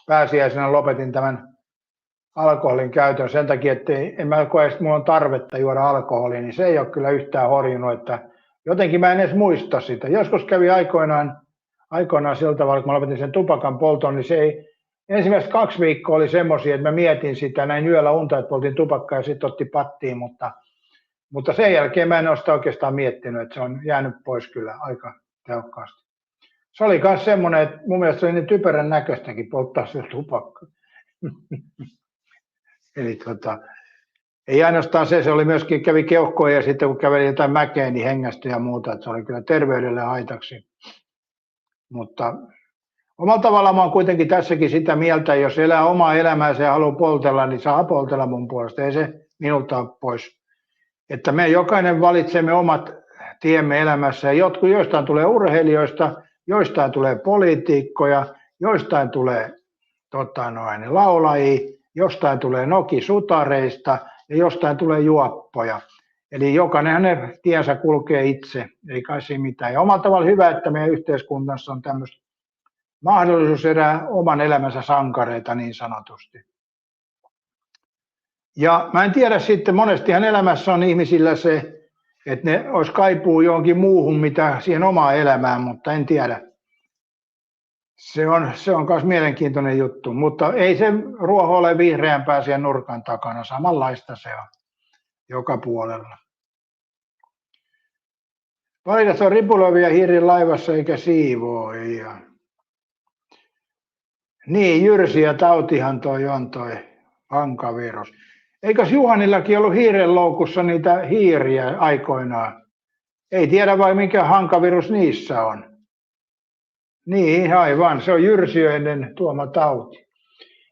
pääsiäisenä lopetin tämän alkoholin käytön sen takia, että en mä koe, että mulla on tarvetta juoda alkoholia, niin se ei ole kyllä yhtään horjunut, että jotenkin mä en edes muista sitä. Joskus kävi aikoinaan sillä tavalla, kun mä lopetin sen tupakan polton, niin se ei, ensimmäiset 2 viikkoa oli semmoisia, että mä mietin sitä näin yöllä unta, että poltin tupakkaa ja sitten otti pattiin, mutta sen jälkeen mä en ole sitä oikeastaan miettinyt, että se on jäänyt pois kyllä aika tehokkaasti. Se oli myös semmoinen, että mun mielestä se oli niin typerän näköistäkin polttaa se tupakka. Eli ei ainoastaan se oli myöskin kävi keuhkoja ja sitten kun käveli jotain mäkeä, niin hengästyi ja muuta, että se oli kyllä terveydelle haitaksi. Mutta omalla tavallaan mä oon kuitenkin tässäkin sitä mieltä, jos elää omaa elämäänsä ja haluaa poltella, niin saa poltella mun puolesta, ei se minulta ole pois. Että me jokainen valitsemme omat tiemme elämässä ja joistain tulee urheilijoista, joistain tulee poliitikkoja, joistain tulee laulajia, jostain tulee nokisutareista ja jostain tulee juoppoja. Eli jokainen hänen tiensä kulkee itse, ei kai siinä mitään. Ja omalla tavalla hyvä, että meidän yhteiskunnassa on tämmöistä mahdollisuus elää oman elämänsä sankareita niin sanotusti. Ja mä en tiedä sitten, monestihan elämässä on ihmisillä se, että ne olisi kaipuu johonkin muuhun, mitä siihen omaan elämään, mutta en tiedä. Se on myös mielenkiintoinen juttu, mutta ei se ruoho ole vihreämpää siihen nurkan takana, samanlaista se on joka puolella. Paikas on ripuloivia hiirin laivassa eikä siivoo. Niin, jyrsiä tautihan toi on toi hankavirus. Eikös Juhanillakin ollut hiirenloukussa niitä hiiriä aikoinaan? Ei tiedä vai mikä hankavirus niissä on. Niin, aivan. Se on jyrsijöiden tuoma tauti.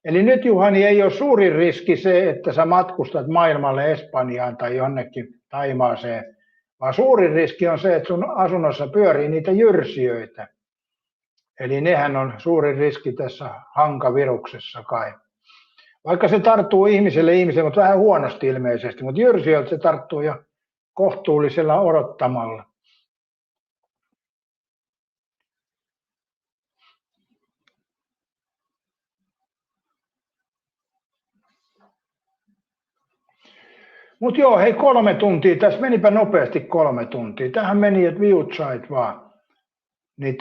Eli nyt, Juhani, ei ole suurin riski se, että sä matkustat maailmalle Espanjaan tai jonnekin Taimaaseen, vaan suurin riski on se, että sun asunnossa pyörii niitä jyrsijöitä. Eli nehän on suurin riski tässä hankaviruksessa kai. Vaikka se tarttuu ihmiselle, mutta vähän huonosti ilmeisesti, mutta jyrsijöiltä se tarttuu jo kohtuullisella odottamalla. Mutta joo, hei 3 tuntia, tässä menipä nopeasti 3 tuntia. Tähän meni, että viut sait vaan. Niin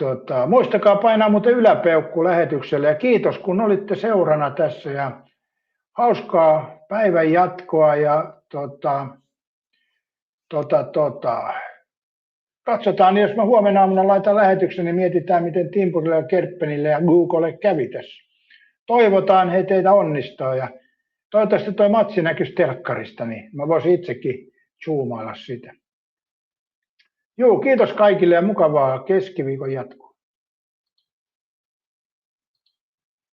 muistakaa painaa muuten yläpeukku lähetykselle ja kiitos kun olitte seurana tässä ja hauskaa päivän jatkoa ja katsotaan, jos mä huomenna aamuna laitan lähetyksen, niin mietitään miten Timpurille ja Kerppenille ja Googlelle kävi tässä. Toivotaan he teitä onnistaa ja toivottavasti toi matsi näkyisi telkkarista, niin mä voisin itsekin zoomailla sitä. Joo, kiitos kaikille ja mukavaa keskiviikon jatkoa.